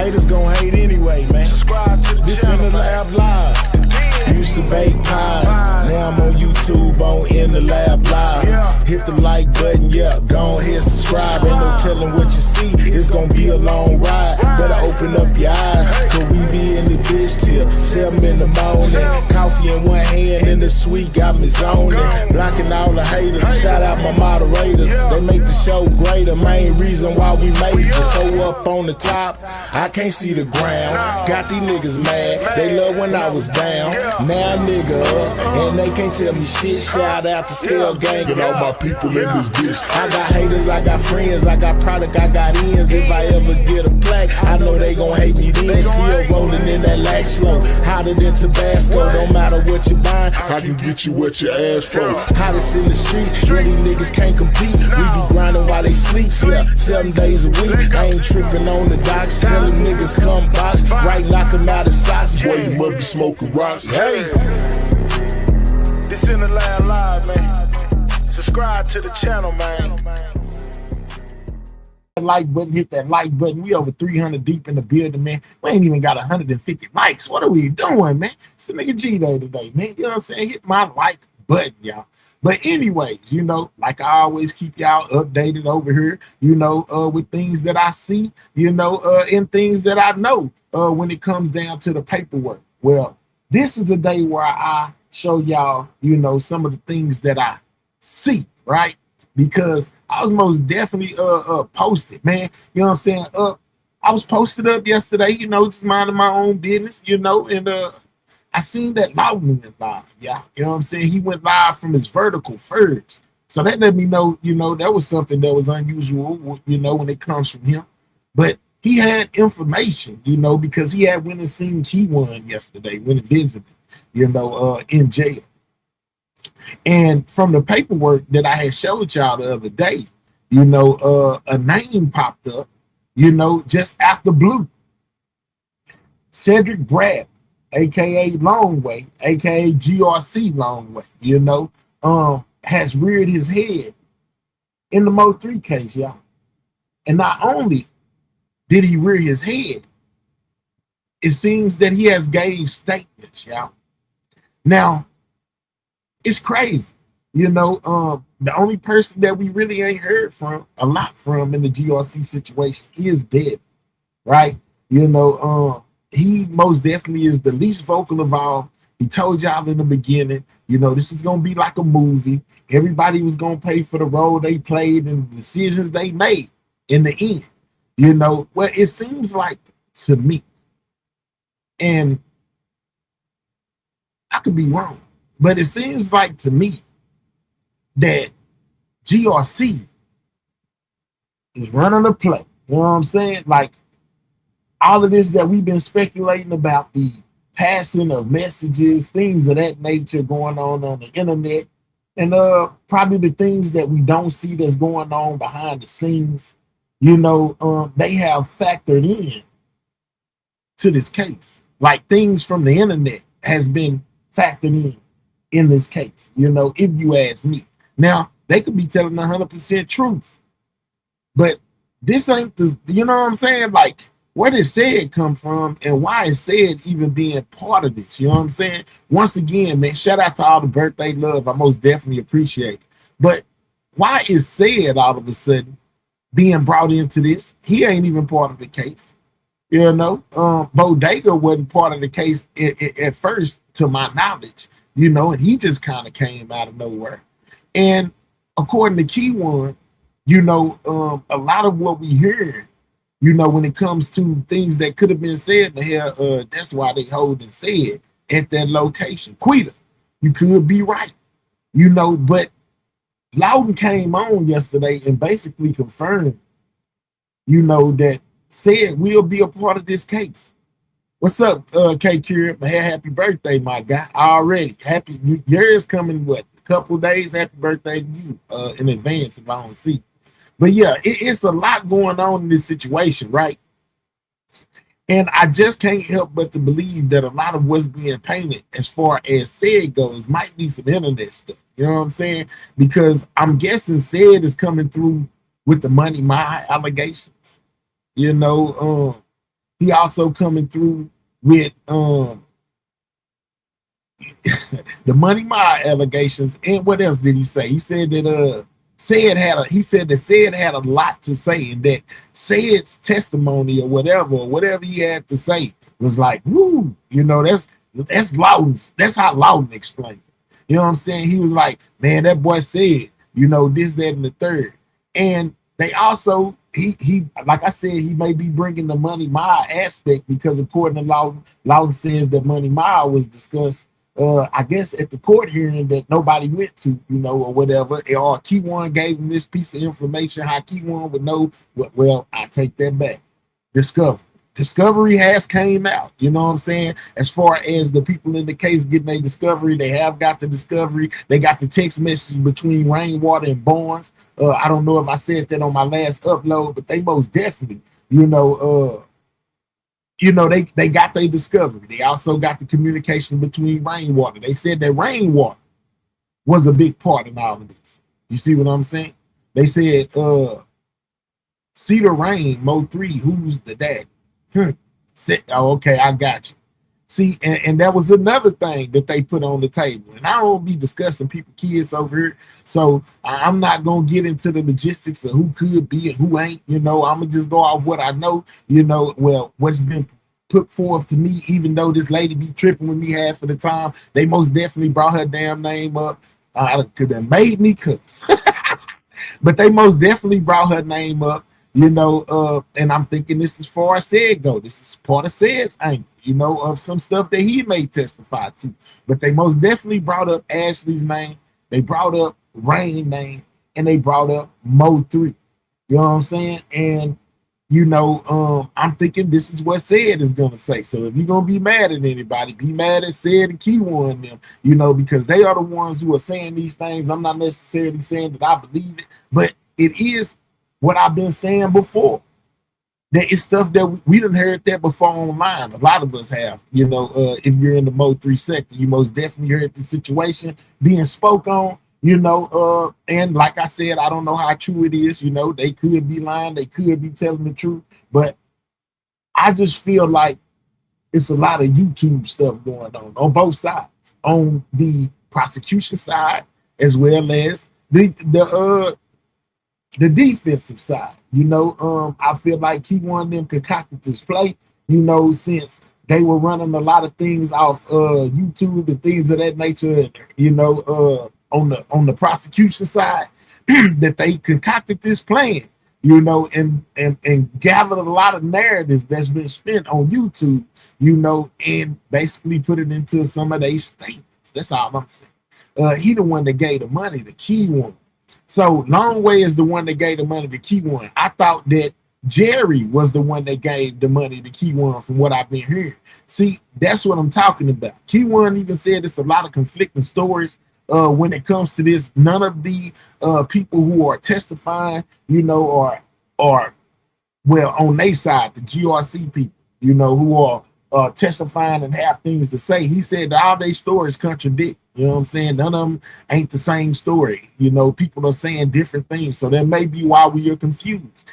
Haters gon' hate anyway, man. Subscribe to the This channel, in the man. lab live. Used to bake pies, now I'm on YouTube on In the Lab Live. Hit the like button, yeah, go ahead subscribe. Ain't no telling what you see, it's gonna be a long ride. Better open up your eyes, cause we be in the bitch till 7 in the morning. Coffee in one hand and the sweet got me zoning. Blocking all the haters, shout out my moderators. They make the show greater, main reason why we made it. So up on the top, I can't see the ground. Got these niggas mad, they love when I was down. Now nigga up, and they can't tell me shit. Shout out to Scale Gang and all my people in this bitch. I got haters, I got friends, I got product, I got ends. If I ever get a plaque, I know they gon' hate me then. Still rolling in that lag slow, hotter than Tabasco. Don't matter what you buying, I can get you what you ask for. Hottest in the streets, yeah, these niggas can't compete. We be grinding while they sleep, yeah, 7 days a week. I ain't tripping on the docks, telling niggas come box. Right, knock them out of socks, boy, you must be smoking rocks. Hey! This in the lab live, man. Subscribe to the channel, man. Like button, hit that like button. We over 300 deep in the building, man. We ain't even got 150 likes. What are we doing, man? It's a nigga G Day today, man. You know what I'm saying? Hit my like button, y'all. But anyways, you know, like I always keep y'all updated over here, you know, with things that I see, you know, and things that I know when it comes down to the paperwork. Well, this is the day where I show y'all, you know, some of the things that I see, right? Because I was most definitely posted, man. You know what I'm saying? I was posted up yesterday, you know, just minding my own business, you know, and I seen that Loudon went live, yeah. You know what I'm saying? He went live from his vertical first. So that let me know, you know, that was something that was unusual, you know, when it comes from him. But he had information, you know, because he had went and seen Key1 yesterday, went and visited, you know, in jail. And from the paperwork that I had showed y'all the other day, you know, a name popped up, you know, just after blue. Cedric Brad, aka Longway, aka GRC Longway, you know, has reared his head in the Mo 3 case, y'all. And not only did he rear his head, it seems that he has gave statements, y'all. Now, it's crazy, you know. The only person that we really ain't heard from a lot from in the GRC situation is Dev, right? You know, he most definitely is the least vocal of all. He told y'all in the beginning, you know, this is gonna be like a movie. Everybody was gonna pay for the role they played and the decisions they made in the end. You know, well, it seems like to me, and I could be wrong, but it seems like to me that GRC is running the play. You know what I'm saying? Like all of this that we've been speculating about, the passing of messages, things of that nature going on the internet, and probably the things that we don't see that's going on behind the scenes, you know, they have factored to this case. Like things from the internet has been factored in this case, you know, if you ask me. Now, they could be telling 100% truth, but this ain't the, you know what I'm saying? Like, where did said come from and why is said even being part of this? You know what I'm saying? Once again, man, shout out to all the birthday love. I most definitely appreciate it. But why is said all of a sudden being brought into this? He ain't even part of the case. You know, Bodega wasn't part of the case at first, to my knowledge, you know, and he just kind of came out of nowhere. And according to Key1, you know, a lot of what we hear, you know, when it comes to things that could have been said to here, that's why they hold and said at that location. Quita, you could be right, you know, but Loudon came on yesterday and basically confirmed, you know, that said will be a part of this case. What's up, K Cure? Happy birthday, my guy. Already happy. Yours coming what, a couple of days? Happy birthday to you in advance if I don't see. But yeah, it's a lot going on in this situation, right? And I just can't help but to believe that a lot of what's being painted as far as said goes might be some internet stuff. You know what I'm saying? Because I'm guessing said is coming through with the Money My allegations. You know, He also coming through with the Money Mile allegations. And what else did he say? He said that Said had a lot to say, and that Said's testimony or whatever he had to say was like, woo, that's Loudon's. That's how Loudon explained it. You know what I'm saying? He was like, man, that boy said, this, that, and the third. And they also, he like I said, he may be bringing the Money Mile aspect, because according to Loudon says that Money Mile was discussed, I guess at the court hearing that nobody went to, or whatever, or Key1 gave him this piece of information, how Key1 would know. Well, I take that back. Discovery has came out, you know what I'm saying? As far as the people in the case getting a discovery, they have got the discovery. They got the text message between Rainwater and Barnes. I don't know if I said that on my last upload, but they most definitely, they got their discovery. They also got the communication between Rainwater. They said that Rainwater was a big part in all of this. You see what I'm saying? They said, Cedar Rain, Mo 3, who's the daddy? Okay, I got you. See, and that was another thing that they put on the table. And I don't be discussing people, kids over here. So I'm not going to get into the logistics of who could be and who ain't. I'm going to just go off what I know, what's been put forth to me, even though this lady be tripping with me half of the time. They most definitely brought her damn name up. Could have made me cuss. But they most definitely brought her name up. And I'm thinking this is far as Said go. This is part of Said's angle, of some stuff that he may testify to. But they most definitely brought up Ashley's name. They brought up Rain's name, and they brought up Mo 3. You know what I'm saying? And I'm thinking this is what Said is gonna say. So if you're gonna be mad at anybody, be mad at Said and Key1 them, because they are the ones who are saying these things. I'm not necessarily saying that I believe it, but it is what I've been saying before. That is stuff that we done heard that before online. A lot of us have, if you're in the Mo 3 sector, you most definitely heard the situation being spoke on, and like I said, I don't know how true it is. They could be lying, they could be telling the truth, but I just feel like it's a lot of YouTube stuff going on both sides, on the prosecution side as well as the defensive side. I feel like Key1 them concocted this play, since they were running a lot of things off YouTube and things of that nature, on the prosecution side, that they concocted this plan, and gathered a lot of narrative that's been spent on YouTube, and basically put it into some of their statements. That's all I'm saying. He the one that gave the money to Key1. So Long Way is the one that gave the money to Key1. I thought that Jerry was the one that gave the money to Key1 from what I've been hearing. See, that's what I'm talking about. Key1 even said it's a lot of conflicting stories when it comes to this. None of the people who are testifying, are on their side, the GRC people, who are testifying and have things to say. He said that all their stories contradict. You know what I'm saying? None of them ain't the same story. People are saying different things. So that may be why we are confused.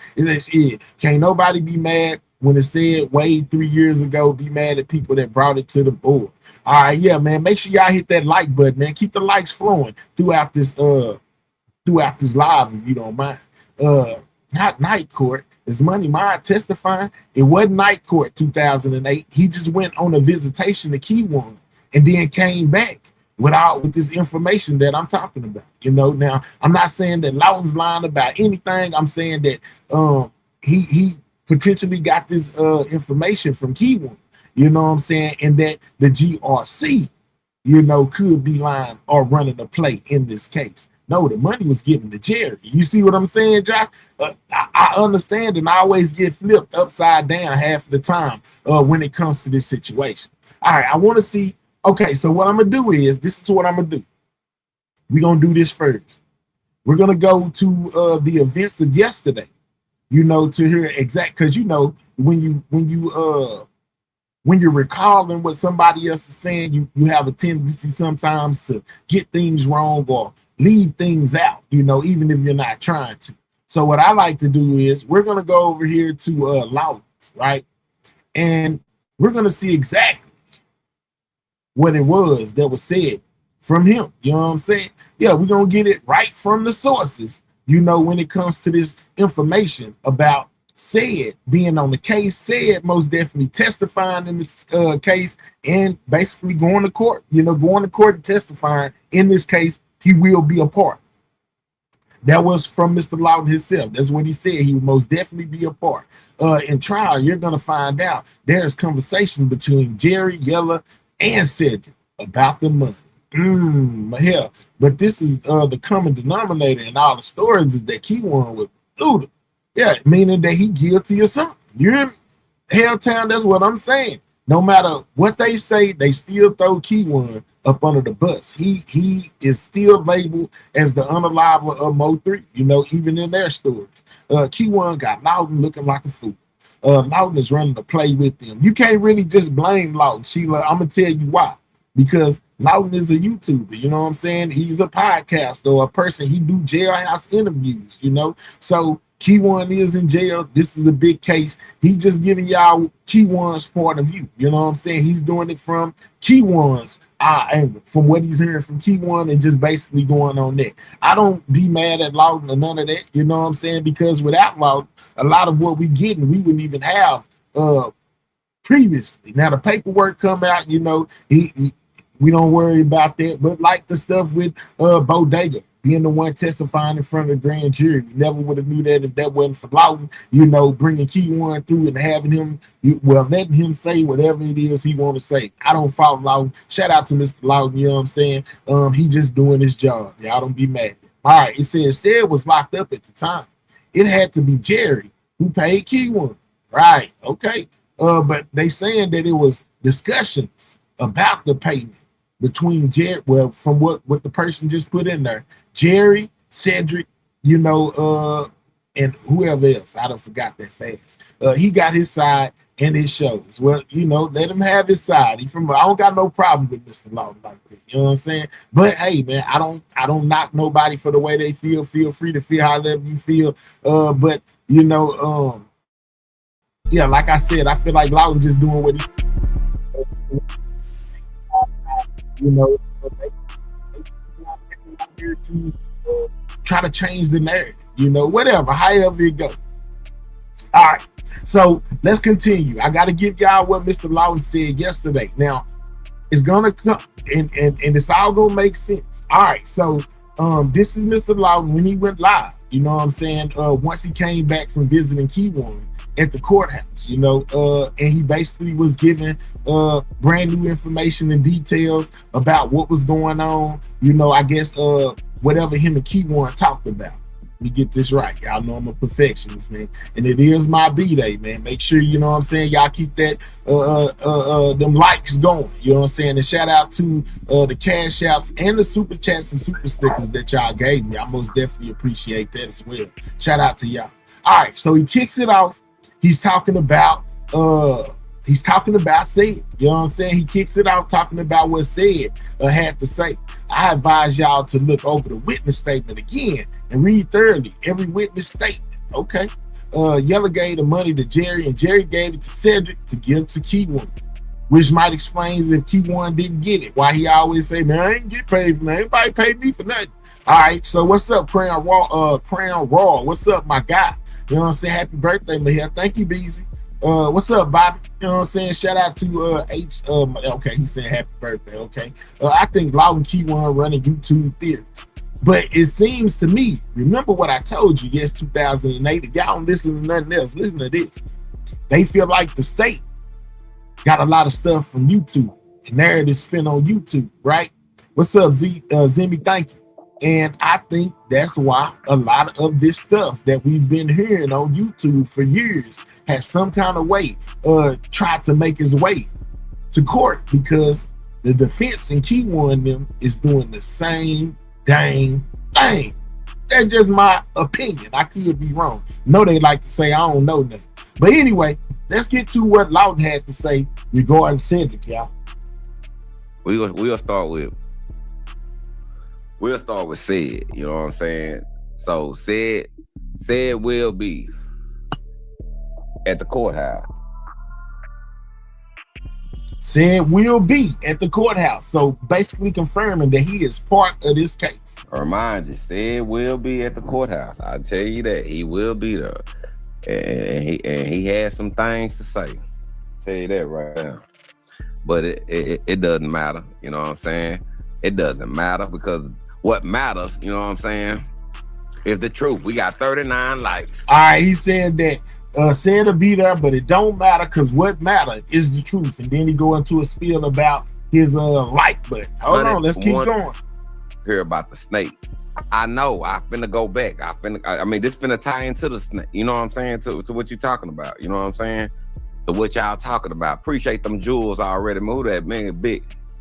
Can't nobody be mad when it said Wade 3 years ago, be mad at people that brought it to the board. All right, yeah, man. Make sure y'all hit that like button, man. Keep the likes flowing throughout this live, if you don't mind. Not Night Court. Is Money Mile testifying? It wasn't Night Court 2008. He just went on a visitation to Key1 and then came back with this information that I'm talking about. Now I'm not saying that Loudon's lying about anything. I'm saying that he potentially got this information from Key1, you know what I'm saying, and that the GRC, could be lying or running a play in this case. No, the money was given to Jerry. You see what I'm saying, Josh? I understand, and I always get flipped upside down half of the time when it comes to this situation. All right, I want to see. Okay, so what I'm going to do is, this is what I'm going to do. We're going to do this first. We're going to go to the events of yesterday, to hear exact, because, when you're recalling what somebody else is saying, you have a tendency sometimes to get things wrong or leave things out, even if you're not trying to. So what I like to do is, we're going to go over here to Loudon's, right? And we're going to see exactly what it was that was said from him. You know what I'm saying? Yeah, we're going to get it right from the sources, you know, when it comes to this information about Said being on the case, Said most definitely testifying in this case and basically going to court, you know, going to court and testifying in this case. He will be a part. That was from Mr. Lawton himself. That's what he said. He would most definitely be a part. In trial, you're going to find out there's conversation between Jerry, Yella, and Cedric about the money. Hell, but this is the common denominator in all the stories is that Keyone was looter. Yeah, meaning that he guilty or something. You hear me? Helltown, that's what I'm saying. No matter what they say, they still throw Keyone up under the bus. He is still labeled as the unaliver of Mo3, you know, even in their stories. Keyone got Lawton looking like a fool. Lawton is running the play with them. You can't really just blame Lawton, Sheila. I'm going to tell you why. Because Lawton is a YouTuber, you know what I'm saying? He's a podcaster or a person. He do jailhouse interviews, you know? So Keyone is in jail. This is a big case. He's just giving y'all Keywone's point of view. You know what I'm saying? He's doing it from Keywone's angle, from what he's hearing from Keyone and just basically going on that. I don't be mad at Lawton or none of that, you know what I'm saying? Because without Lawton, a lot of what we getting, we wouldn't even have previously. Now the paperwork come out, you know, we don't worry about that. But like the stuff with Bodega being the one testifying in front of the grand jury, we never would have knew that if that wasn't for Lawton, you know, bringing Keyone through and having him, letting him say whatever it is he want to say. I don't fault Lawton. Shout out to Mr. Lawton, you know what I'm saying? He just doing his job. Y'all don't be mad. All right, it says Said was locked up at the time. It had to be Jerry who paid Keyone. Right, okay. But they saying that it was discussions about the payment between Jerry, well, from what the person just put in there, Jerry, Cedric, you know, and whoever else. I don't forgot that fast. He got his side and it shows. Well, you know, let him have his side. I don't got no problem with Mr. Lawton like that. You know what I'm saying? But hey, man, I don't knock nobody for the way they feel. Feel free to feel however you feel. But you know, yeah, like I said, I feel like Lawton just doing what he, you know, to try to change the narrative, you know, whatever, however it goes. All right, so let's continue. I got to give y'all what Mr. Lawton said yesterday. Now, it's gonna come, and it's all gonna make sense. All right, so this is Mr. Lawton when he went live. You know what I'm saying? Once he came back from visiting Keyone at the courthouse, you know, and he basically was giving brand new information and details about what was going on, you know, I guess whatever him and Keyone talked about. Let me get this right. Y'all know I'm a perfectionist, man. And it is my B-Day, man. Make sure, you know what I'm saying, y'all keep that them likes going. You know what I'm saying? And shout out to the cash outs and the super chats and super stickers that y'all gave me. I most definitely appreciate that as well. Shout out to y'all. All right, so he kicks it off. He's talking about Said. You know what I'm saying? He kicks it off talking about what Said had to say. I advise y'all to look over the witness statement again and read thoroughly every witness statement. Okay. Yella gave the money to Jerry and Jerry gave it to Cedric to give to Keyone, which might explain if Keyone didn't get it. Why he always say, man, I ain't get paid for nothing. Anybody paid me for nothing. All right. So what's up, Crown Raw? What's up, my guy? You know what I'm saying? Happy birthday, Mahia. Thank you, Beezy. What's up, Bobby? You know what I'm saying? Shout out to H. Okay, he said happy birthday. Okay. I think Lawton Keyone running YouTube theories. But it seems to me, remember what I told you, yes, 2008, if y'all don't listen to nothing else, listen to this. They feel like the state got a lot of stuff from YouTube, and narrative spent on YouTube, right? What's up, Zimmy? Thank you. And I think that's why a lot of this stuff that we've been hearing on YouTube for years has some kind of way tried to make its way to court, because the defense and Keyone them is doing the same dang thing. That's just my opinion. I could be wrong. No, they like to say I don't know nothing. But anyway, let's get to what Lawton had to say regarding Cedric, y'all. We'll start with Said, you know what I'm saying? So Said will be at the courthouse said will be at the courthouse. So basically confirming that he is part of this case. I remind you, said will be at the courthouse. I tell you that he will be there, and he has some things to say. Tell you that right now. But it doesn't matter. You know what I'm saying? It doesn't matter because what matters, you know what I'm saying, is the truth. We got 39 likes. All right, he said that said to be there, but it don't matter because what matters is the truth. And then he go into a spiel about his like button. Hold on, let's keep going. Hear about the snake. I know. I finna go back. I mean, this finna tie into the snake. You know what I'm saying? To what you talking about. You know what I'm saying? To what y'all talking about. Appreciate them jewels already. Move that, man.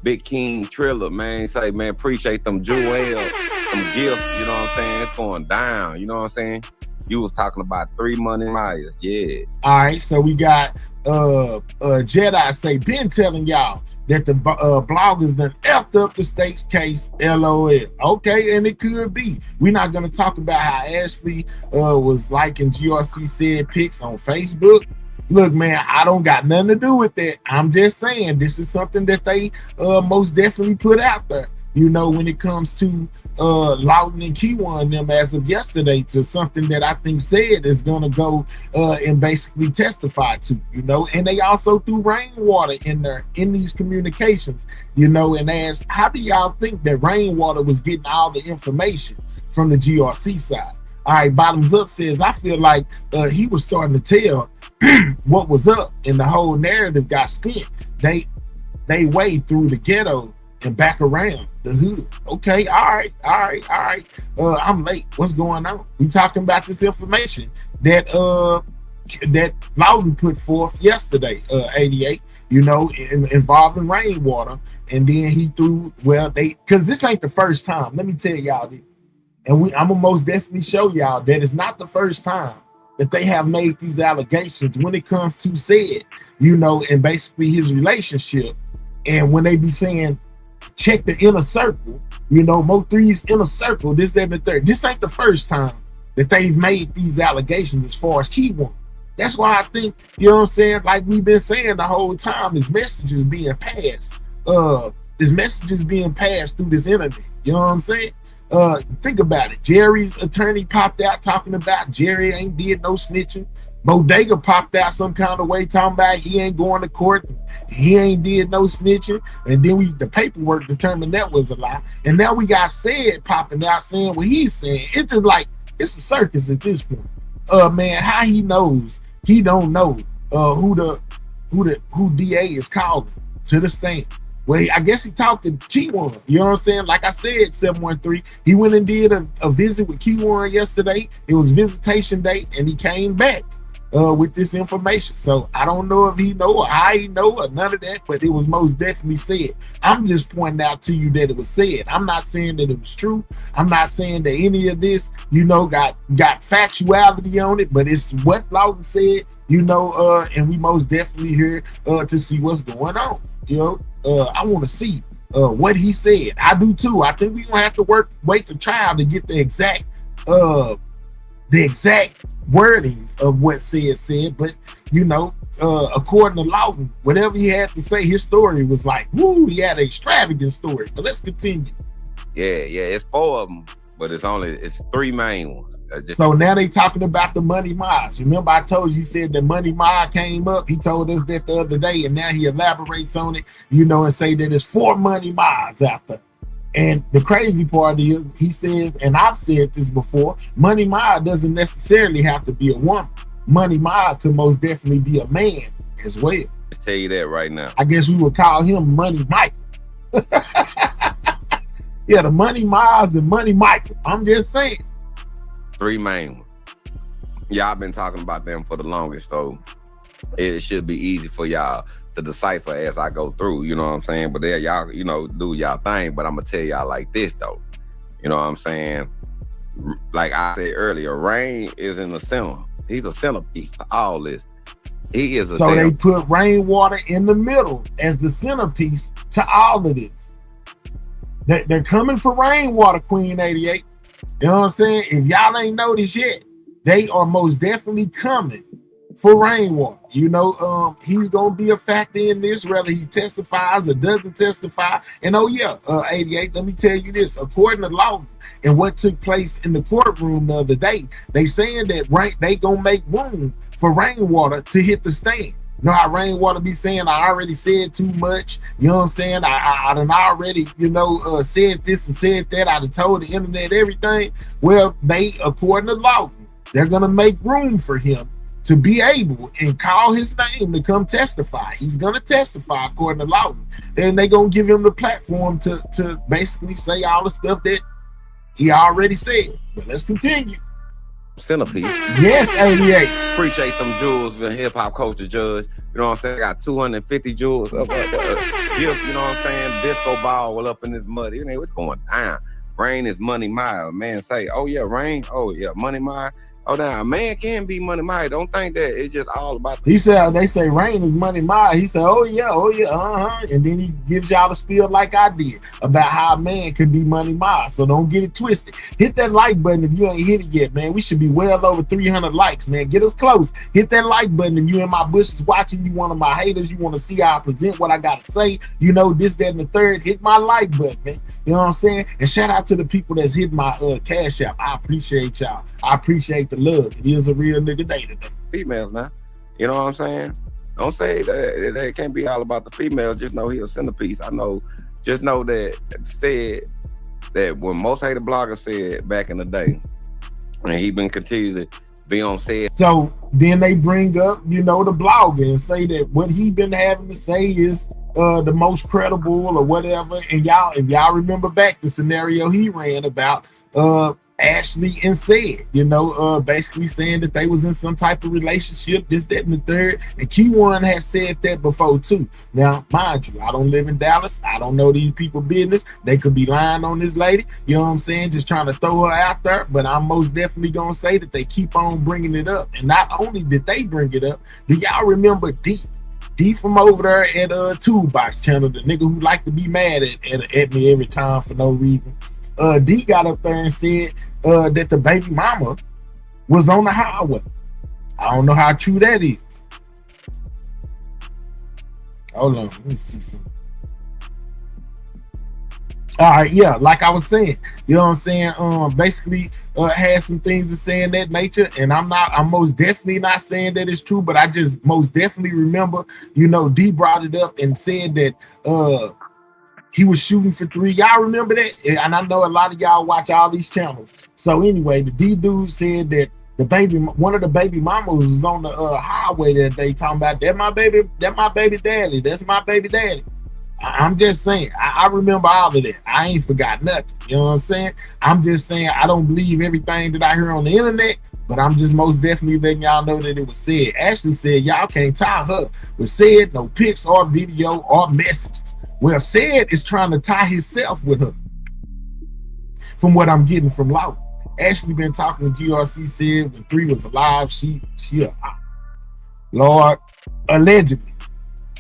Big King Triller, man. Say, man, appreciate them jewels, some gifts. You know what I'm saying? It's going down. You know what I'm saying? You was talking about 3 Money Myers. Yeah. All right, so we got Jedi say, been telling y'all that the bloggers done effed up the state's case, LOL. Okay, and it could be. We're not going to talk about how Ashley was liking GRC said pics on Facebook. Look, man, I don't got nothing to do with that. I'm just saying this is something that they most definitely put out there. You know, when it comes to Lawton and Keywan them as of yesterday, to something that I think said is gonna go and basically testify to, you know, and they also threw Rainwater in there in these communications, you know, and asked, how do y'all think that Rainwater was getting all the information from the GRC side? All right, Bottoms Up says, I feel like he was starting to tell what was up, and the whole narrative got spent. They wade through the ghetto and back around the hood. Okay, all right. I'm late. What's going on? We talking about this information that that Lawton put forth yesterday, 88. You know, involving Rainwater, and then he threw because this ain't the first time. Let me tell y'all this, and I'm gonna most definitely show y'all that it's not the first time that they have made these allegations when it comes to said, you know, and basically his relationship. And when they be saying, check the inner circle, you know, Mo3's inner circle, this, that, and the third. This ain't the first time that they've made these allegations as far as Keywan. That's why I think, you know what I'm saying, like we've been saying the whole time, his message is being passed. His message is being passed through this internet. You know what I'm saying? Think about it. Jerry's attorney popped out talking about Jerry ain't did no snitching. Bodega popped out some kind of way talking about he ain't going to court, he ain't did no snitching, and then the paperwork determined that was a lie. And now we got said popping out saying what he's saying. It's just like it's a circus at this point. Man, how he knows he don't know who DA is calling to the stand. Well, I guess he talked to Keywan. You know what I'm saying? Like I said, 713, he went and did a visit with Keywan yesterday. It was visitation day, and he came back with this information. So I don't know if he know or how he know or none of that, but it was most definitely said. I'm just pointing out to you that it was said. I'm not saying that it was true. I'm not saying that any of this, you know, got factuality on it, but it's what Lawton said, you know, and we most definitely here to see what's going on. You know, I want to see what he said. I do too. I think we're gonna have to wait the trial to get the exact wording of what said, but you know, according to Lawton, whatever he had to say, his story was like, woo, he had an extravagant story. But let's continue. Yeah, it's 4 of them, but it's 3 main ones. So now they talking about the Money Myers. Remember I told you, he said that Money Myers came up. He told us that the other day, and now he elaborates on it, you know, and say that it's 4 Money Myers out there. And the crazy part is, he says, and I've said this before, Money Myers doesn't necessarily have to be a woman. Money Myers could most definitely be a man as well. Let's tell you that right now. I guess we would call him Money Michael. Yeah, the Money Myers and Money Michael. I'm just saying. 3 main ones. Y'all been talking about them for the longest, so it should be easy for y'all to decipher as I go through, you know what I'm saying? But there, y'all, you know, do y'all thing. But I'm gonna tell y'all like this though, you know what I'm saying? Like I said earlier, Rain is in the center. He's a centerpiece to all this. He is a so they put Rainwater in the middle as the centerpiece to all of this. They're coming for Rainwater, Queen 88. You know what I'm saying? If y'all ain't noticed yet, they are most definitely coming for Rainwater. You know, he's gonna be a factor in this, whether he testifies or doesn't testify. And 88. Let me tell you this: according to law and what took place in the courtroom the other day, they saying that they gonna make room for Rainwater to hit the stand. You know how Rainwater be saying, I already said too much. You know what I'm saying? I done already, said this and said that. I done told the internet everything. Well, according to law, they're going to make room for him to be able and call his name to come testify. He's going to testify according to law. And they're going to give him the platform to basically say all the stuff that he already said. But let's continue. Centerpiece. Yes, 88. Appreciate them jewels for hip hop culture judge. You know what I'm saying? I got 250 jewels up gifts, you know what I'm saying? Disco ball all up in this mud. You know what's going down. Rain is money mile. Man say, oh yeah, rain. Oh yeah, money mile. Oh damn, a man can be money mile. Don't think that it's just all about He said they say rain is money mile. He said, oh yeah, and then he gives y'all the spiel like I did about how a man could be money mile. So don't get it twisted. Hit that like button if you ain't hit it yet, man. We should be well over 300 likes, man. Get us close. Hit that like button if you in my bushes watching, you one of my haters, you want to see how I present what I gotta say, this, that, and the third. Hit my like button, man. You know what I'm saying? And shout out to the people that's hit my cash app. I appreciate y'all. I appreciate the love. It is a real nigga day today. Females now. You know what I'm saying? Don't say that it can't be all about the females. Just know he a centerpiece. Just know that said that when most hated bloggers said back in the day, and he been continuing to be on said. So then they bring up, the blogger and say that what he been having to say is the most credible or whatever. And if y'all remember back the scenario he ran about Ashley and said, basically saying that they was in some type of relationship, this, that, and the third. And Key1 has said that before too. Now, mind you, I don't live in Dallas. I don't know these people business. They could be lying on this lady. You know what I'm saying? Just trying to throw her out there. But I'm most definitely going to say that they keep on bringing it up. And not only did they bring it up, do y'all remember D from over there at Toolbox channel, the nigga who like to be mad at me every time for no reason. D got up there and said that the baby mama was on the highway. I don't know how true that is. Hold on, let me see something. All right, yeah, like I was saying, you know what I'm saying? Basically, had some things to say in that nature, and I'm most definitely not saying that it's true, but I just most definitely remember, D brought it up and said that he was shooting for 3. Y'all remember that? And I know a lot of y'all watch all these channels. So anyway, the D dude said that one of the baby mamas was on the highway that they talking about. That's my baby daddy. That's my baby daddy. I'm just saying, I remember all of that. I ain't forgot nothing. You know what I'm saying? I'm just saying I don't believe everything that I hear on the internet, but I'm just most definitely letting y'all know that it was said. Ashley said y'all can't tie her with said, no pics or video or messages. Well, said is trying to tie himself with her. From what I'm getting from Law. Ashley been talking to GRC, said when 3 was alive, she Lord, allegedly.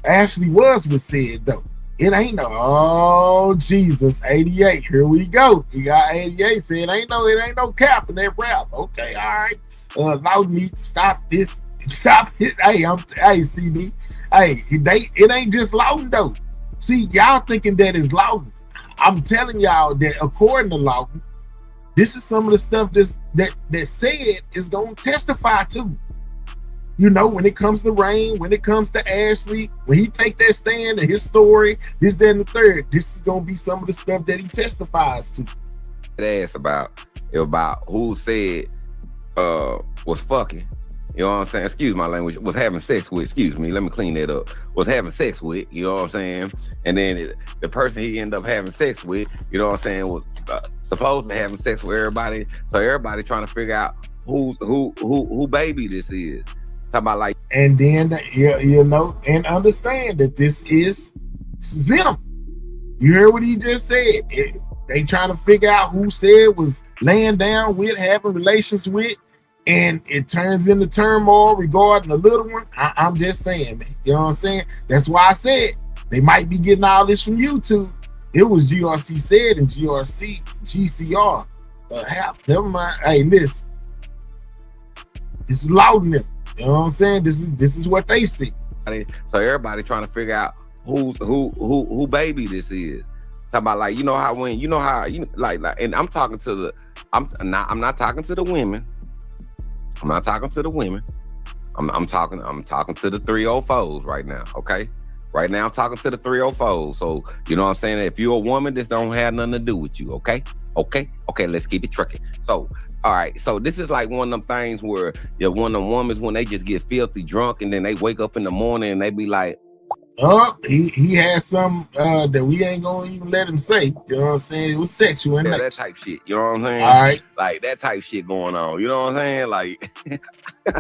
Ashley was said though. It ain't no, Jesus, 88. Here we go. We got 88 saying it ain't no cap in that rap. Okay, all right. Law need to stop this. Stop it. Hey, CD. Hey, it ain't just Lawton though. See, y'all thinking that is Lawton. I'm telling y'all that according to Lawton, this is some of the stuff that said is gonna testify to. When it comes to Rain, when it comes to Ashley, when he take that stand and his story, this, that, and the third, this is gonna be some of the stuff that he testifies to. Ask about who said was fucking. You know what I'm saying? Excuse my language. Was having sex with. Excuse me. Let me clean that up. Was having sex with. You know what I'm saying? And then the person he ended up having sex with, you know what I'm saying, was supposed to having sex with everybody. So everybody trying to figure out who baby this is. Talk about like. And then and understand that this is them. You heard what he just said. They trying to figure out who said was laying down with, having relations with. And it turns into turmoil regarding the little one. I'm just saying, man. You know what I'm saying? That's why I said they might be getting all this from YouTube. It was GRC said and GCR. Never mind. Hey, listen. It's Lawton. You know what I'm saying? This is what they see. So everybody trying to figure out who baby this is. Talk about like, you know how when you know how you like and I'm talking to the I'm not talking to the women. I'm not talking to the women. I'm talking to the 304s right now, okay? Right now I'm talking to the 304s. So you know what I'm saying? If you're a woman, this don't have nothing to do with you, okay? Okay, let's keep it trucking. So all right, so this is like one of them things where you're one of them women when they just get filthy drunk and then they wake up in the morning and they be like, oh, he has some that we ain't gonna even let him say. You know what I'm saying? It was sexual in nature. That type shit. You know what I'm saying? All right. Like that type shit going on. You know what I'm saying? Like, you know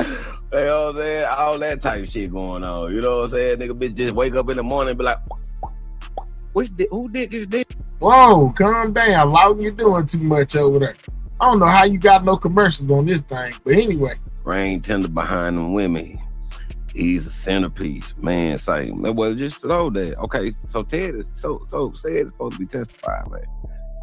what I'm saying? All that type shit going on. You know what I'm saying? Nigga bitch just wake up in the morning and be like, who did this? Whoa, calm down. Loud, you doing too much over there. I don't know how you got no commercials on this thing, but anyway. Rain tender behind them women. He's a centerpiece, man. Say, well, just so that. Okay, so Ted is so Ced is supposed to be testifying, man.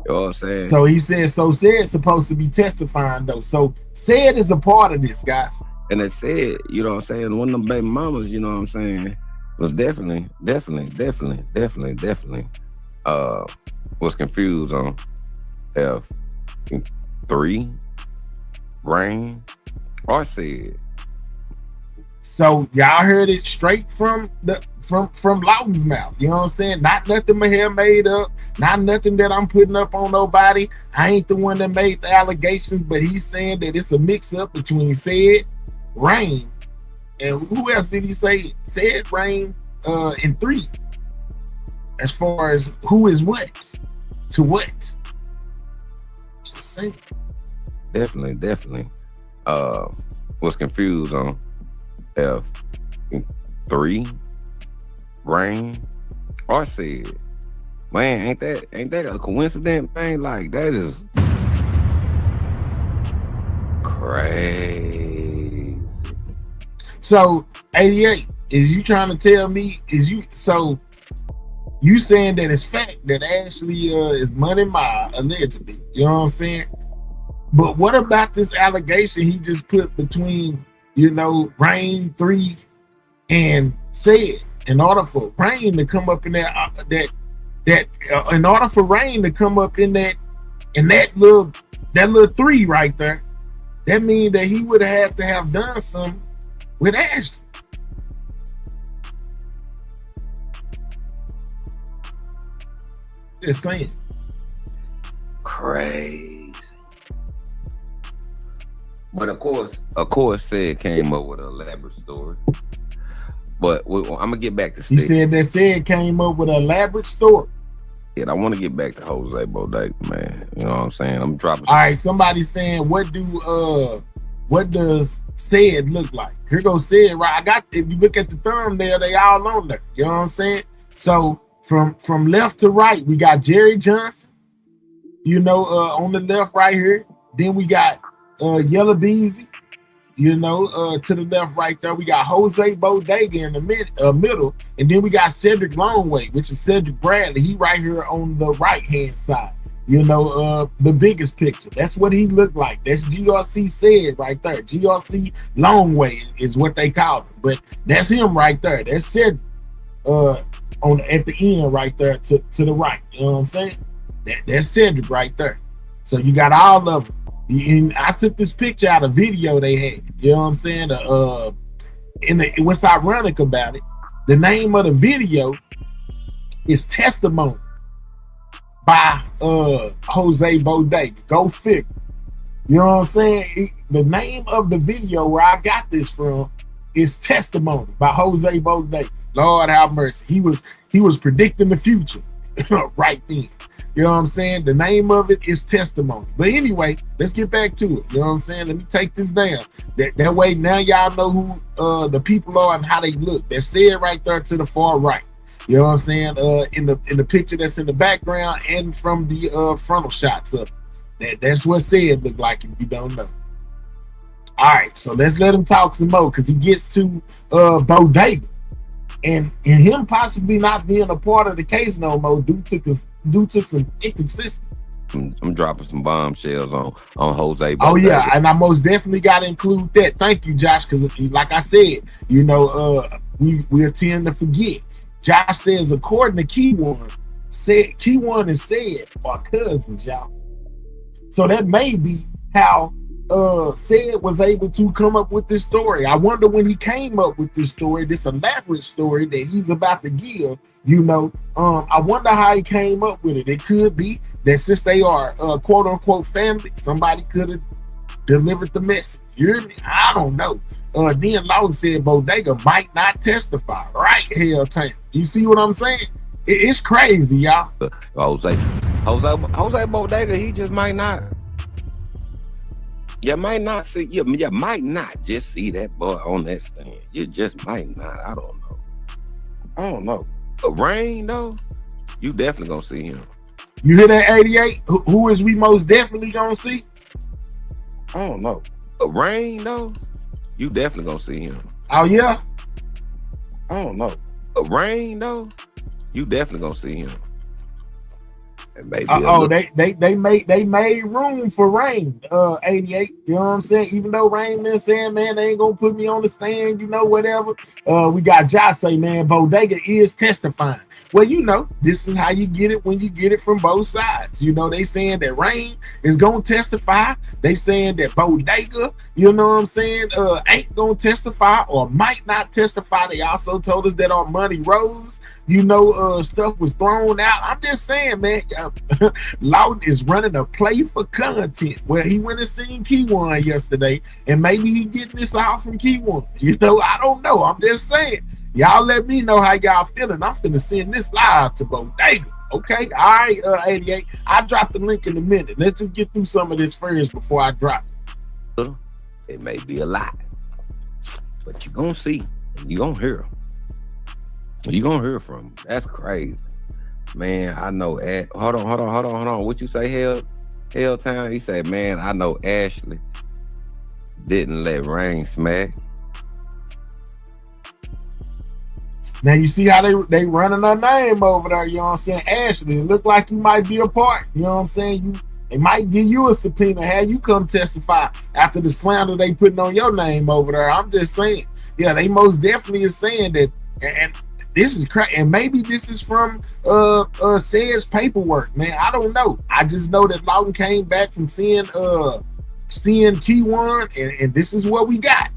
You know what I'm saying? So he said, so Ced supposed to be testifying though. So Ced is a part of this, guys. And it said, you know what I'm saying, one of them baby mamas, you know what I'm saying, was definitely was confused on F3, Rain, or Ced. So y'all heard it straight from Louden's mouth. You know what I'm saying? Not nothing my hair made up, not nothing that I'm putting up on nobody. I ain't the one that made the allegations, but he's saying that it's a mix-up between Ced, Rain, and who else did he say? Ced, Rain, and 3. As far as who is what to what. Just saying. Definitely. Was confused on F3, Rain, or Ced. Man, ain't that a coincidence, man? Like that is crazy. So 88, is you trying to tell me you saying that it's fact that Ashley is Money Ma allegedly? You know what I'm saying? But what about this allegation he just put between, you know, Rain, 3, and Ced? In order for Rain to come up in in order for Rain to come up in that little 3 right there, that means that he would have to have done something with Ashley. Just saying. Crazy. But of course, Ced came up with an elaborate story. But I'm gonna get back to Steve. He said that Ced came up with an elaborate story. Yeah, I want to get back to Jose Bodega, man. You know what I'm saying? I'm dropping. All right, somebody's saying, what does Ced look like? Here goes Ced, right? If you look at the thumbnail, they all on there. You know what I'm saying? So from left to right, we got Jerry Johnson, you know, on the left right here. Then we got Yellow Beezy, you know, to the left right there. We got Jose Bodega in the middle. And then we got Cedric Longway, which is Cedric Bradley. He right here on the right-hand side. You know, the biggest picture. That's what he looked like. That's GRC Ced right there. GRC Longway is what they call him. But that's him right there. That's Cedric at the end right there to the right. You know what I'm saying? That's Cedric right there. So you got all of them. And I took this picture out of video they had. You know what I'm saying? What's ironic about it, the name of the video is Testimony by Jose Bodega. Go figure. You know what I'm saying? The name of the video where I got this from is Testimony by Jose Bodega. Lord have mercy. He was predicting the future right then. You know what I'm saying? The name of it is Testimony. But anyway, let's get back to it. You know what I'm saying? Let me take this down. That way now y'all know who the people are and how they look. That's Ced right there to the far right. You know what I'm saying? In the picture that's in the background and from the frontal shots of it. That's what Ced look like if you don't know. All right, so let's let him talk some more because he gets to Bodega. And him possibly not being a part of the case no more due to some inconsistency. I'm dropping some bombshells on Jose. Oh Bodega. yeah, and I most definitely got to include that. Thank you, Josh, because like I said, you know, we tend to forget. Josh says, according to Key1 and Said are cousins, y'all. So that may be how Said was able to come up with this story. I wonder when he came up with this story, this elaborate story that he's about to give. You know, I wonder how he came up with it. It could be that since they are quote unquote family, somebody could have delivered the message. You hear me? I don't know. Then Lawton said Bodega might not testify. Right, Helltown. You see what I'm saying? It's crazy, y'all. Jose Bodega, he just might not. You might not see. You might not just see that boy on that stand. You just might not. I don't know. But Rain though, you definitely gonna see him. You hear that, 88? Who is we most definitely gonna see? I don't know. But Rain though, you definitely gonna see him. Oh yeah? I don't know. But Rain though, you definitely gonna see him. They made room for Rain, 88. You know what I'm saying? Even though Rain been saying, man, they ain't gonna put me on the stand, you know, whatever. We got Josh say, man, Bodega is testifying. Well, you know, this is how you get it when you get it from both sides. You know, they saying that Rain is gonna testify. They saying that Bodega, you know what I'm saying, ain't gonna testify or might not testify. They also told us that our money rose, you know, stuff was thrown out. I'm just saying, man, Lawton is running a play for content. Well, he went and seen Key1 yesterday, and maybe he getting this out from Key1. You know, I don't know. I'm just saying. Y'all let me know how y'all feeling. I'm finna send this live to Bodega. Okay? All right, 88. I'll drop the link in a minute. Let's just get through some of this first before I drop it. It may be a lot, but you're gonna see and you're gonna hear. You're gonna hear from him. That's crazy. Man, I know. Hold on. What you say, Helltown? He said, man, I know Ashley didn't let Rain smack. Now you see how they running her name over there, you know what I'm saying? Ashley, it look like you might be a part, you know what I'm saying? They might give you a subpoena, have you come testify after the slander they putting on your name over there. I'm just saying, yeah, they most definitely is saying that, and this is crazy, and maybe this is from Said's paperwork, man. I don't know. I just know that Lawton came back from seeing Key1, and this is what we got.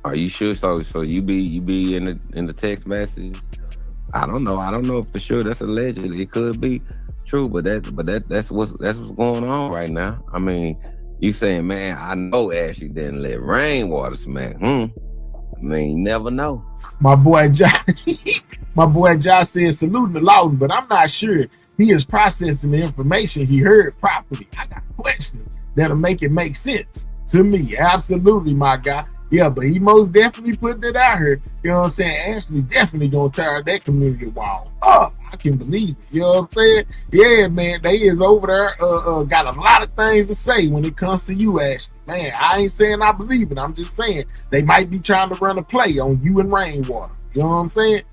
Are you sure? So you be in the text message? I don't know. I don't know if for sure. That's allegedly. It could be true, but that's what's going on right now. I mean, you saying, man, I know Ashley didn't let rainwater smack. I mean, you never know. My boy Josh said saluting to Lawton, but I'm not sure he is processing the information he heard properly. I got questions that'll make it make sense to me. Absolutely, my guy. Yeah, but he most definitely putting it out here. You know what I'm saying? Ashley definitely gonna tear that community wall up. I can believe it. You know what I'm saying? Yeah, man, they is over there. Got a lot of things to say when it comes to you, Ashley. Man, I ain't saying I believe it. I'm just saying they might be trying to run a play on you and Rainwater. You know what I'm saying?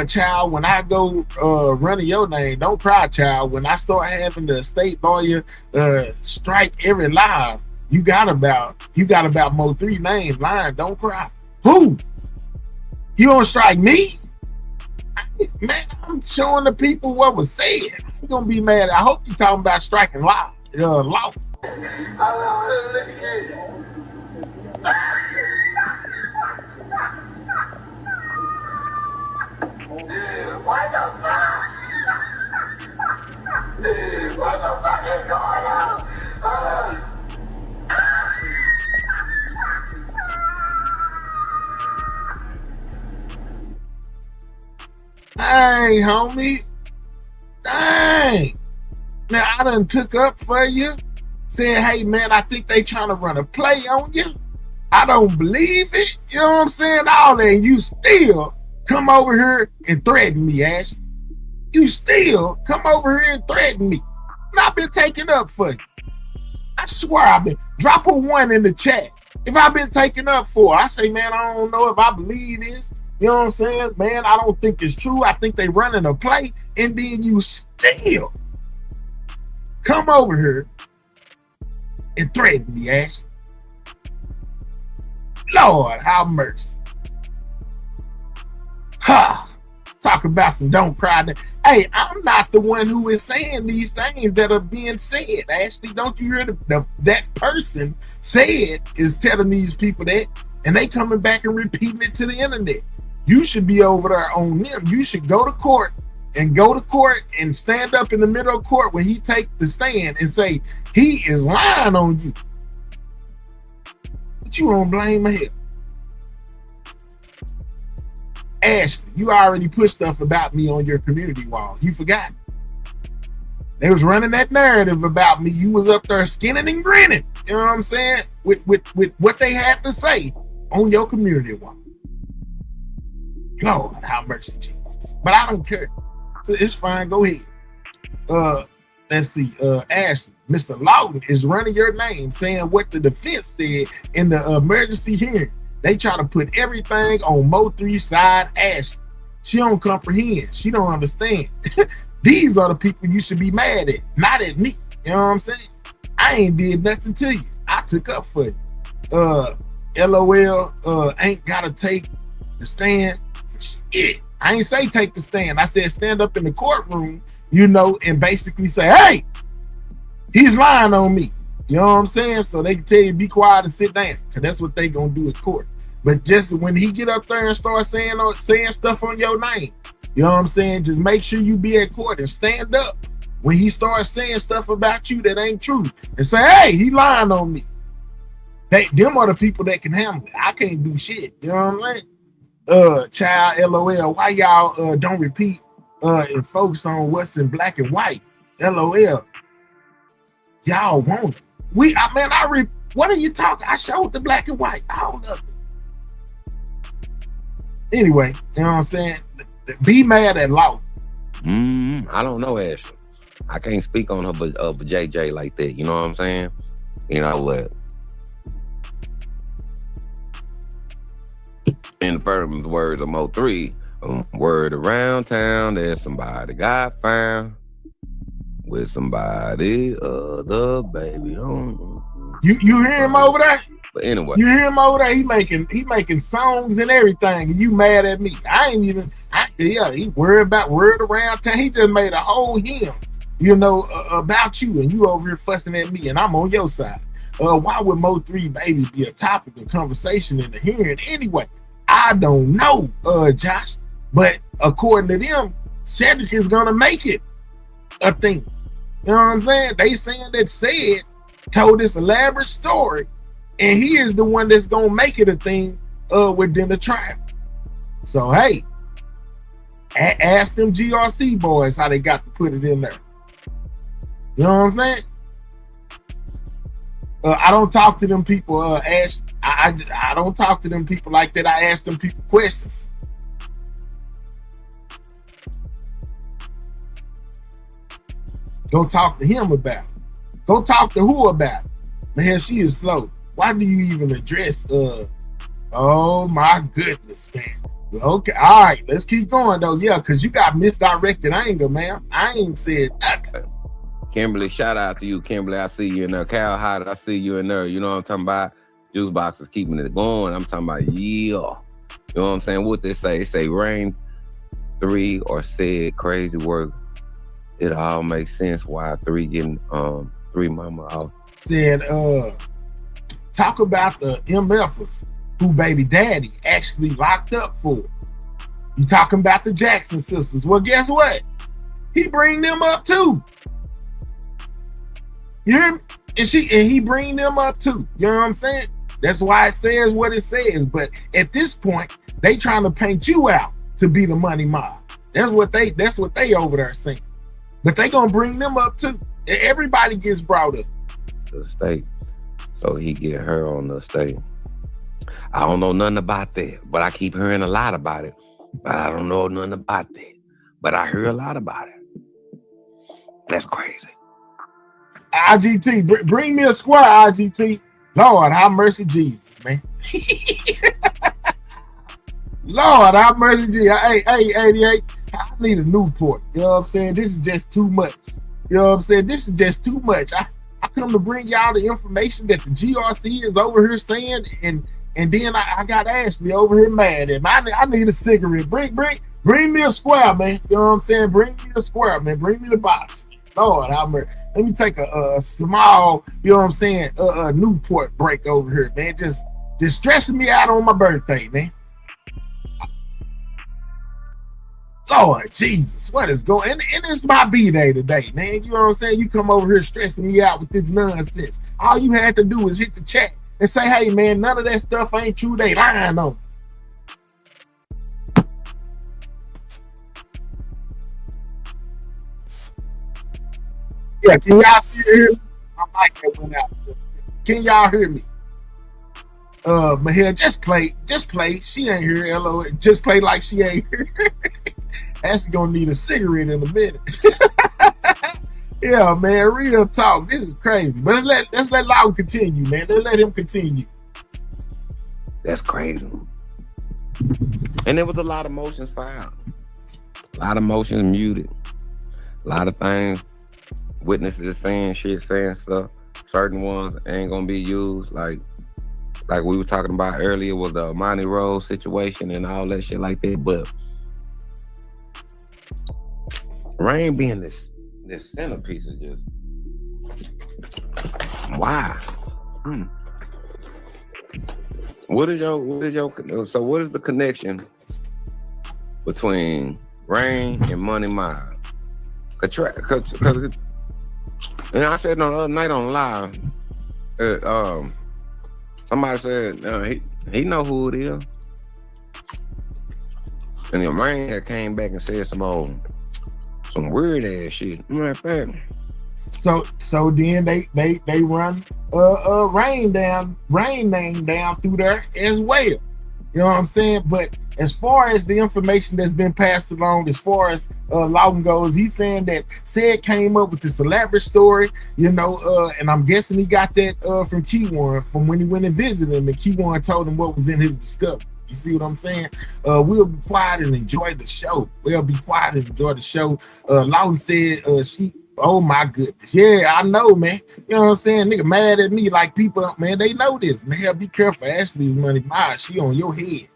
Child, when I go running your name, don't cry, child. When I start having the state lawyer strike every live, you got about more 3 names lying. Don't cry. Who? You don't strike me? Man, I'm showing the people what was said. I'm gonna be mad. I hope you talking about striking law. Law. What the fuck? What the fuck is going on? Dang, homie. Dang. Now, I done took up for you, saying, hey, man, I think they trying to run a play on you. I don't believe it. You know what I'm saying? All that, and you still come over here and threaten me, Ashley. You still come over here and threaten me. And I've been taking up for you. I swear I've been. Drop a 1 in the chat. If I've been taking up for, I say, man, I don't know if I believe this. You know what I'm saying? Man, I don't think it's true. I think they running a play. And then you still come over here and threaten me, Ash. Lord, have mercy. Ha! Talk about some don't cry. Hey, I'm not the one who is saying these things that are being said. Ashley, don't you hear that person said is telling these people that, and they coming back and repeating it to the internet. You should be over there on them. You should go to court and stand up in the middle of court when he take the stand and say he is lying on you. But you won't blame him. Ashley, you already put stuff about me on your community wall. You forgot. They was running that narrative about me. You was up there skinning and grinning. You know what I'm saying? With what they had to say on your community wall. Lord, have mercy, Jesus. But I don't care. So it's fine. Go ahead. Let's see. Ashley, Mr. Lawton is running your name, saying what the defense said in the emergency hearing. They try to put everything on Mo3's side. Ashley, she don't comprehend. She don't understand. These are the people you should be mad at, not at me. You know what I'm saying? I ain't did nothing to you. I took up for you. LOL, ain't gotta take the stand for shit. I ain't say take the stand. I said stand up in the courtroom, you know, and basically say, hey, he's lying on me. You know what I'm saying? So they can tell you be quiet and sit down, because that's what they gonna do at court. But just when he get up there and start saying stuff on your name, you know what I'm saying? Just make sure you be at court and stand up when he starts saying stuff about you that ain't true, and say, hey, he lying on me. Them are the people that can handle it. I can't do shit. You know what I'm saying? Child, LOL, why y'all don't repeat and focus on what's in black and white? LOL. Y'all want it. What are you talking? I showed the black and white. All of it. Anyway, you know what I'm saying? Be mad at Law. I don't know, Ashley. I can't speak on her but JJ like that. You know what I'm saying? You know what? In the first words of Mo3, word around town that somebody got found with somebody other baby. You hear him over there? But anyway, you hear him over there? He making songs and everything. And you mad at me? He worried about word around town. He just made a whole hymn, you know, about you, and you over here fussing at me, and I'm on your side. Why would Mo3 baby be a topic of conversation in the hearing anyway? I don't know, Josh. But according to them, Cedric is gonna make it a thing. You know what I'm saying? They saying that Ced told this elaborate story, and he is the one that's gonna make it a thing within the trial. So hey, ask them GRC boys how they got to put it in there. You know what I'm saying? I don't talk to them people. I don't talk to them people like that. I ask them people questions. Go talk to him about it. Go talk to who about it. Man, she is slow. Why do you even address oh my goodness, man. Okay, all right, let's keep going though. Yeah, because you got misdirected anger, man. I ain't said nothing. Kimberly, shout out to you, Kimberly. I see you in there. Cal Hot, I see you in there. You know what I'm talking about? Juice box is keeping it going. I'm talking about, yeah. You know what I'm saying? What they say? They say rain 3 or said crazy work. It all makes sense why 3 getting 3 mama out. Said talk about the MFers who baby daddy actually locked up for. You talking about the Jackson sisters. Well, guess what? He bring them up too. You hear me? And he bring them up too. You know what I'm saying? That's why it says what it says. But at this point, they trying to paint you out to be the money mob. That's what they over there saying. But they gonna bring them up too. Everybody gets brought up. The state. So he get her on the state. I don't know nothing about that, but I keep hearing a lot about it. But I don't know nothing about that. But I hear a lot about it. That's crazy. IGT, bring me a square, IGT. Lord, have mercy, Jesus, man. Lord, have mercy, Jesus. Hey, 88. I need a Newport. You know what I'm saying? This is just too much. You know what I'm saying? This is just too much. I come to bring y'all the information that the GRC is over here saying, and then I got Ashley over here mad at me. I need a cigarette. Bring me a square, man. You know what I'm saying? Bring me a square, man. Bring me the box. Lord, let me take a small, you know what I'm saying, Newport break over here, man. Just stressing me out on my birthday, man. Lord Jesus, what is going on? And it's my B-Day today, man. You know what I'm saying? You come over here stressing me out with this nonsense. All you had to do was hit the chat and say, hey, man, none of that stuff ain't true. They lying on me. Yeah, can y'all still hear me? My mic that went out. Can y'all hear me? Mahel, just play. She ain't here. LO, just play like she ain't here. Ashley gonna need a cigarette in a minute. Yeah, man, real talk. This is crazy. But let's let Loudon continue, man. Let's let him continue. That's crazy. And there was a lot of motions filed. A lot of motions muted. A lot of things. Witnesses saying shit, saying stuff. Certain ones ain't gonna be used. Like we were talking about earlier with the Monty Rose situation and all that shit like that. But Rain being this centerpiece is just why? What is the connection between Rain and Money Miles? Cause and I said on the other night on live, somebody said he know who it is, and the Rain had came back and said some weird ass shit. Matter of fact. So then they run Rain name down through there as well. You know what I'm saying? But as far as the information that's been passed along, as far as Loudon goes, he's saying that Ced came up with this elaborate story, you know, and I'm guessing he got that from Keywan from when he went and visited him, and Keywan told him what was in his discovery. You see what I'm saying? We'll be quiet and enjoy the show. Loudon said oh my goodness. Yeah, I know, man. You know what I'm saying? Nigga mad at me like people, man, they know this. Man, be careful. Ashley's Money Miles. She on your head.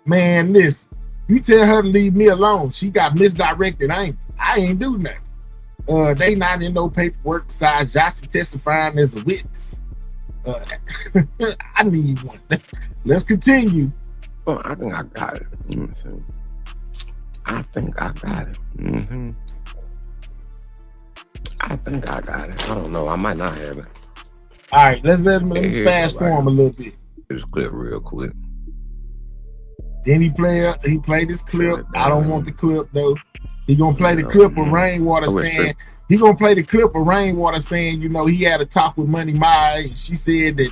Man, listen, you tell her to leave me alone. She got misdirected. I ain't do nothing. They not in no paperwork besides Jossie testifying as a witness. I need one. Let's continue. Oh, I think I got it. I think I got it. I think I got it. I don't know. I might not have it. All right, let me fast forward a little bit. This clip real quick. Then he played this clip. I don't want the clip though. He gonna play the clip of Rainwater saying you know, he had a talk with Money Miles, and she said that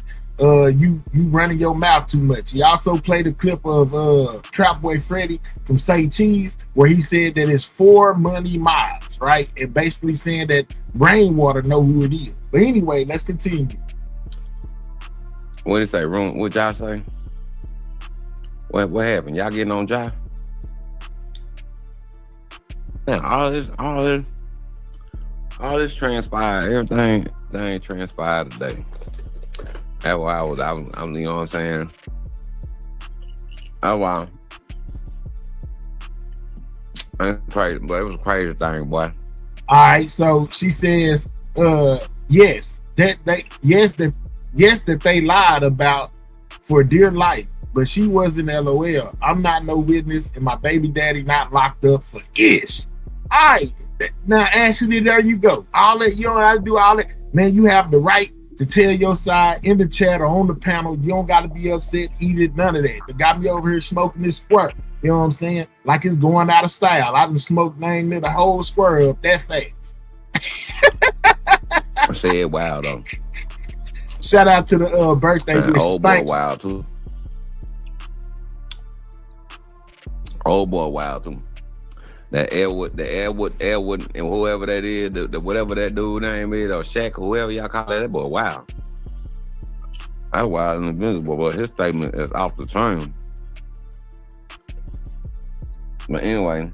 you running your mouth too much. He also played a clip of Trap Boy Freddy from Say Cheese, where he said that it's for Money Miles, right? And basically saying that Rainwater know who it is. But anyway, let's continue. What did it say? What y'all say? What happened? Y'all getting on Josh? Now all this transpired. Everything transpired today. That's why I'm you know what I'm saying? Oh wow. That's crazy, but it was a crazy thing, boy. All right, so she says, yes, that they lied about for dear life. But she wasn't LOL. I'm not no witness, and my baby daddy not locked up for ish. All right, now Ashley, there you go. All that, you don't have to do all that. Man, you have the right to tell your side in the chat or on the panel. You don't got to be upset, eat it, none of that. They got me over here smoking this squirt. You know what I'm saying? Like it's going out of style. I done smoked dang near the whole square up that fast. I said wow though. Shout out to the birthday wishes. Old boy wild too. Old boy wild too. That Elwood, and whoever that is, the whatever that dude name is, or Shaq, whoever y'all call that boy wild. That's wild and invincible, but his statement is off the chain. But anyway,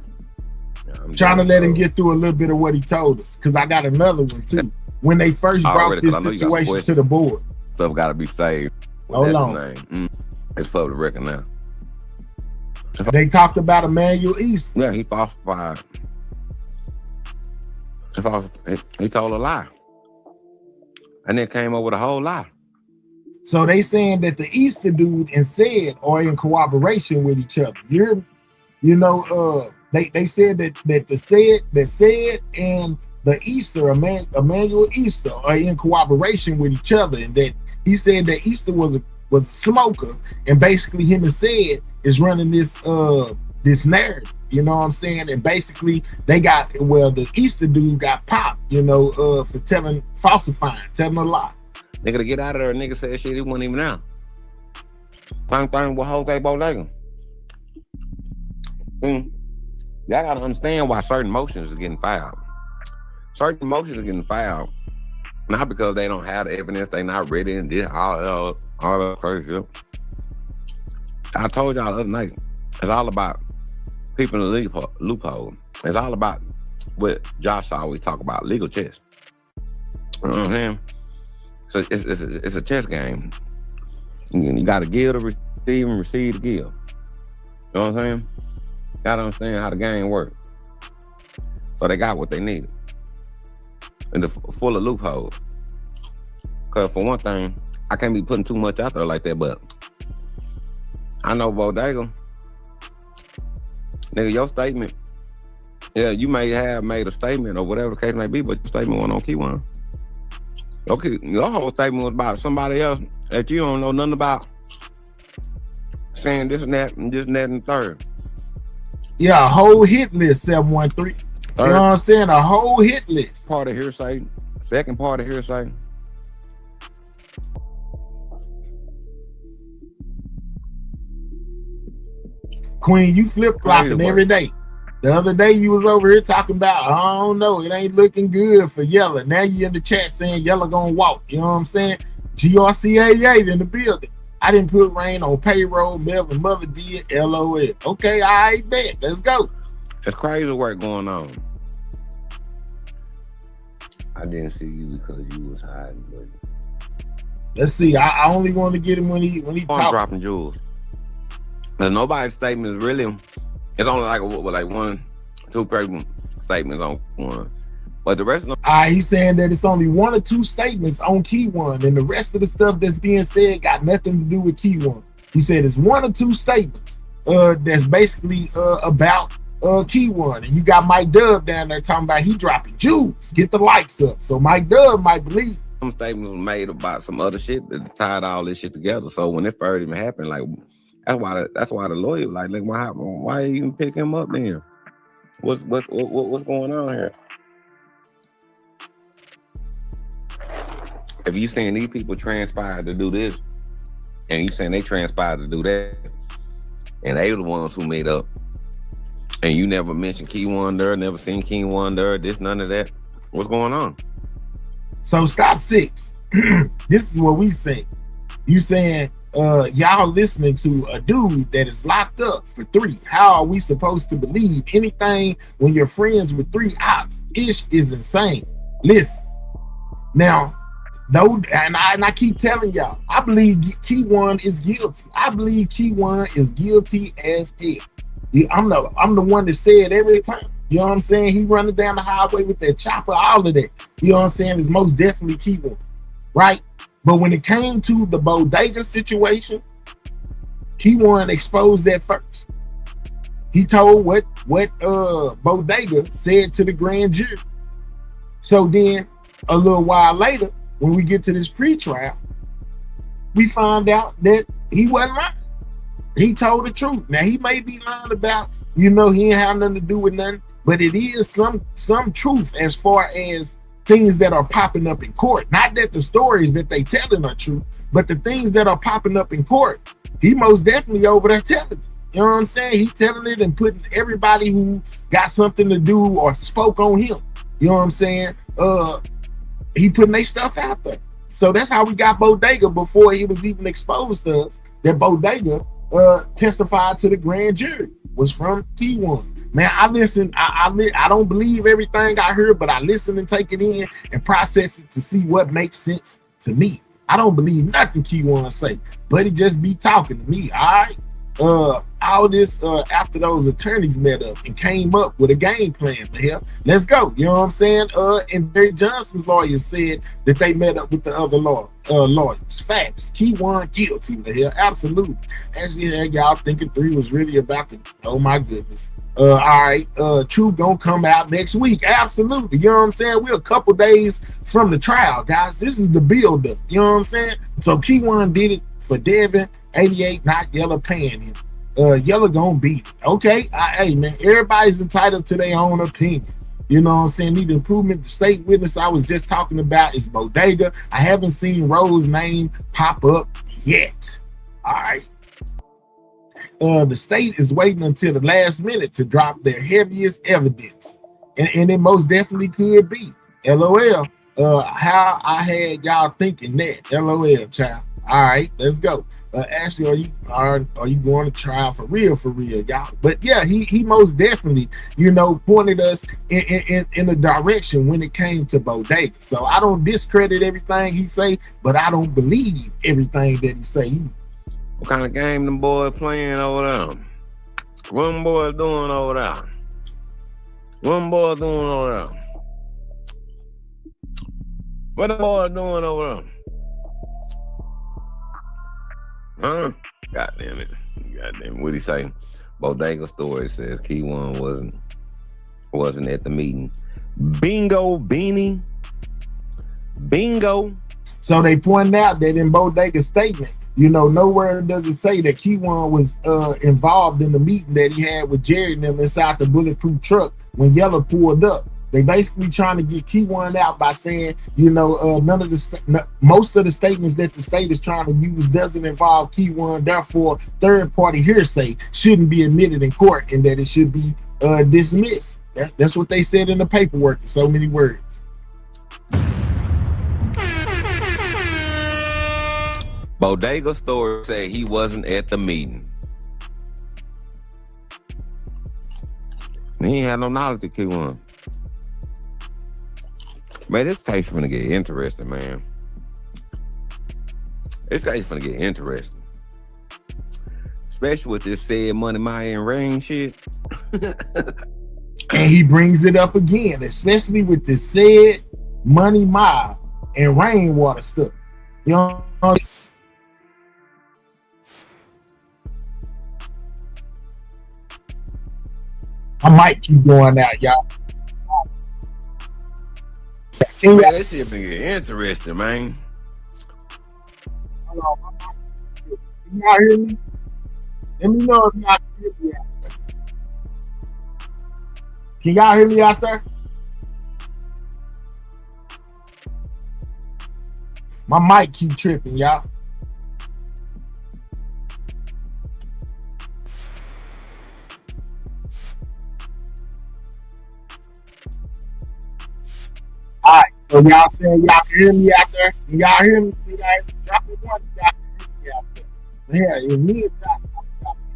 I'm trying to done, let him bro. get through a little bit of what he told us, because I got another one too. When they first brought Already, 'cause this I know you got a situation to question. the board. Stuff got to be saved. Hold That's on. his name. It's public record now. They talked about Emmanuel East. Yeah, he falsified. He told a lie, and then came up with a whole lie. So they saying that the Easter dude and said are in cooperation with each other. They said that the said and the Easter, Emmanuel Easter, are in cooperation with each other, and that he said that Easter was a smoker, and basically him and said is running this narrative. You know what I'm saying? And basically the Easter dude got popped, for falsifying, telling a lie. Nigga to get out of there, nigga said shit, he wasn't even out. Same thing with Jose Bodega. Y'all gotta understand why certain motions are getting filed. Certain motions are getting filed, not because they don't have the evidence, they not ready and did all that crazy shit. I told y'all the other night, it's all about people in the loophole. It's all about what Josh always talk about, legal chess. You know what I'm saying? So it's a chess game. You got to give to receive and receive to give. You know what I'm saying? Got to understand how the game works. So they got what they needed. And they're full of loopholes. Because for one thing, I can't be putting too much out there like that, but I know Bodega. Nigga, your statement, yeah, you may have made a statement or whatever the case may be, but your statement wasn't on Key One. Okay, your whole statement was about somebody else that you don't know nothing about saying this and that and this and that and third. Yeah, a whole hit list, 713. You know what I'm saying? A whole hit list. Part of hearsay, second part of hearsay. Queen, you flip-flopping every day. The other day you was over here talking about, I don't know, it ain't looking good for Yella. Now you in the chat saying Yella gonna walk. You know what I'm saying? GRCAA in the building. I didn't put Rain on payroll. Melvin Mother did. LOL. Okay, I bet. Let's go. There's crazy work going on. I didn't see you because you was hiding, but let's see. I only want to get him when he talk. Dropping jewels. But nobody's statement is really. It's only like one, two statements on one, but the rest of them. He's saying that it's only one or two statements on Key One, and the rest of the stuff that's being said got nothing to do with Key One. He said it's one or two statements that's basically about Key One, and you got Mike Dub down there talking about he dropping jewels. Get the likes up, so Mike Dub might believe. Some statements were made about some other shit that tied all this shit together. So when it first even happened, like. That's why the lawyer like why you even pick him up then? What's going on here? If you saying these people transpired to do this, and you saying they transpired to do that, and they were the ones who made up, and you never mentioned Key One there, never seen Key One there, this none of that. What's going on? So stop 6. This is what we say. You saying y'all listening to a dude that is locked up for 3. How are we supposed to believe anything when you're friends with 3 ops? Ish is insane. Listen, now, and I keep telling y'all, I believe Key One is guilty. I believe Key One is guilty as hell. I'm the one that said every time. You know what I'm saying? He running down the highway with that chopper, all of that. You know what I'm saying? It's most definitely Key One, right? But when it came to the Bodega situation, Key One exposed that first. He told what Bodega said to the grand jury. So then a little while later, when we get to this pre-trial, we find out that he wasn't lying. He told the truth. Now he may be lying about, he ain't have nothing to do with nothing, but it is some truth as far as things that are popping up in court. Not that the stories that they telling are true, but the things that are popping up in court, he most definitely over there telling it. You know what I'm saying? He telling it and putting everybody who got something to do or spoke on him. You know what I'm saying? He putting their stuff out there. So that's how we got Bodega before he was even exposed to us, that Bodega testified to the grand jury. was from Key One. Man, I listen. I don't believe everything I heard, but I listen and take it in and process it to see what makes sense to me. I don't believe nothing Key One say, but he just be talking to me. All right. All this after those attorneys met up and came up with a game plan for him. Let's go. You know what I'm saying? And Barry Johnson's lawyer said that they met up with the other lawyers. Facts. Key One guilty to hell. Absolutely. Actually, had y'all thinking 3 was really about to. Oh my goodness. All right. Truth gonna come out next week. Absolutely. You know what I'm saying? We're a couple days from the trial, guys. This is the build up. You know what I'm saying? So Key One did it for Devin. 88, not Yella paying him. Yella gonna beat it. Okay, hey man, everybody's entitled to their own opinion. You know what I'm saying? Need improvement. The state witness I was just talking about is Bodega. I haven't seen Rose's name pop up yet. All right. The state is waiting until the last minute to drop their heaviest evidence, and it most definitely could be. LOL. How I had y'all thinking that. LOL, child. All right, let's go. Ashley, are you going to trial for real, y'all? But yeah, he most definitely, pointed us in a direction when it came to Bodega. So I don't discredit everything he say, but I don't believe everything that he say. What kind of game them boys playing over there? What them boys doing over there? What them boys doing over there? What the boys doing over there? Huh? God damn it. What'd he say? Bodega story says Key One wasn't at the meeting. Bingo, Beanie. Bingo. So they point out that in Bodega's statement, nowhere does it say that Key One was involved in the meeting that he had with Jerry and them inside the bulletproof truck when Yella pulled up. They basically trying to get Key One out by saying, most of the statements that the state is trying to use doesn't involve Key One. Therefore, third-party hearsay shouldn't be admitted in court, and that it should be dismissed. That's what they said in the paperwork in so many words. Bodega story said he wasn't at the meeting. He ain't had no knowledge of Key One. Man, this case finna get interesting, man. This case finna get interesting. Especially with this said Money, Maya, and Rain shit. And he brings it up again, especially with the said Money, Maya, and Rainwater stuff. You know what I mean? I might keep going out, y'all. Man, that shit been getting interesting, man. Hold on. Can y'all hear me? Let me know if y'all can hear me out there. Can y'all hear me out there? My mic keep tripping, y'all. All right, so y'all saying y'all can hear me out there? Can y'all hear me? Can y'all drop me one? Y'all can hear me out there. Yeah, if me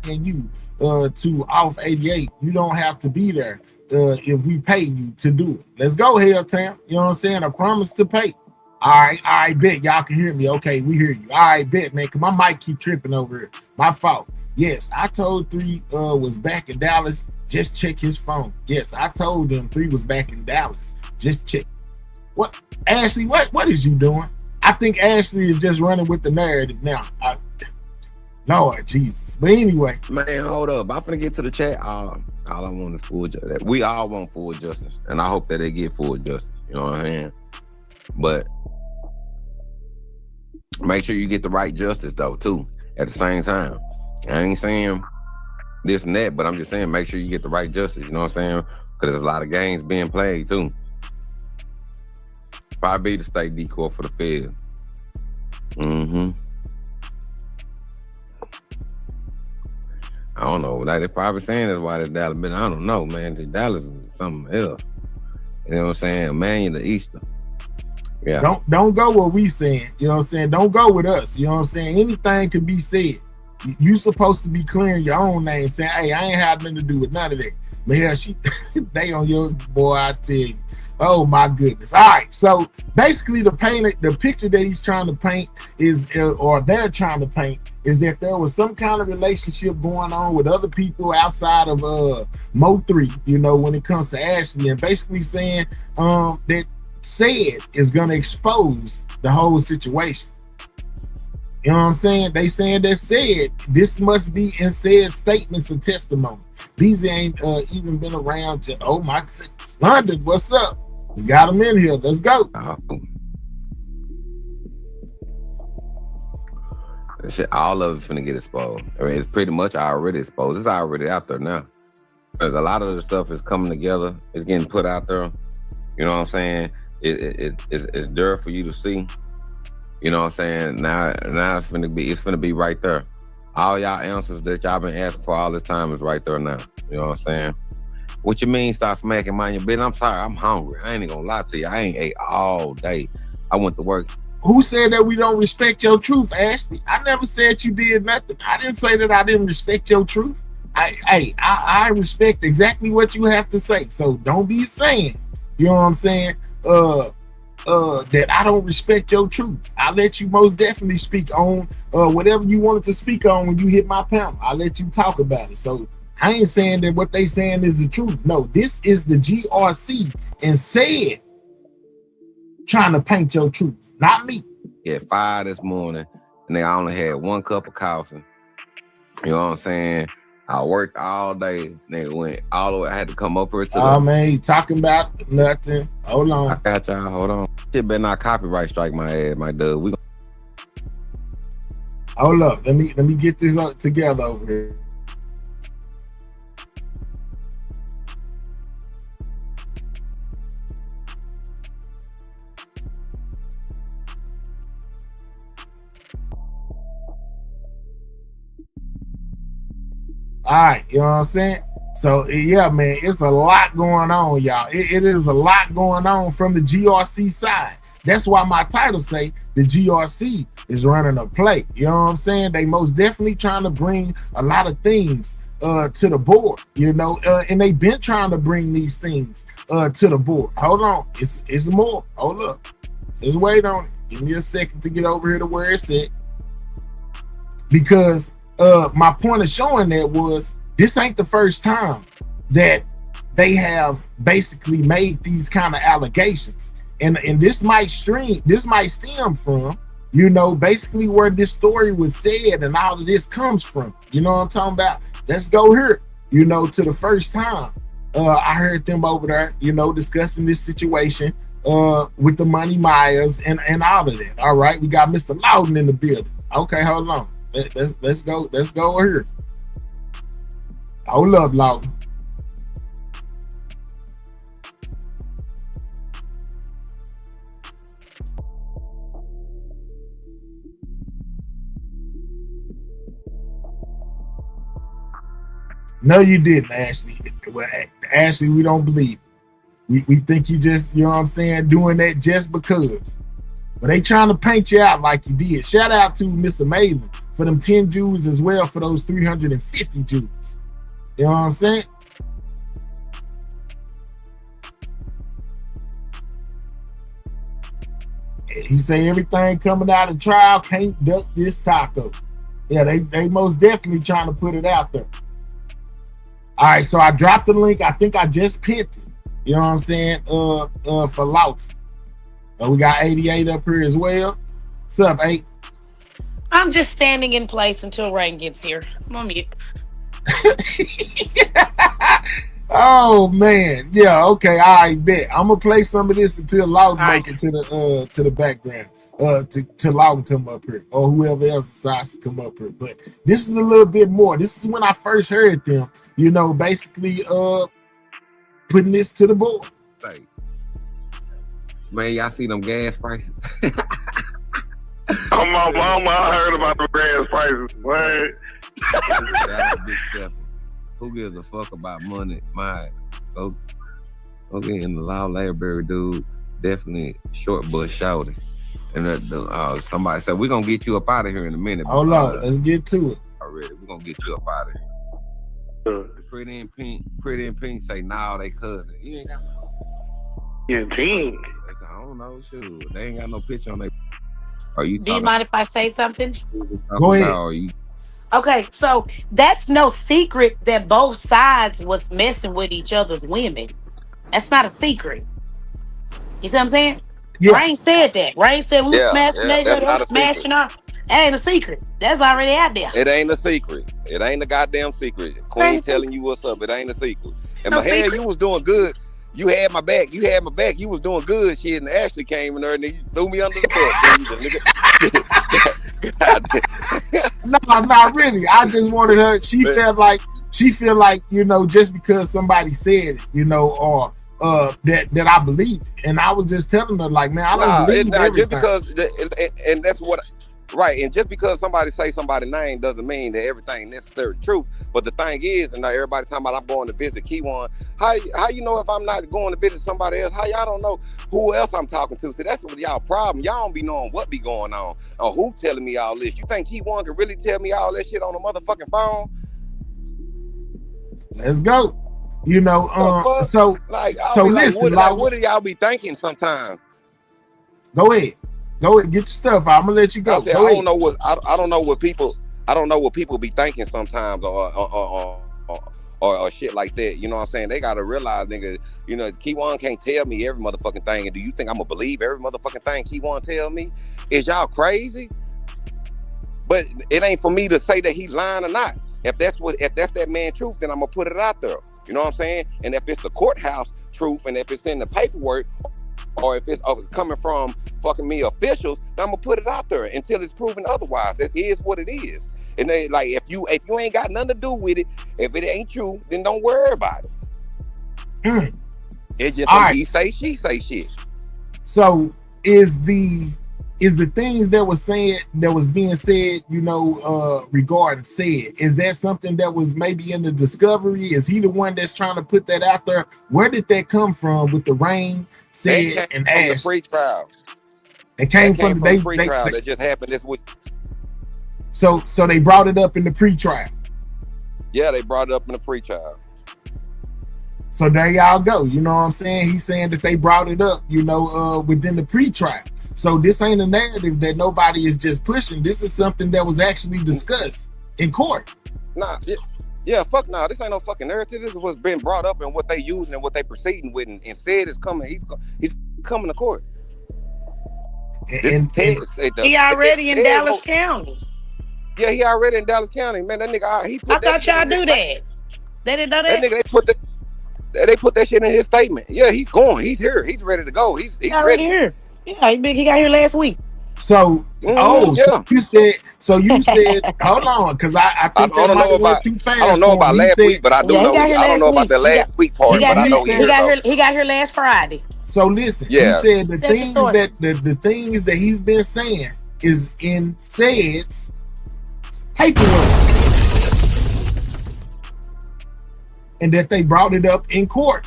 and you to off 88, you don't have to be there if we pay you to do it. Let's go, Helltown. You know what I'm saying? I promise to pay. All right, bet. Y'all can hear me. Okay, we hear you. All right, bet, man, because my mic keep tripping over here. My fault. Yes, I told 3 was back in Dallas. Just check his phone. Yes, I told them 3 was back in Dallas. Just check. What, Ashley? What is you doing? I think Ashley is just running with the narrative now. Lord Jesus. But anyway, man, hold up. I'm finna get to the chat. All I want is full justice. We all want full justice, and I hope that they get full justice. You know what I'm saying? But make sure you get the right justice though, too. At the same time, I ain't saying this and that, but I'm just saying make sure you get the right justice. You know what I'm saying? Because there's a lot of games being played too. Probably the state decoy for the Fed. I don't know. Like they're probably saying that's why they're Dallas, but I don't know, man. Dallas is something else. You know what I'm saying? Emmanuel the Easter. Yeah. Don't go what we saying. You know what I'm saying? Don't go with us. You know what I'm saying? Anything could be said. You supposed to be clearing your own name, saying, "Hey, I ain't had nothing to do with none of that." But hell, they on your boy. I tell you, oh my goodness. All right, so basically, the picture that he's trying to paint is, or they're trying to paint, is that there was some kind of relationship going on with other people outside of Mo3. You know, when it comes to Ashley, and basically saying that Ced is gonna expose the whole situation. You know what I'm saying? They saying that Ced, this must be in Ced's statements of testimony. These ain't even been around to, oh my goodness. London, what's up? We got him in here. Let's go. Shit, all of it's finna get exposed. I mean, it's pretty much already exposed. It's already out there now. Like, a lot of the stuff is coming together. It's getting put out there. You know what I'm saying? It's there for you to see. You know what I'm saying? Now it's finna be right there. All y'all answers that y'all been asking for all this time is right there now. You know what I'm saying? What you mean stop smacking mind your business? I'm sorry, I'm hungry. I ain't gonna lie to you. I ain't ate all day. I went to work. Who said that we don't respect your truth, Ashley? I never said you did nothing. I didn't say that I didn't respect your truth. I respect exactly what you have to say. So don't be saying, you know what I'm saying, that I don't respect your truth. I let you most definitely speak on whatever you wanted to speak on when you hit my panel. I let you talk about it. So I ain't saying that what they saying is the truth. No, this is the GRC and Ced trying to paint your truth, not me. Yeah, 5 this morning, and I only had 1 cup of coffee. You know what I'm saying? I worked all day. Nigga went all the way. I had to come up here to oh man, he talking about nothing. Hold on. I got y'all. Hold on. Shit better not copyright strike my ass, my dude. Hold up. Let me get this up together over here. All right, you know what I'm saying? So yeah, man, it's a lot going on, y'all. It is a lot going on from the GRC side. That's why my title say the GRC is running a play. You know what I'm saying? They most definitely trying to bring a lot of things to the board, you know, and they've been trying to bring these things to the board. Hold on, it's more. Hold up, just wait on it. Give me a second to get over here to where it's at, because my point of showing that was this ain't the first time that they have basically made these kind of allegations, and this might stem from, you know, basically where this story was said and all of this comes from. You know what I'm talking about? Let's go here, you know, to the first time I heard them over there, you know, discussing this situation with the Money Myers and all of that. All right, we got Mr. Loudon in the building. Okay, hold on. Let's go over here. Hold up, Loudon. No, you didn't, Ashley. Well, Ashley, we don't believe it. We think you just, you know what I'm saying, doing that just because. But they trying to paint you out like you did. Shout out to Miss Amazing for them 10 Jews as well, for those 350 Jews. You know what I'm saying? He say everything coming out of trial can't duck this taco. Yeah, they most definitely trying to put it out there. All right, so I dropped the link. I think I just pinned it. You know what I'm saying? For Louts. We got 88 up here as well. What's up, 8? I'm just standing in place until Rain gets here. I'm on mute. Oh man, yeah, okay, all right, bet. I'm gonna play some of this until Loudon make it to the background. To Loudon come up here, or whoever else decides to come up here. But this is a little bit more. This is when I first heard them, you know, basically putting this to the board. Like, man, y'all see them gas prices? Oh my mama, I heard about the gas prices, man. That's a big step. Who gives a fuck about money? My folks. Okay, and the loud Larry dude, definitely short but shouting. And somebody said, we're gonna get you up out of here in a minute. Hold on, let's get to it. already. We're gonna get you up out of here. Pretty in pink say, nah, they cousin. You ain't got In pink. I don't know, shoot. They ain't got no picture on their. Are you Do you mind if I say something? Go ahead. Okay, so that's no secret that both sides was messing with each other's women. That's not a secret. You see what I'm saying? Yeah. Rain said that. Rain said we Yeah, smashing yeah, that's not a smashing her. That ain't a secret. That's already out there. It ain't a secret. It ain't a goddamn secret. Queen telling you what's up. It ain't a secret. And No my head, secret. you was doing good. You had my back. You had my back. You was doing good. Shit, and Ashley came in there and he threw me under the bus. No, not really. I just wanted her. She felt like, you know, just because somebody said it, you know, or that I believe it. And I was just telling her, like, man, I don't believe it's not everything. just because, and that's what. Right, and just because somebody say somebody's name doesn't mean that everything necessarily true. But the thing is, and now everybody talking about I'm going to visit Keyone. How you know if I'm not going to visit somebody else? How y'all don't know who else I'm talking to? See, that's what y'all problem. Y'all don't be knowing what be going on or who telling me all this. You think Keyone can really tell me all that shit on the motherfucking phone? Let's go. You know, so listen, like, what do y'all be thinking sometimes? Go ahead, get your stuff out. I'm gonna let you go. I don't know what people be thinking sometimes or shit like that. You know what I'm saying? They gotta realize, nigga, you know, Keyone can't tell me every motherfucking thing. And do you think I'm gonna believe every motherfucking thing Keyone tell me? Is y'all crazy? But it ain't for me to say that he's lying or not. If that's that man's truth, then I'm gonna put it out there. You know what I'm saying? And if it's the courthouse truth, and if it's in the paperwork, or if it's coming from fucking me officials, then I'm gonna put it out there until it's proven otherwise. It is what it is. And they like, if you ain't got nothing to do with it, if it ain't true, then don't worry about it. It's just he say, she say shit. So is the things that was being said, you know, regarding said, is that something that was maybe in the discovery? Is he the one that's trying to put that out there? Where did that come from with the Rain, said, and Ash? The pre-trial. It came from the pre-trial that just happened this week. So they brought it up in the pre-trial. Yeah, they brought it up in the pre-trial. So there y'all go. You know what I'm saying? He's saying that they brought it up, you know, within the pre-trial. So this ain't a narrative that nobody is just pushing. This is something that was actually discussed in court. Yeah, fuck no. This ain't no fucking narrative. This is what's been brought up and what they using and what they proceeding with, and said is coming. He's coming to court. He already in Dallas County. Yeah, he already in Dallas County, man. That nigga, I thought y'all do that. They didn't know that. That nigga, they put that shit in his statement. Yeah, he's going. He's here. He's ready to go. He's ready. Here. Yeah, he got here last week. So, so you said, hold on, because I think I don't know about last week, but I do know. I don't know about the last week part, but I know he got here last Friday. So listen, he said the things that he's been saying is in Ced's paperwork, and that they brought it up in court,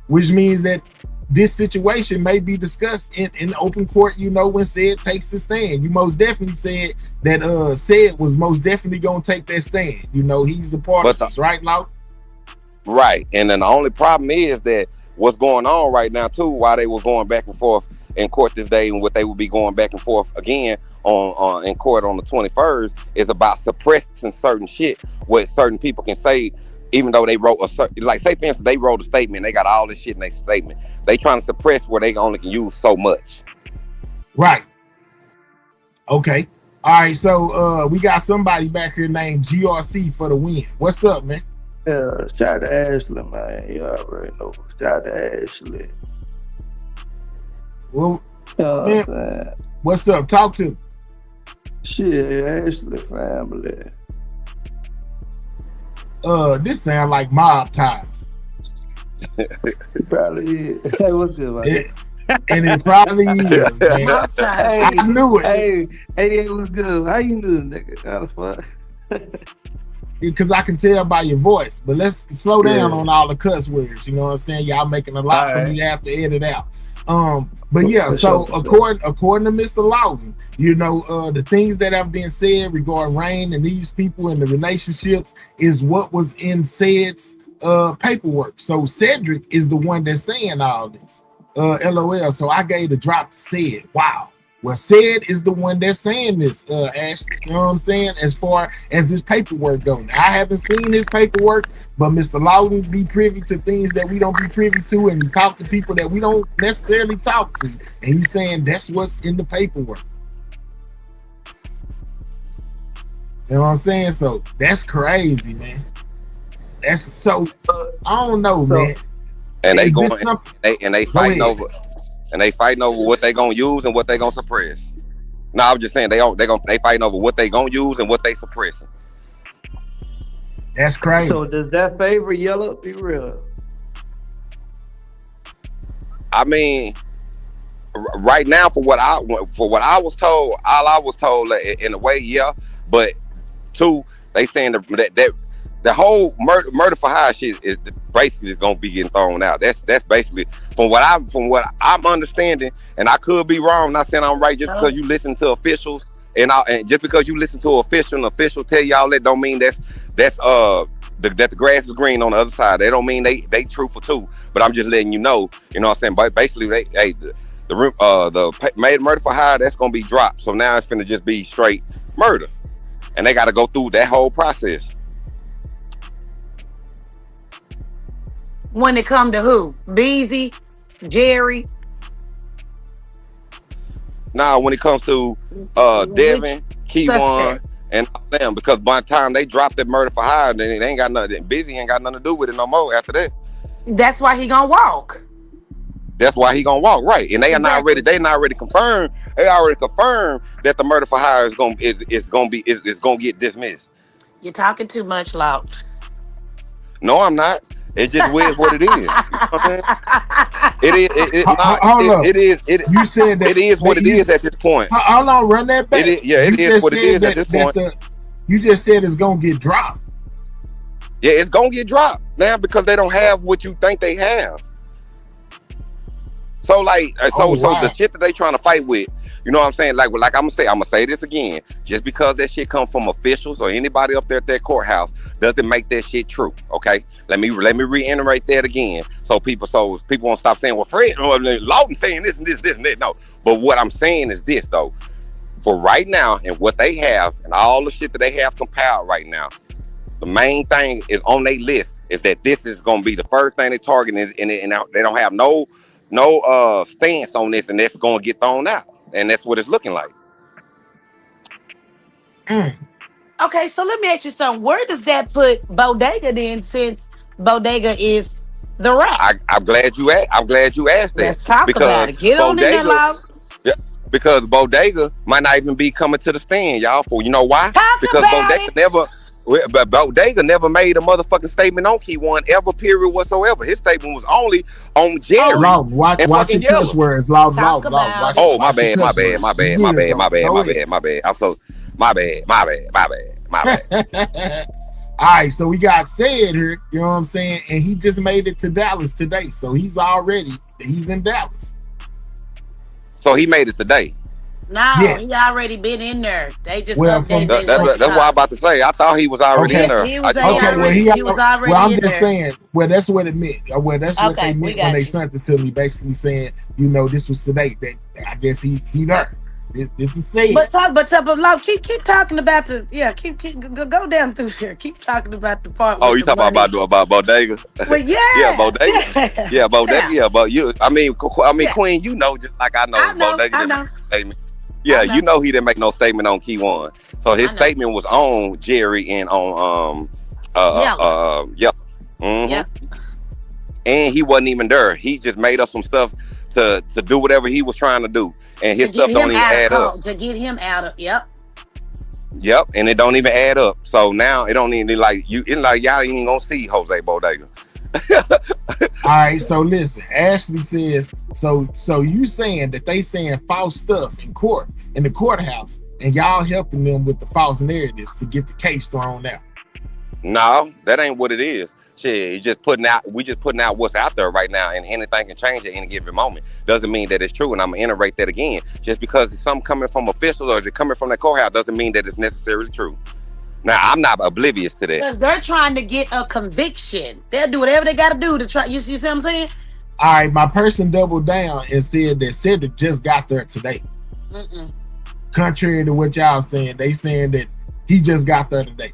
which means that this situation may be discussed in open court, you know, when Ced takes the stand. You most definitely said that Ced was most definitely gonna take that stand. You know, he's a part of this, right, Lau? Right. And then the only problem is that what's going on right now too, while they were going back and forth in court this day, and what they will be going back and forth again on in court on the 21st, is about suppressing certain shit, what certain people can say, even though they wrote like, say for instance, they wrote a statement, they got all this shit in their statement. They trying to suppress where they only can use so much. Right. Okay. All right. So we got somebody back here named GRC for the win. What's up, man? Yeah, shout out to Ashley, man. You already know. Shout out to Ashley. Well, man, what's up? Talk to me. Shit, Ashley family. This sound like mob ties. It probably is. Hey, what's good, man? And it probably is, man. I knew it. Hey, what's good? How you doing, nigga? How the fuck? Because I can tell by your voice. But let's slow down on all the cuss words. You know what I'm saying? Y'all making a lot for me to have to edit out. But yeah, For so sure. according to Mr. Lawton, you know, the things that have been said regarding Rain and these people and the relationships is what was in Ced's paperwork. So Cedric is the one that's saying all this. LOL. So I gave the drop to Ced. Wow. Well, Ced is the one that's saying this, Ash. You know what I'm saying? As far as his paperwork goes, I haven't seen his paperwork, but Mr. Lawton be privy to things that we don't be privy to, and he talk to people that we don't necessarily talk to, and he's saying that's what's in the paperwork. You know what I'm saying? So that's crazy, man. That's so. I don't know, man. And they Is going this something- and they fighting over. And they fighting over what they gonna use and what they gonna suppress. No, I'm just saying they fighting over what they gonna use and what they suppressing. That's crazy. So does that favor Yellow? Be real. I mean, right now, for what I was told, all I was told in a way, yeah. But two, they saying that the whole murder for hire shit is basically just gonna be getting thrown out. That's basically from what I'm understanding, and I could be wrong. Not saying I'm right just because you listen to officials, and just because you listen to an official tell y'all that don't mean that the grass is green on the other side. They don't mean they truthful too. But I'm just letting you know. You know what I'm saying? But basically, the made murder for hire, that's gonna be dropped. So now it's gonna just be straight murder, and they got to go through that whole process. When it come to who? Beezy, Jerry. Now, when it comes to Devin, Keywan, and all them, because by the time they drop that murder for hire, they ain't got nothing. Busy ain't got nothing to do with it no more after that. That's why he gonna walk. That's why he gonna walk, right? And they are not ready. They not already confirmed. They already confirmed that the murder for hire is gonna get dismissed. You're talking too much, Law. No, I'm not. It just is what it is. You know what I'm saying? You said that it is what it is at this point. Hold on, run that back. It is what it is at this point. You just said it's gonna get dropped. Yeah, it's gonna get dropped now because they don't have what you think they have. So the shit that they trying to fight with, you know what I'm saying? Like I'm gonna say this again. Just because that shit come from officials or anybody up there at that courthouse doesn't make that shit true. Okay, let me reiterate that again, so people won't stop saying, well, Fred Lawton saying this and this and that. No, but what I'm saying is this though. For right now and what they have and all the shit that they have compiled right now, the main thing is on their list is that this is gonna be the first thing they target, and they don't have no stance on this, and that's gonna get thrown out. And that's what it's looking like. Okay, so let me ask you something. Where does that put Bodega then, since Bodega is the rap? I'm glad you asked that. Let's talk about it. Get on in there, Law. Yeah, because Bodega might not even be coming to the stand, y'all. For you know why? Because Bodega never made a motherfucking statement on Keywan ever, period whatsoever. His statement was only on Jerry. Watch your cuss words. Loud. Oh, my bad. I'm so my bad. All right, so we got Ced here, you know what I'm saying, and he just made it to Dallas today, so he's in Dallas. So he made it today. No, yes. He already been in there. They just that's what I'm about to say. I thought he was already in there. He was already I'm in just there. saying. Well, that's what it meant. Well, that's what they meant when they sent it to me, basically saying, you know, this was today. That I guess he there. This is Ced. But Law, keep talking about the go down through here. Keep talking about the part. Oh, you talking about Bodega? Well, yeah. Yeah, Bodega. Yeah, Bodega. Yeah, but you. I mean, Queen. You know, just like I know. Bodega didn't make no statement. Yeah, you know he didn't make no statement on Keywan. So his statement was on Jerry and on Yellow. Mm-hmm. Yeah. And he wasn't even there. He just made up some stuff to do whatever he was trying to do. And his stuff don't even add up. To get him out of, yep, and it don't even add up. So now it don't even y'all ain't gonna see Jose Bodega. All right, so listen, Ashley says, so you saying that they saying false stuff in the courthouse, and y'all helping them with the false narratives to get the case thrown out. No, that ain't what it is. Shit, we just putting out what's out there right now, and anything can change at any given moment. Doesn't mean that it's true, and I'm gonna iterate that again. Just because it's something coming from officials or it's coming from the courthouse doesn't mean that it's necessarily true. Now, I'm not oblivious to that. Because they're trying to get a conviction. They'll do whatever they got to do to try. You see what I'm saying? All right, my person doubled down and said that Cedric just got there today. Contrary to what y'all saying, they saying that he just got there today.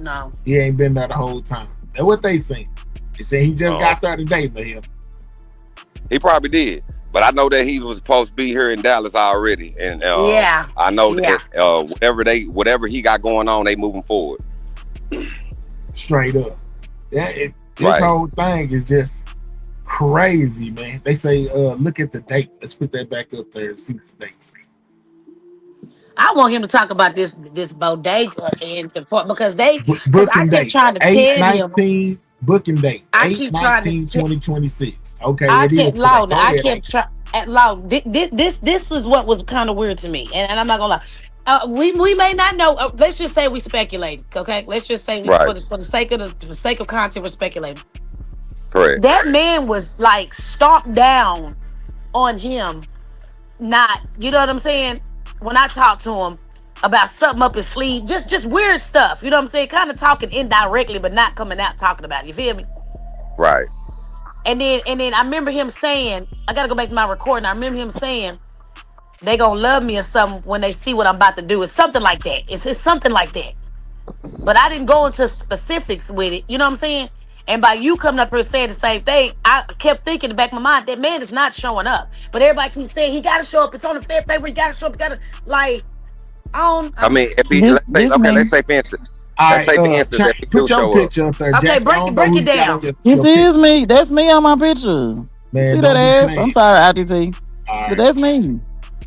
No. He ain't been there the whole time. That's what they saying. They say he just got there today, but he probably did. But I know that he was supposed to be here in Dallas already, and I know that whatever he got going on, they moving forward. Straight up, this whole thing is just crazy, man. They say, look at the date. Let's put that back up there and see what the date's. I want him to talk about this bodega and the part because I keep trying to 8/19 tell him. Booking date. I keep trying to 2026. Okay, I kept loud. I kept trying. This is what was kind of weird to me, and I'm not gonna lie. We may not know. Let's just say we speculating. Okay, let's just say for the sake of content, we're speculating. Correct. That man was like stomped down on him. Not, you know what I'm saying? When I talked to him about something up his sleeve, just weird stuff. You know what I'm saying? Kind of talking indirectly, but not coming out talking about it. You feel me? Right. And then I remember him saying, I gotta go back to my recording. I remember him saying, they gonna love me or something when they see what I'm about to do. It's something like that. It's something like that. But I didn't go into specifics with it. You know what I'm saying? And by you coming up here saying the same thing, I kept thinking in the back of my mind, that man is not showing up. But everybody keeps saying he gotta show up. It's on the Fed paper. He gotta show up. He gotta, like, I mean, if he let's say for instance. Put your picture up there. Okay, Jack, break it down. This is me. That's me on my picture. Man, see that ass? I'm sorry, ITT. But that's me.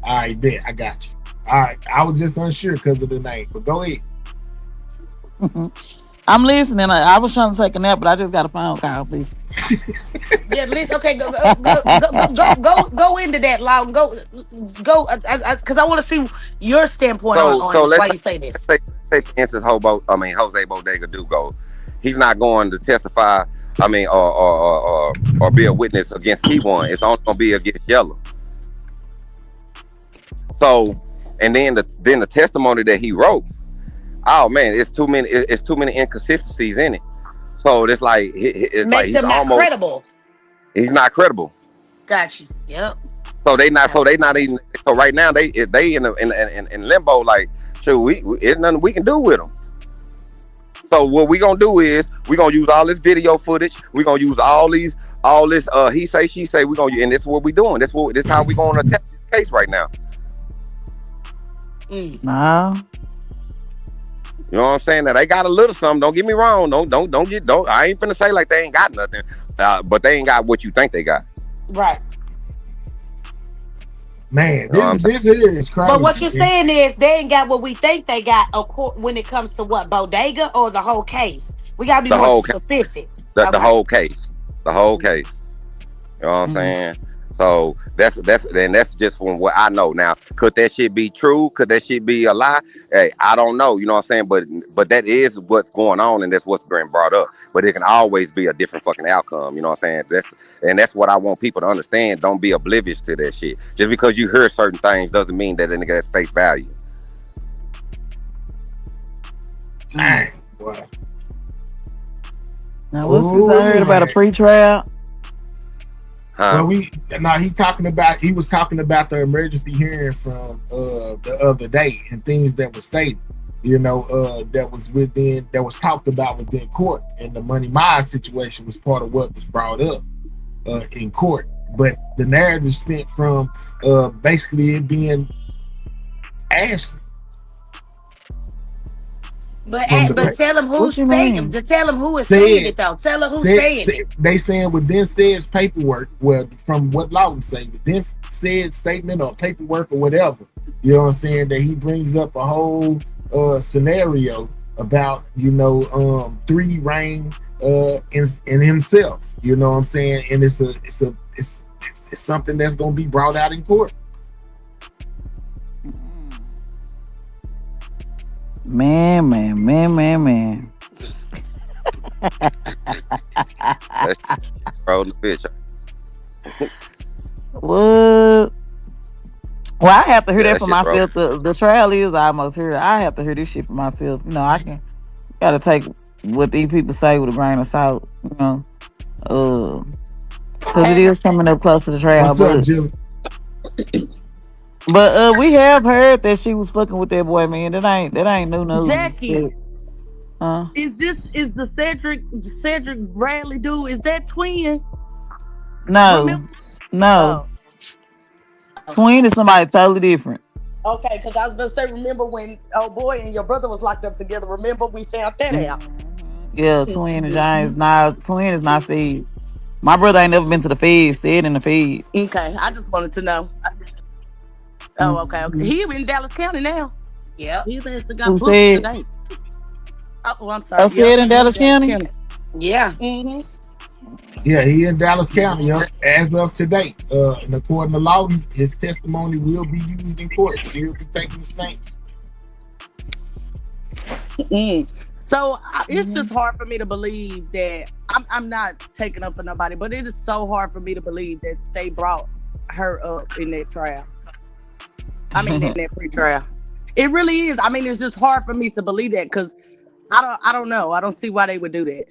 All right, bet. I got you. All right. I was just unsure because of the name, but go ahead. I'm listening. I was trying to take a nap, but I just got a phone call, please. Yeah, listen. Okay, go into that, Loud. Go, because I want to see your standpoint on why you say this. Say for instance, Jose Bodega do go. He's not going to testify. I mean, or be a witness against Key1. It's only gonna be against Yellow. So, and then the testimony that he wrote. Oh man, it's too many inconsistencies in it. So it's like it makes him not credible. He's not credible. Got you. Yep. So they not even. So right now they in limbo. Like, shoot, it's nothing we can do with them. So what we gonna do is we gonna use all this video footage. We gonna use all this he say she say. We gonna, and this is what we doing. This how we gonna attack this case right now. Nah. You know what I'm saying? Now they got a little something. Don't get me wrong. Don't. I ain't finna say like they ain't got nothing, but they ain't got what you think they got. Right. Man, this is crazy. But what you're saying is they ain't got what we think they got when it comes to what, Bodega or the whole case? We gotta be more specific. The whole case. The whole case. You know what I'm saying? So that's just from what I know. Now, could that shit be true? Could that shit be a lie? Hey, I don't know. You know what I'm saying? But that is what's going on, and that's what's being brought up. But it can always be a different fucking outcome. You know what I'm saying? That's what I want people to understand. Don't be oblivious to that shit. Just because you hear certain things doesn't mean that nigga has face value. Dang, boy. Now, what's this I heard about a pre-trial? Well, he was talking about the emergency hearing from the other day and things that were stated, that was talked about within court, and the Money Miles situation was part of what was brought up in court. But the narrative spent from basically it being Ashley. But tell him who's saying. Tell him who is saying it though. Tell him who's saying it. They saying within said paperwork. Well, from what Lawton say, within said statement or paperwork or whatever. You know what I'm saying? That he brings up a whole scenario about 3 reign in himself. You know what I'm saying? And it's something that's gonna be brought out in court. Man. That's rolling the bitch. What? Well, I have to hear Yeah, that that for shit, bro. myself. The trial is almost here. I have to hear this shit for myself. You know, I can gotta take what these people say with a grain of salt. You know, because it And is coming up close to the trial. What's up, But Jill? we have heard that she was fucking with that boy, man. That ain't no news. Jackie, Huh? is the Cedric Bradley dude? Is that twin? No, Remember? no. Oh, Twin is somebody totally different. okay. Because I was gonna say, remember when oh boy and your brother was locked up together? Remember we found that out. Yeah, twin and Giants. Nah, twin is not said. My brother ain't never been to the Fed. Said in the Fed. Okay, I just wanted to know. Oh, okay. He in Dallas County now. yep. He's actually got Who booked said? today. Oh, I'm sorry. I said in Dallas County. Yeah. Mm-hmm. Yeah, he in Dallas County as of today. And according to law, his testimony will be used in court. He'll be taking the stand. So it's just hard for me to believe that I'm not taking up for nobody, but it is so hard for me to believe that they brought her up in that trial. I mean, in that pre-trial. It really is. I mean, it's just hard for me to believe that because I don't know. I don't see why they would do that.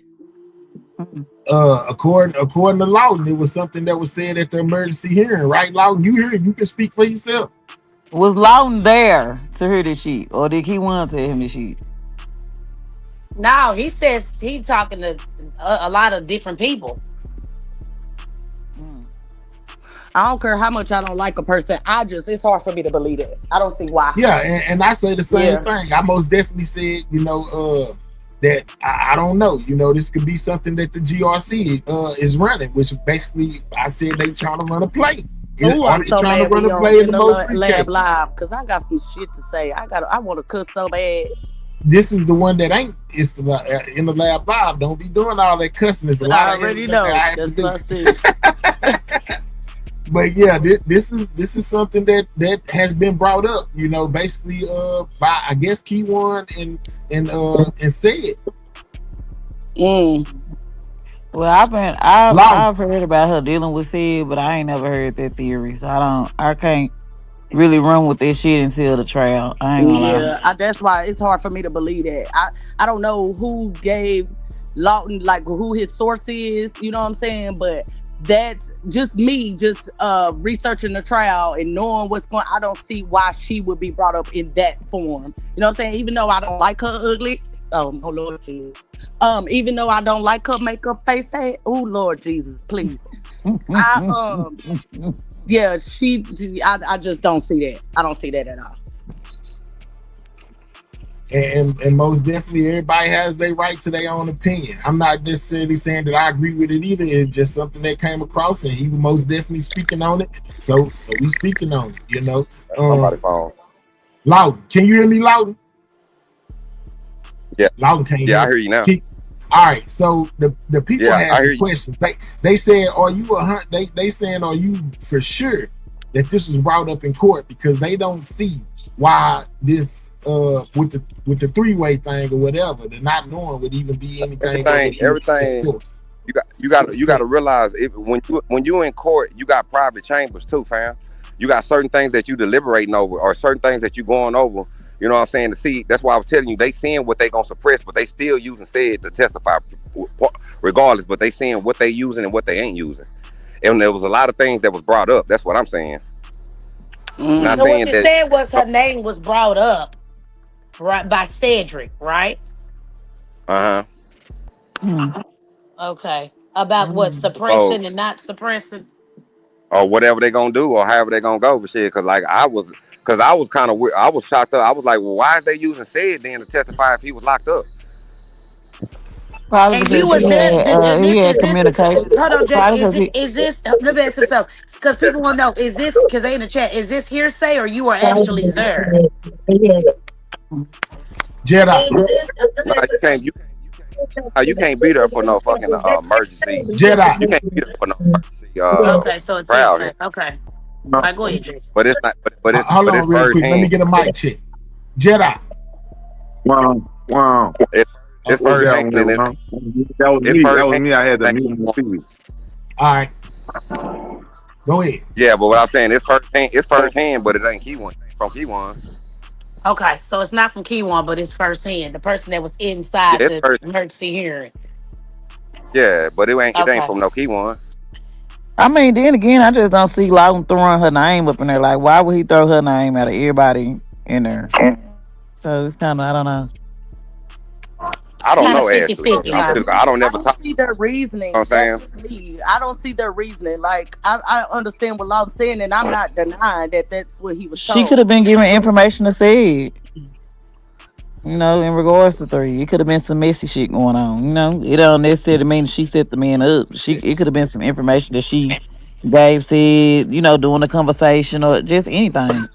According to Lawton, it was something that was said at the emergency hearing, right, Lawton? You hear it, you can speak for yourself. Was Lawton there to hear this shit, or did he want to tell him this shit? No, he says he talking to a lot of different people. I don't care how much I don't like a person. It's hard for me to believe it. I don't see why. Yeah, and I say the same thing. I most definitely said, that I don't know. This could be something that the GRC is running, which basically I said they trying to run a play. Ooh, I'm so trying mad to run we a play in the lab live because I got some shit to say. I want to cuss so bad. This is the one that ain't. It's the in the lab live. Don't be doing all that cussing. It's a lot I already know. That's what I said. But yeah, this is something that has been brought up. Basically by I guess Key One and said. Well, I've heard about her dealing with Sid, but I ain't never heard that theory. So I can't really run with this shit until the trial. I ain't gonna lie. That's why it's hard for me to believe that. I don't know who gave Lawton, like who his source is, you know what I'm saying? But that's just me researching the trial and knowing what's going on. I don't see why she would be brought up in that form. You know what I'm saying? Even though I don't like her ugly. Oh Lord Jesus. Even though I don't like her makeup face, oh Lord Jesus, please. I just don't see that. I don't see that at all. And most definitely everybody has their right to their own opinion. I'm not necessarily saying that I agree with it either. It's just something that came across and he was most definitely speaking on it. So we speaking on it, Somebody phone. Loudon, can you hear me, Loudon? Yeah. Loudon can't hear. Yeah, I hear you now. All right, so the people had some questions. They said, "Are you a hunt?" They saying, "Are you for sure that this was brought up in court?" Because they don't see why this with the three-way thing or whatever, the not knowing would even be anything. Everything. You got to realize when you in court, you got private chambers too, fam. You got certain things that you deliberating over, or certain things that you going over. You know what I'm saying? To see, that's why I was telling you, they seeing what they gonna suppress, but they still using said to testify regardless, but they seeing what they using and what they ain't using. And there was a lot of things that was brought up. That's what I'm saying. So what you said was her name was brought up right by Cedric, right? Okay. About what, suppressing and not suppressing? Or whatever they gonna do, or however they gonna go for shit. Cause I was kind of weird. I was shocked up. I was like, well, why is they using said then to testify if he was locked up? Probably because you was there. He had communication. Hold on, Jack. Is this? Let me ask himself, because people want to know. Is this? Because they in the chat. Is this hearsay or you are actually there? Jedi. You can't be there for no fucking emergency. Jedi. You can't be there for no emergency. Okay, so it's hearsay. Okay. All right, go ahead, Jay. But it's not. But it's hold on real quick. Let me get a mic check. Jedi. Wow. It's Okay. first that hand, one, and huh? That was it's me. first That was hand. me. I had to mute my TV. All right. Go ahead. Yeah, but what I'm saying, it's first hand. It's first hand, but it ain't Key1. It ain't from Key1. Okay, so it's not from Key1, but it's firsthand. The person that was Yeah, inside it's the first. emergency hearing. Yeah, but it ain't Okay. from no Key1. I mean, then again, I just don't see Lawton throwing her name up in there. Like, why would he throw her name out of everybody in there? So it's kind of, I don't know. I don't Kind of know, 50 Ashley. 50, I'm huh? just, I don't I never don't talk. see their You know reasoning. what I'm That's saying? just me. I don't see their reasoning. Like I understand what Law's saying, and I'm not denying that that's what he was She told. could have been given information to say it, in regards to 3. It could have been some messy shit going on. It don't necessarily mean she set the man up. It could have been some information that she gave, said, during the conversation or just anything.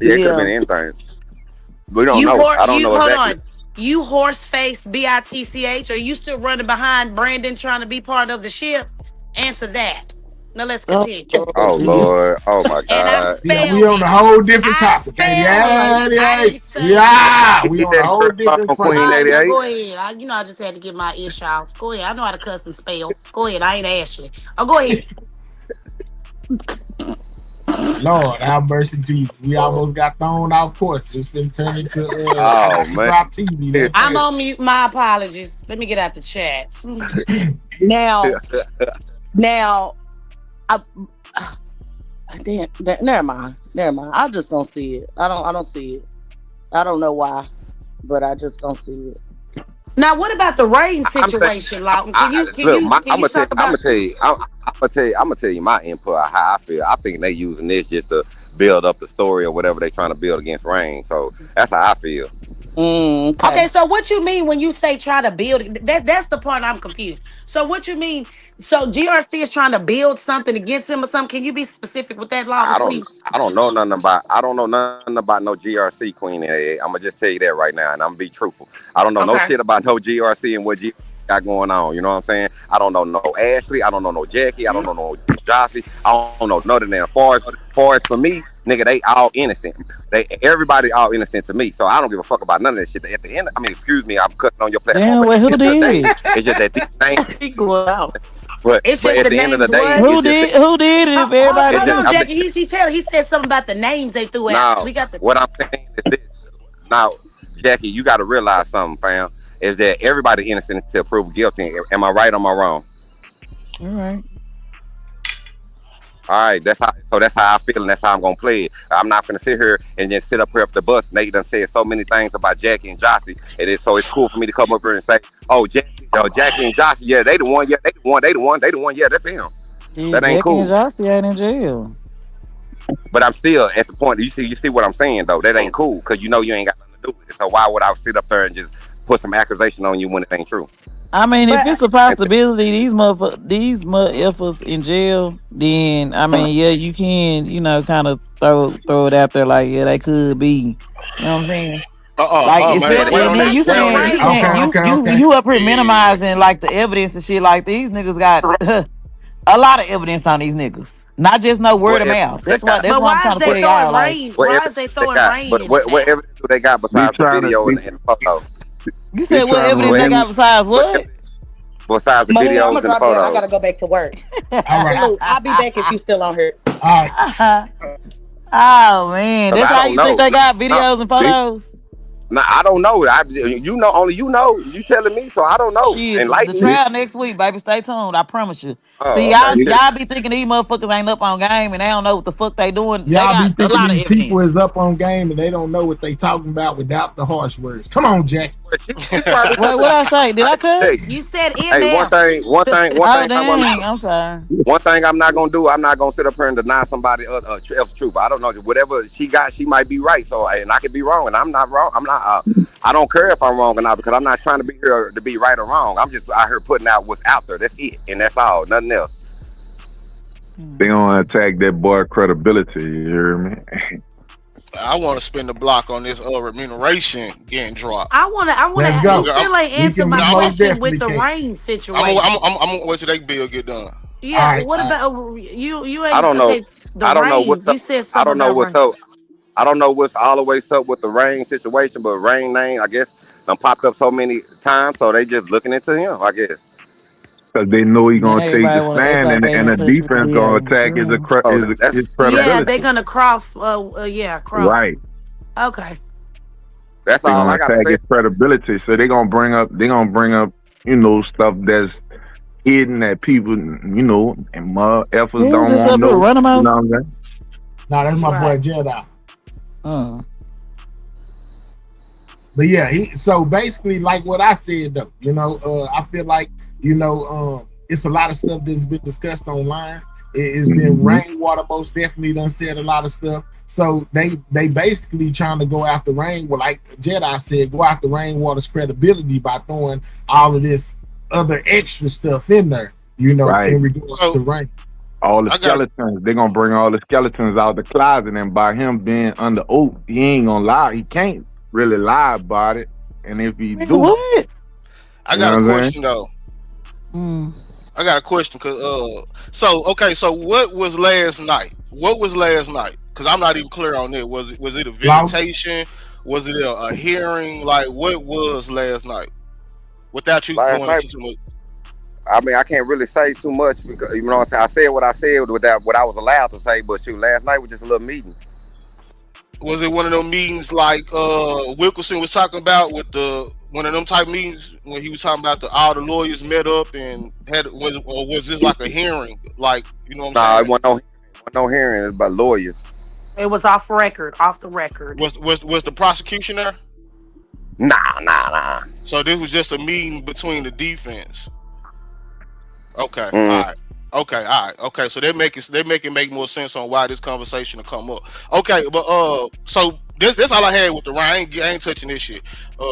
Yeah, it could have been Yeah. anything. We don't know. I don't know Hold exactly. on. You horse face BITCH. Are you still running behind Brandon trying to be part of the ship? Answer that. Now let's continue. Oh Lord. Oh my And I God. Yeah, we spelled on it. a whole different I topic. spelled it. I didn't say it. Yeah. We Get on a that whole girl different on plane. Queen All right, now 88. go ahead. I just had to get my ish off. Go ahead. I know how to cuss and spell. Go ahead. I ain't Ashley. Oh, go ahead. Lord, have mercy, Jesus. We almost got thrown off course. It's been turned into Oh man. drop TV. That's I'm it. on mute. My apologies. Let me get out the chat. Now, I damn, never mind. I just don't see it. I don't see it. I don't know why, but I just don't see it. Now, what about the rain I'm saying, situation, Lawton? look, Can you talk about? I'm gonna tell you my input on how I feel. I think they using this just to build up the story or whatever they trying to build against Rain. So that's how I feel. Okay. Okay, so what you mean when you say try to build it? That's the part I'm confused. So what you mean? So GRC is trying to build something against him or something? Can you be specific with that, Lawton, please? I don't know nothing about no GRC Queen. I'm gonna just tell you that right now, and I'm gonna be truthful. I don't know no Okay. shit about no GRC and what GRC got going on. You know what I'm saying? I don't know no Ashley. I don't know no Jackie. I don't know no Jossie. I don't know none of them. Far as for me, nigga, they all innocent. Everybody all innocent to me. So I don't give a fuck about none of that shit. At the end, I mean, excuse me, I'm cutting on your platform. Damn, But well, at who the end of the did day, it? it's just that these things. He going out. But It's but just at the the end of the names. day, What? it's Who just did? Who did it? If everybody it's Hold just. on, did it? Jackie. He said he said something about the names they threw out. Now, We got the. what I'm saying is this. Now, Jackie, you got to realize something, fam. Is that everybody innocent until proved guilty? Am I right or am I wrong? All right. All right, that's how I feel, and that's how I'm gonna play it. I'm not gonna sit here and just sit up here up the bus. Nate done said so many things about Jackie and Jossie, so it's cool for me to come up here and say, "Oh, Jackie and Jossie, yeah, they the one, yeah, they the one, yeah, that's them." Yeah, That ain't Jackie and cool. Jossie ain't in jail. But I'm still at the point. You see what I'm saying though? That ain't cool because you ain't got nothing to do with it. So why would I sit up there and just put some accusation on you when it ain't true? I mean, if But it's a possibility, these motherfuckers in jail, then I mean, yeah, you can, kind of throw it out there like, yeah, they could be. You know what I'm saying? Like, Man, But especially, wait but and on then that. back you to Wait the on saying that. rain part. you up here minimizing like the evidence and shit. Like these niggas got a lot of evidence on these niggas, not just no word What of evidence mouth. they That's got? what But I'm why trying is to they tell throwing y'all. Like, rain? What Why is evidence they they throwing got? rain But in it what now? evidence do they got Be besides the trying to video be, and the photo? you be said, what trying to evidence What they remove. got besides what what? evidence besides the Malika, I'm videos gonna and the drop you, and I photos? gotta go back to work. All right. Salute. I'll be back if you still on here. All right. Oh man, Because that's I how don't you think know. they got No, videos and See, photos. no, I don't know. You know, only you know. You telling me, so I don't know. Shit, the Enlighten me. see, trial next week, baby. Stay tuned. I promise you. See, Oh, okay. y'all, see, Just, y'all be thinking these motherfuckers ain't up on game and they don't know what the fuck they doing. They Y'all be got a thinking lot of these people evidence. is up on game and they don't know what they talking about without the harsh words. Come on, Jack. well, she probably Wait, does. what I say? Did I Hey, cuss? You said hey, MF. one Oh thing. dang, I'm sorry. One thing I'm not gonna do. I'm not gonna sit up here and deny somebody else's truth. I don't know. Whatever she got, she might be right. So, and I could be wrong, and I'm not wrong. I'm not. I don't care if I'm wrong or not because I'm not trying to be here to be right or wrong. I'm just out here putting out what's out there. That's it, and that's all. Nothing else. they gonna attack that boy credibility. You hear me? I want to spin the block on this remuneration getting dropped. I Let's wanna. You go. still ain't We answered can. my We No, most question with definitely the can. rain situation. I'm gonna wait till that bill get done. All Yeah. right. What All right. about you? I Ain't don't know. okay. The I don't know rain. what's You up. said I something don't know about what's rain. up. I don't know what's always up with the Rain situation, but Rain name, I guess done popped up so many times, so they just looking into him, I guess. Because they know he's Now gonna take the everybody want to act stand, like they and in the touch with defense gonna Leo. attack Oh, that's his Yeah, credibility. they're gonna cross. Cross. Right. Okay. that's They're all gonna I gotta attack say. his credibility. So they're gonna bring up, stuff that's hidden that people, and my efforts Who's don't this want to up here? know. Run him You out. know what I'm saying? Nah, that's my boy Right. Jedi. But yeah, so basically like what I said though, I feel like, it's a lot of stuff that's been discussed online. It's been Mm-hmm. Rainwater most definitely done said a lot of stuff. So they basically trying to go after Rainwater, like Jedi said, go after Rainwater's credibility by throwing all of this other extra stuff in there, Right. in regards So to Rain. All the I got skeletons, they're gonna bring all the skeletons out the closet, and by him being under oath, he ain't gonna lie. He can't really lie about it. And if he Nigga, do, what? I you got know a what I'm saying? question though. Mm. I got a question because so what was last night? What was last night? Because I'm not even clear on it. Was it a Law, visitation? Was it a hearing? Like what was last night? Without you Last going night, into too much. I mean, I can't really say too much because you know what I'm saying. I said what I said without what I was allowed to say, but last night was just a little meeting. Was it one of them meetings like Wilkerson was talking about with one of them type meetings when he was talking about all the lawyers met up and was this like a hearing? Like, you know what Nah, I'm it saying? wasn't no hearing. It's about lawyers. It was off the record. Was the prosecution there? Nah. So this was just a meeting between the defense. Okay, all Mm. right. Okay, all right. Okay, so they make it make more sense on why this conversation will come up. Okay, but so this all I had with the Ryan. I ain't touching this shit.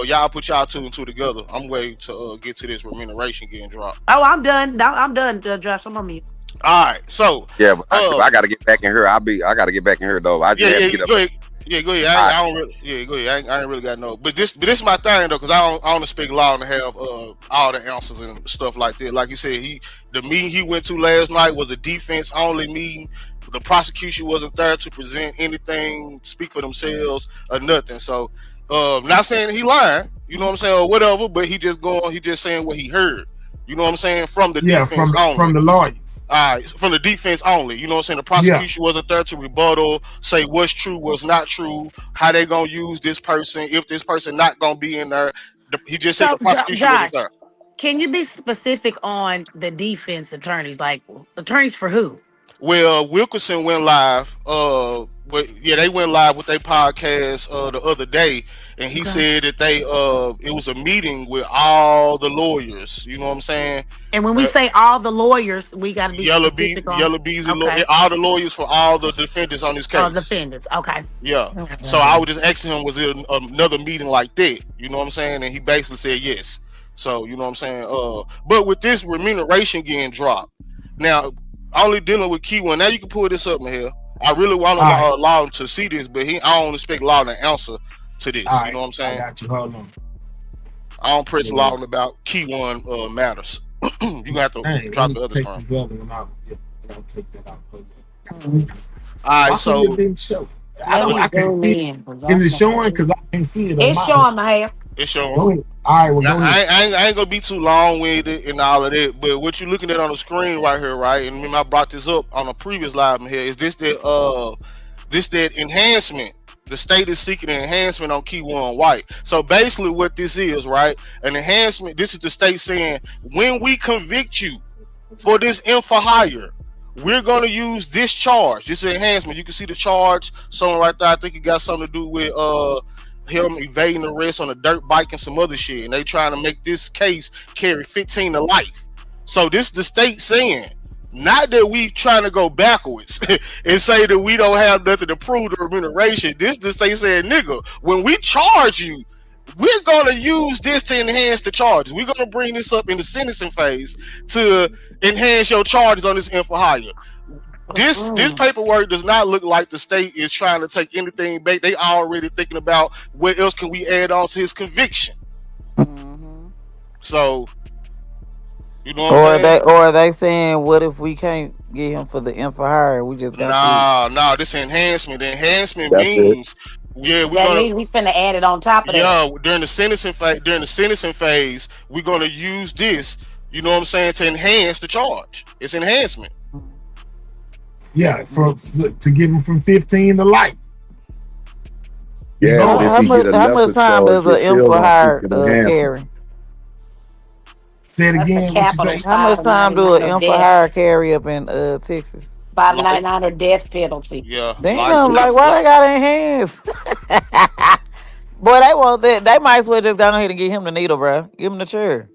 Y'all put y'all two and two together. I'm waiting to get to this remuneration getting dropped. Oh, I'm done. No, I'm done, Josh. I'm on mute. All right, so Yeah, but I got to get back in here. I got to get back in here though. I just had to get up. go ahead. Yeah, go ahead. I don't really, go ahead. I ain't really got no. But this is my thing though, because I don't speak law and have all the answers and stuff like that. Like you said, the meeting he went to last night was a defense only meeting. The prosecution wasn't there to present anything, speak for themselves or nothing. So, not saying he lying, you know what I'm saying, or whatever. But he just saying what he heard. You know what I'm saying, from the defense only. from the lawyers. All right, from the defense only. You know what I'm saying? The prosecution wasn't there to rebuttal, say what's true, what's not true, how they gonna use this person, if this person not gonna be in there. He just said So, the prosecution wasn't Josh, there. can you be specific on the defense attorneys? Like attorneys for who? Well, Wilkerson went live. They went live with their podcast the other day, and he said that it was a meeting with all the lawyers. You know what I'm saying? And when we say all the lawyers, we got to be specific on Yellow Beezy, all the lawyers for all the defendants on this case. all defendants. Okay. Yeah. So I was just asking him, was it another meeting like that? You know what I'm saying? And he basically said yes. So you know what I'm saying? But with this remuneration getting dropped, now only dealing with key one. Now you can pull this up in here. I really want to allow him to see this, but I don't expect law to answer to this. You know what I'm saying? I got you. Hold on. I don't press law about key one matters. You gonna have to drop the other take screen. this other one out. Yeah, I'll take that out for you. All right, so it didn't show. Let me I can zoom see. in, 'cause Is it I'm showing? Because I can see it. On It's my showing my hair. it's showing. Go ahead. All right, well, Now, go ahead. I ain't gonna be too long with it and all of that, but what you're looking at on the screen right here, right? And remember I brought this up on a previous live in here. Is this that enhancement? The state is seeking an enhancement on Key One White. So basically, what this is, right? An enhancement. This is the state saying when we convict you for this info hire, we're gonna use this charge, this enhancement. You can see the charge, someone right there. I think it got something to do with him evading arrest on a dirt bike and some other shit. And they trying to make this case carry 15 to life. So this the state saying, not that we trying to go backwards and say that we don't have nothing to prove the remuneration. This the state saying, nigga, when we charge you, we're gonna use this to enhance the charges. We're gonna bring this up in the sentencing phase to enhance your charges on this info hire. This paperwork does not look like the state is trying to take anything back. They already thinking about what else can we add on to his conviction. So, you know what I'm saying? Or are they saying, what if we can't get him for the info hire? We just got No, this enhancement. The enhancement That's means Yeah, we're That gonna. means we finna add it on top of that. Yeah, during the sentencing phase, we're gonna use this. You know what I'm saying, to enhance the charge. It's enhancement. Yeah, to give him from 15 to life. Yeah, No. but if How he get much a how much lesser time charge, does they an M still for gonna hire seek an enhancement. carry? Say it That's a again. What you capital say? How much time do 599 an or M for death. hire carry up in Texas? Life. 599 or death penalty. Yeah, life. Damn, like why they got enhanced? Boy, they want that. They might as well just go ahead and get him the needle, bro. Give him the chair.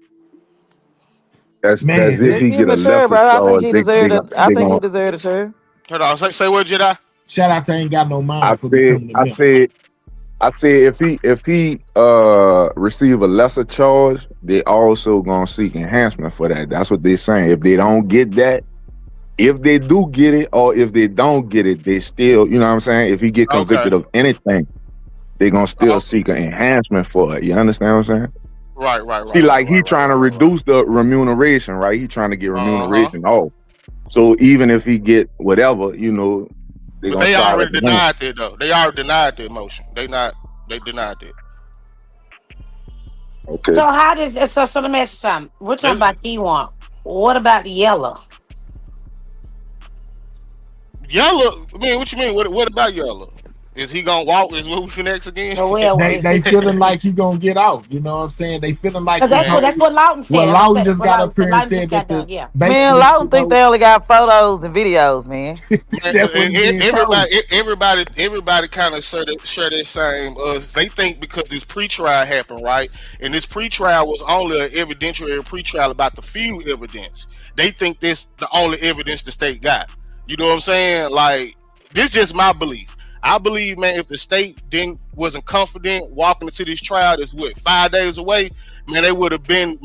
That's Man, if he Give him get a the chair, lesser bro. I think charge, he they deserved it. I they think he gonna. deserved a chair. Hold on. Say what, Jedi? shout out to Ain't Got No I Mind for said, becoming a I member. said, I said, if he receive a lesser charge, they also gonna seek enhancement for that. That's what they're saying. If they don't get that, if they do get it, or if they don't get it, they still, you know what I'm saying? If he get convicted Okay. of anything, they gonna still seek an enhancement for it. You understand what I'm saying? Right. See, like he trying to reduce the remuneration, right? He trying to get remuneration off. So even if he get whatever, you know, they But gonna they side already with him. denied that though. They already denied that motion. They denied that. Okay. So how does so let me ask you something. We're talking about E1. What about the yellow? Yellow. I mean, what you mean? What about Yellow? Is he gonna walk? Is what we finna next again? Well, They feeling like he gonna get out. You know what I'm saying? They feeling like because that's what Lawton said. Well, That's what Lawton just got up here and Lawton said just got that done. Yeah. Man, Lawton think they only got photos and videos, man. That's what he's being told. Everybody kind of share that same. They think because this pretrial happened, right? And this pretrial was only an evidentiary pretrial about the few evidence. They think this the only evidence the state got. You know what I'm saying? Like, this is just my belief. I believe, man, if the state wasn't confident walking into this trial that's 5 days away, man, they would have gave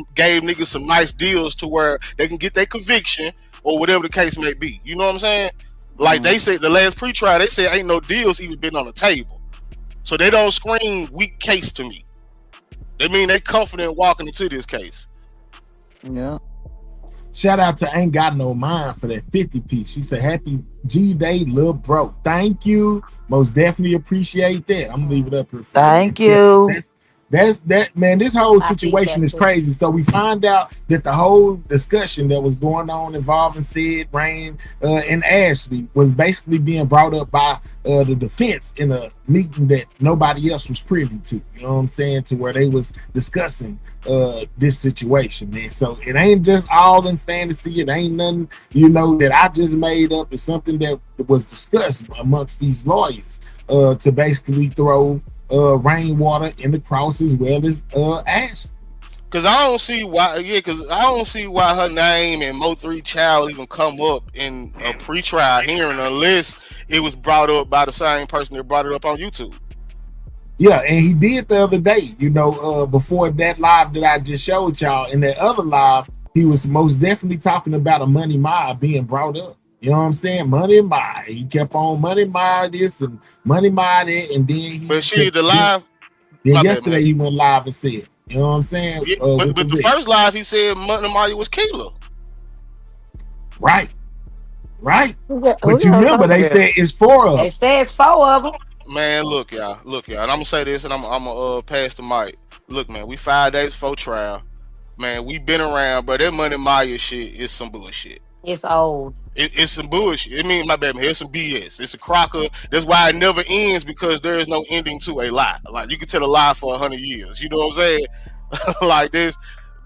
niggas some nice deals to where they can get their conviction or whatever the case may be. You know what I'm saying? Like they said, the last pretrial, they said ain't no deals even been on the table. So they don't scream weak case to me. They mean they confident walking into this case. Yeah. Shout out to Ain't Got No Mind for that 50 piece. She said, "Happy G Day, little bro." Thank you. Most definitely appreciate that. I'm gonna leave it up here. Thank you. That's that, man. This whole situation is too. crazy. So we find out that the whole discussion that was going on involving Sid, Rain, and Ashley was basically being brought up by the defense in a meeting that nobody else was privy to. You know what I'm saying? To where they was discussing this situation, man. So it ain't just all in fantasy. It ain't nothing, you know, that I just made up. It's something that was discussed amongst these lawyers to basically throw Rainwater in the cross as well as Ash. Cause I don't see why. Yeah, cause I don't see why her name and Mo3 Child even come up in a pretrial hearing unless it was brought up by the same person that brought it up on YouTube. Yeah, and he did the other day. You know, before that live that I just showed y'all. In that other live, he was most definitely talking about a Money Mile being brought up. You know what I'm saying? Money Mile. He kept on Money Mile this and Money Mile that, and then he. But she the live. Yeah, yesterday he went live and said, you know what I'm saying? Yeah, but the first live he said Money Mile was Keela. Right. But But you remember they said it's 4 of them. They say it's 4 of them. Man, look, y'all. And I'm gonna say this, and I'm gonna pass the mic. Look, man, we 5 days before trial. Man, we been around, but that Money Mile shit is some bullshit. It's old. It's some bullshit. I mean, my bad, man. It's some BS. It's a crocker. That's why it never ends, because there is no ending to a lie. Like, you can tell a lie for 100 years. You know what I'm saying? Like this.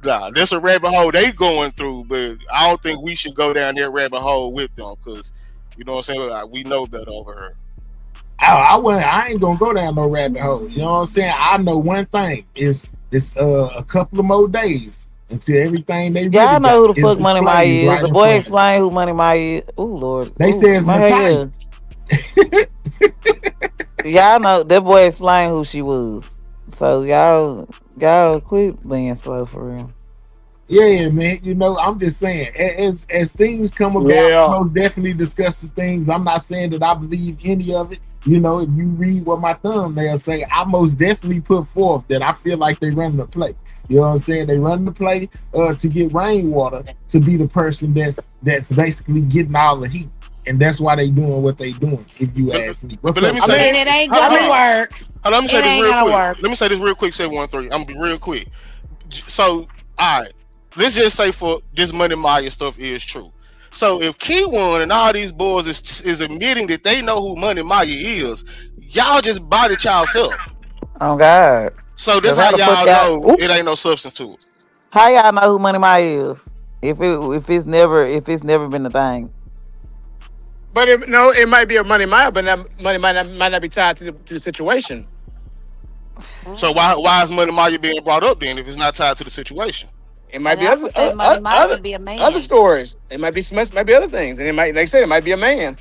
Nah, that's a rabbit hole they going through, but I don't think we should go down that rabbit hole with them, because you know what I'm saying. Like, we know better over here. I ain't gonna go down no rabbit hole. You know what I'm saying? I know one thing is it's a couple of more days until everything they really y'all know who the got fuck Money Mile is. right The in boy front of explain who Money Mile is. Oh Lord. They say it's my Natalia. head. Y'all know that boy explain who she was. So y'all quit being slow for real. Yeah, man. You know, I'm just saying, as things come about, Yeah. most definitely discuss the things. I'm not saying that I believe any of it. You know, if you read what my thumbnail say, I most definitely put forth that I feel like they run the play. You know what I'm saying? They run the play to get Rainwater to be the person that's basically getting all the heat. and that's why they doing what they doing. If you But, ask me, what's but let up? me I say mean, this. it ain't Hold on, hold gonna on. work. Let me say It this ain't real gonna quick. work. Let me say this real quick. 713. I'm gonna be real quick. So, all right. Let's just say for this Money Maya stuff is true. So if Key1 and all these boys is admitting that they know who Money Maya is, y'all just bought it yourself. Oh God. So this Cause how how the fuck y'all y'all? know Ooh, it ain't no substance to it. how y'all know who Money Mike is? If it's never been a thing. But no, it might be a money mile, but money might not be tied to the situation. So why is Money Maya being brought up then if it's not tied to the situation? It might And be I would say Money Mike could be a other man. stories. It might be might be other things, and it might, like I said, it might be a man.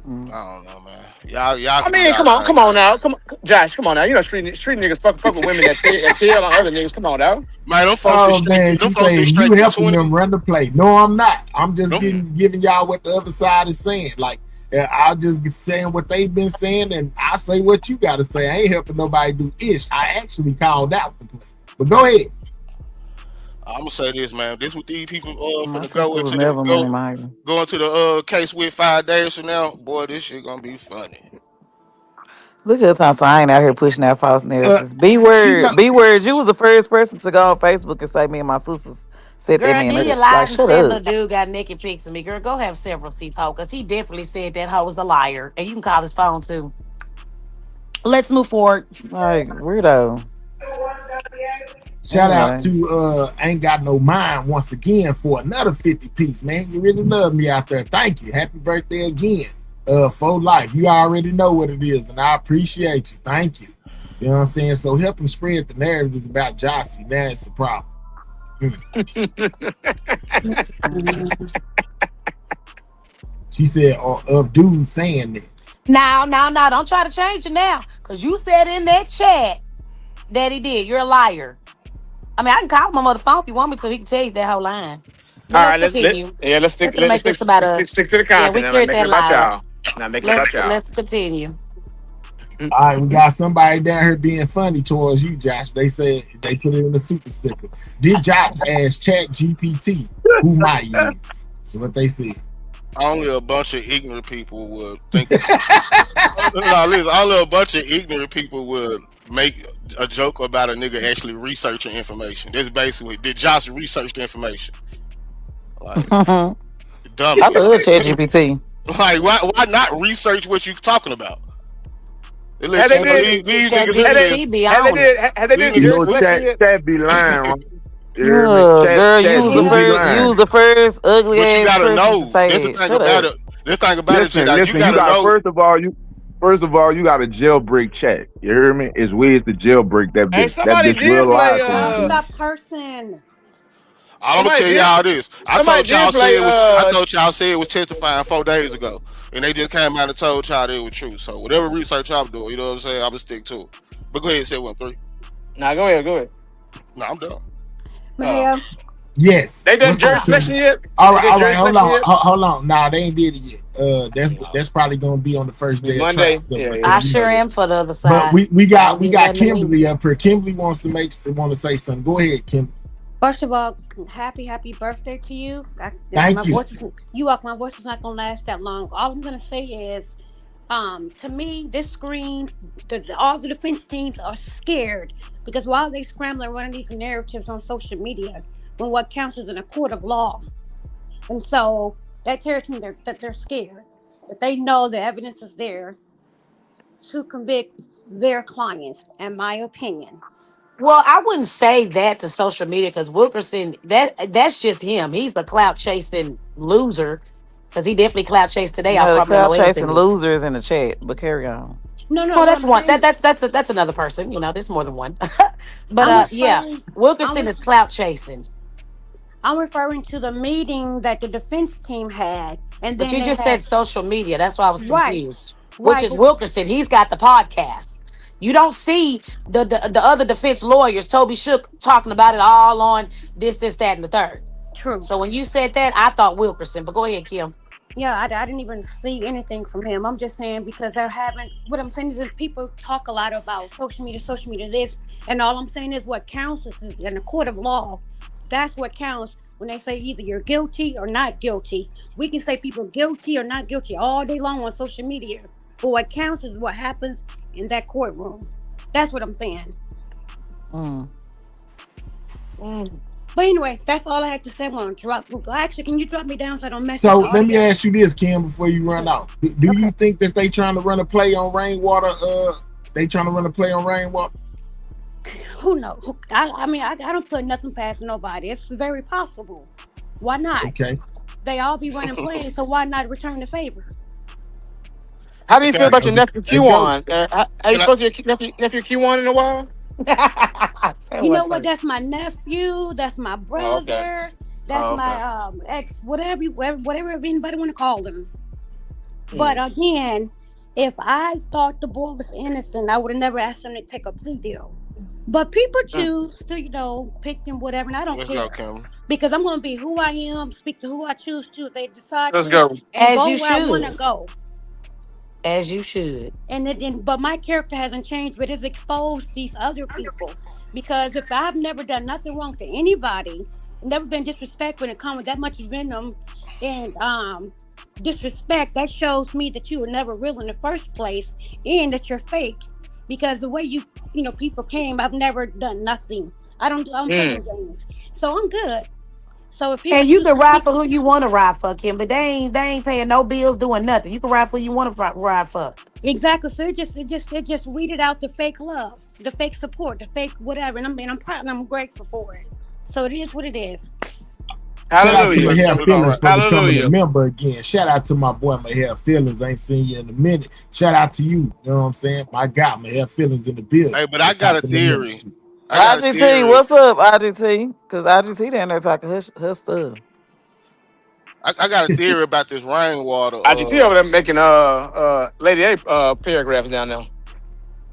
Mm. I don't know, man. Y'all I can do mean, y'all come thing. on now, Josh, come on now. You know, street niggas fuck with women that tell on other niggas. Come on now. Man, them folks is Oh straight. man, Them she folks is saying you straight to helping 20. them run the play. No, I'm not. I'm just Them, giving y'all what the other side is saying. Like I'll just be saying what they've been saying, and I say what you got to say. I ain't helping nobody do ish. I actually called out the play. But go ahead. I'm gonna say this, man. This what these people My finna go sister was into the never Money Mike. go into the case with 5 days from now. Boy, this shit gonna be funny. Look at Thompson. I ain't out here pushing out false Uh, narratives. B she know. word. B word. You was the first person to go on Facebook and say me and my sisters set that Girl, man Nia up. lied Like, and shut said up. little dude got naked pics of me. Girl, go have several seats, hoe, because he definitely said that hoe was a liar. And you can call his phone too. Let's move forward. Like, weirdo. Shout out Anyway. to Ain't Got No Mind once again for another 50 piece, man. You really love me out there. Thank you. Happy birthday again. For life. You already know what it is, and I appreciate you. Thank you. You know what I'm saying? So helping spread the narrative about Jossie. Now it's a problem. She said, of dudes saying that. Now, don't try to change it now. Because you said in that chat that he did. You're a liar. I mean, I can call him on the phone if you want me to. He can tell you that whole line. But All let's right, continue. let's stick Let's make this about us. stick to the Yeah, we content. I'm not cleared making that it about lie up. y'all. Not making it about y'all. Let's continue. All right, we got somebody down here being funny towards you, Josh. They said they put it in the super sticker. Did Josh ask Chat GPT who Maya is? That's what they said. Only a bunch of ignorant people would think. No, listen. Only a bunch of ignorant people would make a joke about a nigga actually researching information. That's basically did Josh research the information? Like I dummy. love ChatGPT. Like why not research what you talking about? It Had lets they you know did, these Chat niggas here GPT just be had they on it. did, had they these did You niggas jury know, selection chat yet? chat be lying, right? You hear me? Oh, Chat girl, chat you do be was lying. the first ugly but you ass gotta person to know. That's say the it. thing Shut about up. it. The thing about it, Listen, Jedi, you listen. You gotta got know. first of all, you got to jailbreak chat. You hear me? It's ways to jailbreak that Hey, bitch. That somebody bitch did will lie play. to you. Stop cursing. I'm gonna tell y'all this. Somebody did play. I told y'all say it was testifying 4 days ago, and they just came out and told y'all that it was true. So whatever research I'm doing, you know what I'm saying, I'm gonna stick to it. But go ahead and say 1-3. Nah, go ahead. No, I'm done. Mahia, Yes. They done What's jury up, Kim? selection yet? All They right, did all jury right. Hold selection on, yet? hold on. Nah, they ain't did it yet. That's probably gonna be on the first Be day of trial Monday. stuff Yeah, like yeah. I that. You know sure that. am for the other But side. we got Don't we mean got nothing to me. Kimberly up here. Kimberly wants to say something. Go ahead, Kim. first of all, happy birthday to you. My Thank you. voice is my voice is not gonna last that long. All I'm gonna say is, to me, this screams all the defense teams are scared because while they scrambling running these narratives on social media, when what counts is in a court of law, and so that tells me that they're scared. That they know the evidence is there to convict their clients, in my opinion. Well, I wouldn't say that to social media because Wilkerson, that's just him. He's a clout chasing loser because he definitely clout chased today off No, the Carmelo cloud chasing Anthony's. losers in the chat, but carry on. No. Well, What that's I'm one. saying, That's another person. You know, there's more than one. But I'm yeah, referring. I'm Wilkerson is ref- clout chasing. I'm referring to the meeting that the defense team had, and But then you they just said had social media. That's why I was right, confused. Which right, is but Wilkerson. He's got the podcast. You don't see the other defense lawyers, Toby Shook, talking about it all on this, that, and the third. true. So when you said that, I thought Wilkerson. But go ahead, Kim. Yeah, I didn't even see anything from him. I'm just saying because they're having. What I'm saying is that people talk a lot about social media this, and all I'm saying is what counts is in the court of law. That's what counts. when they say either you're guilty or not guilty. We can say people guilty or not guilty all day long on social media. But what counts is what happens in that courtroom. That's what I'm saying. Mm. Mm. But anyway, that's all I have to say. I'm gonna drop. Actually, can you drop me down so I don't mess up So the let me audio? ask you this, Kim, before you run out. Do you Okay. think that they trying to run a play on rainwater? They trying to run a play on rainwater? Who knows? I mean, I don't put nothing past nobody. It's very possible. Why not? Okay. They all be running plays, so why not return the favor? How do you feel Can about your Let's nephew go. Q1? Have you I, spoken to your nephew Q1 in a while? Say You know what what? first. That's my nephew. That's my Oh, okay. brother. That's Oh, my okay. ex. Whatever anybody want to call them. But Mm. again, if I thought the boy was innocent, I would have never asked him to take a plea deal. But people Mm. choose to, pick them whatever, and I don't let's go, care Kim. because I'm going to be who I am, speak to who I choose to. If they decide Let's to, go. and As go you where I want to should. go. As you should. But my character hasn't changed, but it's exposed these other people. Because if I've never done nothing wrong to anybody, never been disrespectful and come with that much venom and disrespect, that shows me that you were never real in the first place and that you're fake. Because the way people came, I've never done nothing. I don't play them Mm. games. So I'm good. So if people And you choose can to ride keep for who you want to ride for, Kim, but they ain't paying no bills doing nothing. You can ride for who you want to ride for. exactly, so it just weeded out the fake love, the fake support, the fake whatever, and I'm proud and I'm grateful for it. So it is what it is. Shout out to Yeah, Hallelujah. Mahel Kim, we gonna Feelings right. for becoming a Hallelujah. member again. Shout out to my boy Mahel Feelings. Ain't seen you in a minute. Shout out to you. You know what I'm saying? My God, Mahel Feelings in the building. Hey, but The I got a captain of theory. ministry. I got a IGT, theory. what's up, IGT? Because IGT down there talking her stuff. I got a theory about this rainwater. IGT over there making Lady A paragraphs down there.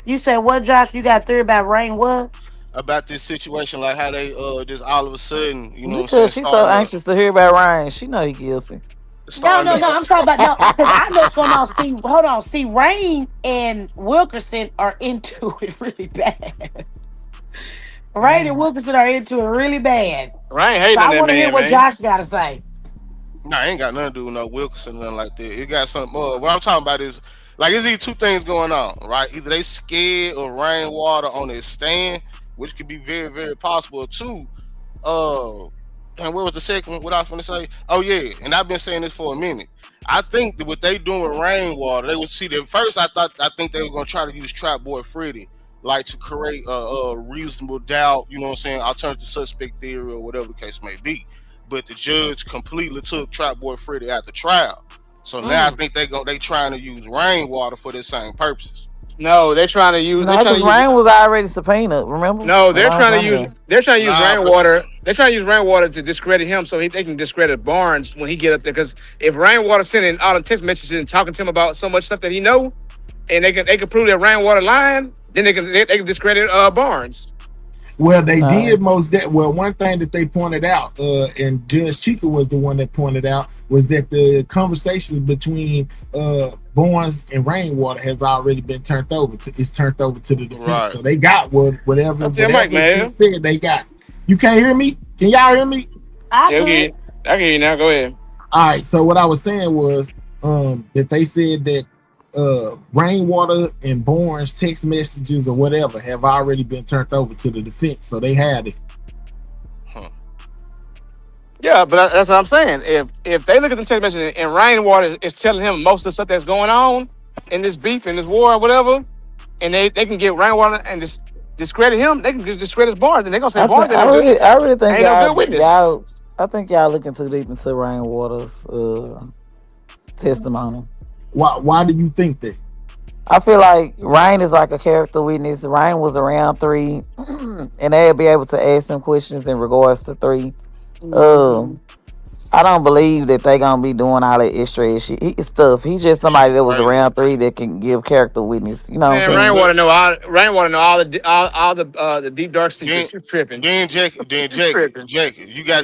You said what, Josh? You got theory about rain what? About this situation, like how they just all of a sudden, you know what I'm saying, Because she's so starting to anxious to hear about Ryan. She know he guilty. No, starting no, no. to I'm talking about no, because I know what's going on. See, hold on. See, Rain and Wilkerson are into it really bad. Rain and Wilkerson are into it really bad. Ryan So hating on I that want to hear man, what man. Josh got to say. nah, ain't got nothing to do with no Wilkerson, nothing like that. It got something more. What I'm talking about is like it's either two things going on, right? Either they scared of rainwater on their stand, which could be very, very possible too. Uh, and what was the second one? What I was gonna say? Oh yeah, and I've been saying this for a minute. I think that what they doing with rainwater, they would see that first. I think they were gonna try to use Trap Boy Freddy, like to create a reasonable doubt. You know what I'm saying? Alternative suspect theory or whatever the case may be. But the judge completely took Trap Boy Freddy out the trial. So now I Mm. think they trying to use rainwater for the same purposes. No, they're trying to use. They're No, trying because to use. Ryan was already subpoenaed, remember? No, A long time ago. they're trying to use Nah, but rainwater. They're trying to use rainwater to discredit him, so they can discredit Barnes when he get up there. Because if rainwater sending all the text messages and talking to him about so much stuff that he know, and they can prove that rainwater lying, then they can discredit Barnes. Well, they All did right. most that. Well, one thing that they pointed out, and Judge Chica was the one that pointed out, was that the conversation between Barnes and Rainwater has already been turned over. It's turned over to the defense, right. so they got whatever Up to your mic, he man. said. They got. You can't hear me? Can y'all hear me? I Yeah, could. okay. I can hear you now. Go ahead. All right. So what I was saying was that they said that Rainwater and Barnes text messages or whatever have already been turned over to the defense, so they had it. Huh. Yeah, but that's what I'm saying. If they look at the text message and rainwater is telling him most of the stuff that's going on in this beef, in this war, or whatever, and they can get rainwater and just discredit him, they can just discredit Barnes, and they're gonna say I, th- Barnes ain't no good, I really think ain't no good witness. I think y'all looking too deep into Rainwater's testimony. Why do you think that? I feel like Ryan is like a character witness. Ryan was around 3, and they'll be able to ask him questions in regards to 3. Mhm. I don't believe that they gonna be doing all that extra shit. Stuff. He's just somebody that was Rain, around 3 that can give character witness. You know what I'm Man, but saying? but rainwater know all the deep dark then secrets. You tripping? You tripping?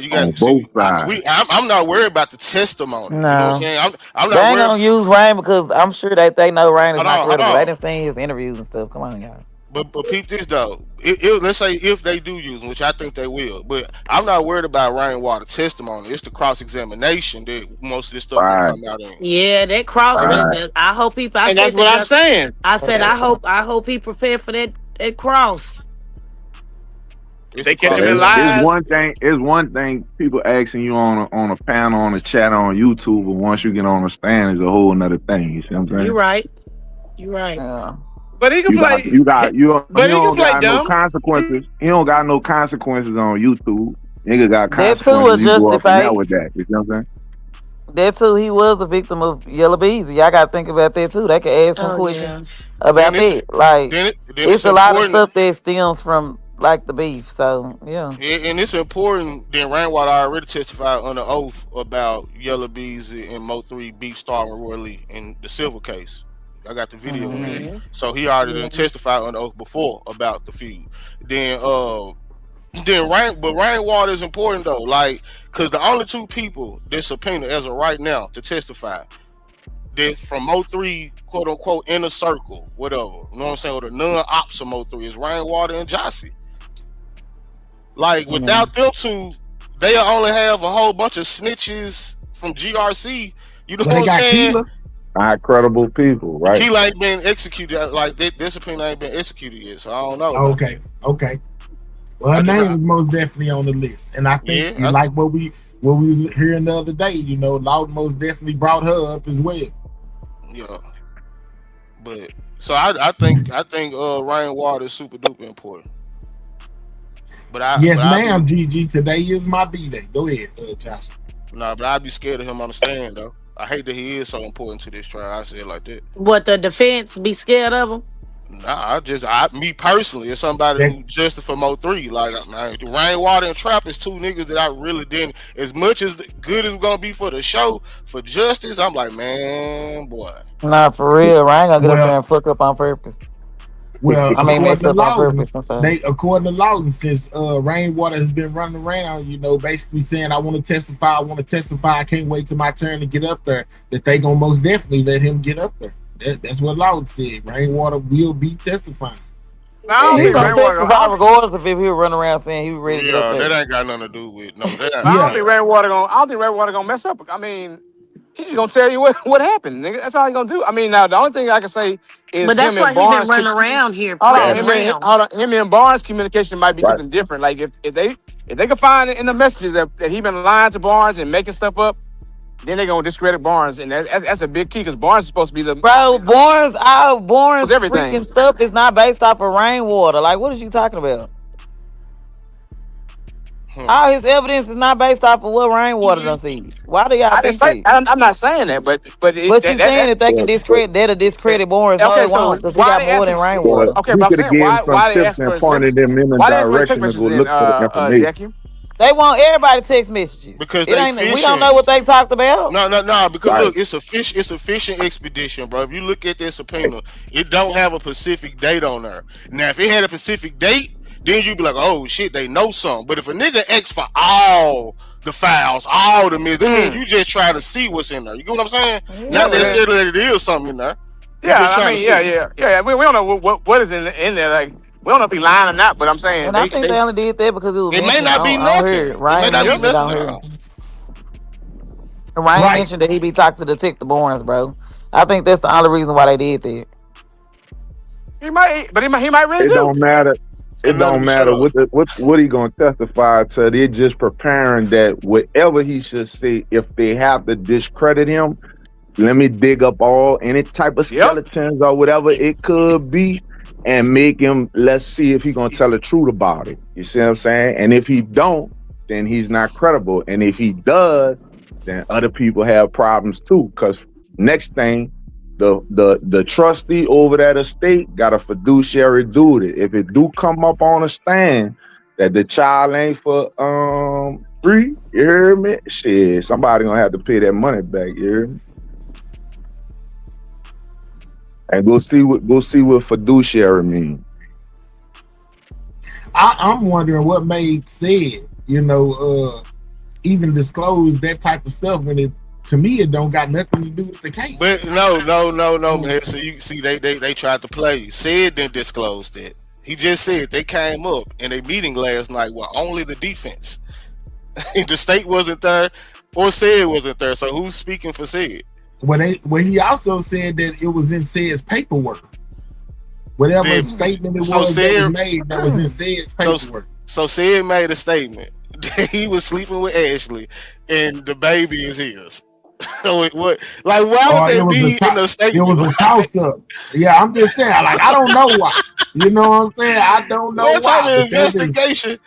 you on got both see sides. I'm not worried about the testimony. You know what I'm No, saying? I'm they not ain't worried. gonna use Ryan because I'm sure that they know Ryan is not Hold credible. They on. done seen his interviews and stuff. Come on, y'all. But peep this though. Let's say if they do use them, which I think they will, but I'm not worried about rainwater testimony. It's the cross examination that most of this stuff gonna Right, come out in. Yeah, that cross. right. I hope people. I And that's said what that. I'm saying. I said I hope he prepared for that cross. It's They the catch cross him in It's lies. one thing. It's one thing. People asking you on a panel on a chat on YouTube, but once you get on the stand, it's a whole nother thing. You see what I'm saying? You right. You right. Yeah. But he can You got play. you But he can don't play got no dumb. consequences. You don't got no consequences on YouTube. Nigga got That too will consequences. You go up in there justify. with that. You know what I'm saying? That too, he was a victim of Yellow Bees. Y'all got to think about that too. They could ask some Oh questions yeah. about Then it's that. Like, then it's it's a lot of important. stuff that stems from like the beef. So yeah. And it's important. Then Rainwater already testified under oath about Yellow Bees and Mo3 beef starving Roy Lee in the civil case. I got the video of that. Mhm. So he already Yeah. done testified under oath before about the feud. Then Rainwater is important though, like, cause the only two people that subpoena as of right now to testify that from Mo3 quote unquote inner circle, whatever. You know what I'm saying? Or the non-ops of Mo3 is Rainwater and Jossie. Like without them two, they'll only have a whole bunch of snitches from GRC. You know Well, they what I'm got saying? Keela. Not credible people, right? Keela ain't been executed. Like that subpoena ain't been executed yet, so I don't know. Okay. Well, her I name just- is most definitely on the list, and I think Yeah, like what we was hearing the other day. You know, Loud most definitely brought her up as well. Yeah, but so I think Rainwater is super duper important. But Yes, I ma'am. GG. Today is my B-day. Go ahead, Josh. but I'd be scared of him on the stand though. I hate that he is so important to this trial. I say it like that. What, the defense be scared of him? Nah, me personally, as somebody who justed for Mo3, like man, Rainwater and Trap is two niggas that I really didn't. As much as good as it's gonna be for the show, for justice, I'm like, man, boy. Nah, for real. I ain't gonna get up there and fuck up on purpose. Well, I mean, mess up on Loudon, purpose. I'm sorry. according to Loudon, since Rainwater has been running around, you know, basically saying, I want to testify, I can't wait till my turn to get up there, that they gonna most definitely let him get up there. That's what Loudon said. Rainwater will be testifying. I don't He think gonna Rainwater. testify regardless of if he run around saying he was ready to get Yeah, up there. that ain't got nothing to do with no. That ain't, I don't think Rainwater gonna mess up. I mean, he's just gonna tell you what happened, nigga. That's all he gonna do. I mean, now the only thing I can say is But that's him why and he been Barnes. running around here Hold playing on, around. him and Barnes' communication might be Right. something different. Like if they can find it in the messages that he been lying to Barnes and making stuff up, then they're gonna discredit Barnes, and that's a big key because Barnes is supposed to be the Bro, Barnes everything. freaking stuff is not based off of Rainwater. Like, what is you talking about? All his evidence is not based off of what Rainwater done seen. Why do y'all I think didn't say. that? I'm not saying that, but But you saying that they can discredit, that'll discredit Barnes. No, Okay, it so won't, because he why got they more than asking- Rainwater. Okay, He but I'm could have saying gave why some they tips ask for and his pointed them in the why they ask for his text direction to go messages look for the in information. Jackie? They want everybody text messages. Because It they ain't, we fishing. don't know what they talked about. No, because Right. look, it's a fishing expedition, bro. If you look at that subpoena, it don't have a specific date on there. Now, if it had a specific date, then you'd be like, oh shit, they know something. But if a nigga asks for all the files, all the minutes, then you just try to see what's in there. You get what I'm saying? Not necessarily that it is something in there. You Yeah, just I trying mean, to see. yeah. We don't know what is in there. Like we don't know if he lying or not, but I'm saying And I think they only did that because it was It may mentioned not be on nothing. here. It may Ryan not be mentioned it on nothing. here. And Ryan Right. mentioned that he be talking to Detective Barnes, bro. I think that's the only reason why they did that. he might really It do. don't matter. It And let don't him matter shut up. what he gonna testify to. They're just preparing that whatever he should say, if they have to discredit him, let me dig up any type of Yep. skeletons or whatever it could be, and make him. Let's see if he gonna tell the truth about it. You see what I'm saying? And if he don't, then he's not credible. And if he does, then other people have problems too. Because next thing, the trustee over that estate got a fiduciary duty. If it do come up on a stand that the child ain't for free, you hear me? Shit, somebody gonna have to pay that money back, you hear me? And go see what fiduciary means. I'm wondering what made said, even disclose that type of stuff when it, to me, it don't got nothing to do with the case. But no, man. So you see, they tried to play. Said didn't disclose that. He just said they came up in a meeting last night with only the defense. The state wasn't there, or said wasn't there. So who's speaking for said? When he also said that it was in Said's paperwork. Whatever statement it was that was made, that was in Said's paperwork. So Said made a statement that he was sleeping with Ashley and the baby is his. So what? Like, why would they be in the statement? It was a toss up. Yeah, I'm just saying. Like, I don't know why. You know what I'm saying? I don't know what why. Type of investigation?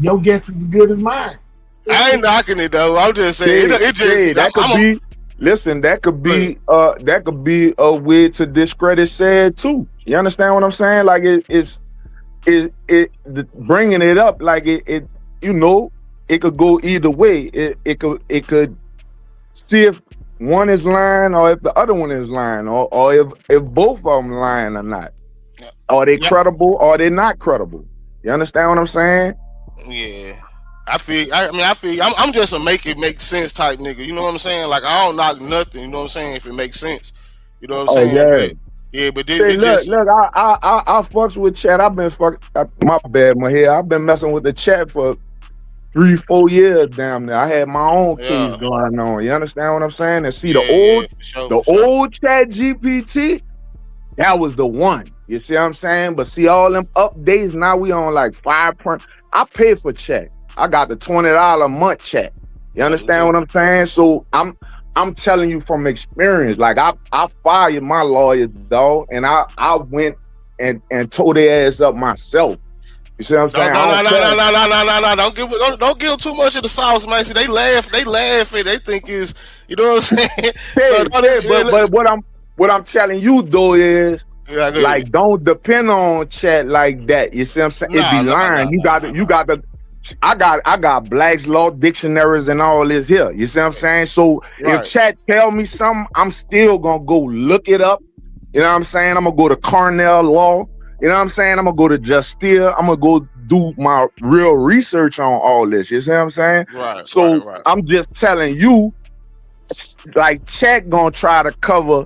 Your guess is as good as mine. I ain't knocking it though. I'm just saying it just that could be. Listen, that could be a way to discredit Said too. You understand what I'm saying? Like it's bringing it up like it you know, it could go either way. It could see if one is lying or if the other one is lying, or if both of them lying or not. Are they credible or they not credible? You understand what I'm saying? Yeah. I feel. I'm just a make it make sense type nigga. You know what I'm saying? Like, I don't knock nothing. You know what I'm saying? If it makes sense, you know what I'm saying? But this, look, I fucks with chat. I've been my bad, my head. I've been messing with the chat for 3-4 years damn near. I had my own things going on. You understand what I'm saying? And see the old Chat GPT, that was the one. You see what I'm saying? But see all them updates now, we on like 5. I pay for chat. I got the $20 a month chat. You understand what I'm saying? So I'm telling you from experience. Like I fired my lawyers, dog, and I went and tore their ass up myself. You see what I'm saying? No. Don't give them too much of the sauce, man. See, they laugh and they think is, you know what I'm saying? But what I'm telling you though is, like, don't depend on chat like that. You see what I'm saying? It be lying. You got to. I got Black's Law dictionaries and all this here. You see what I'm saying? So if chat tell me something, I'm still gonna go look it up. You know what I'm saying? I'm gonna go to Cornell Law. You know what I'm saying? I'm gonna go to Justia. I'm gonna go do my real research on all this. You see what I'm saying? Right. So I'm just telling you, like, chat gonna try to cover.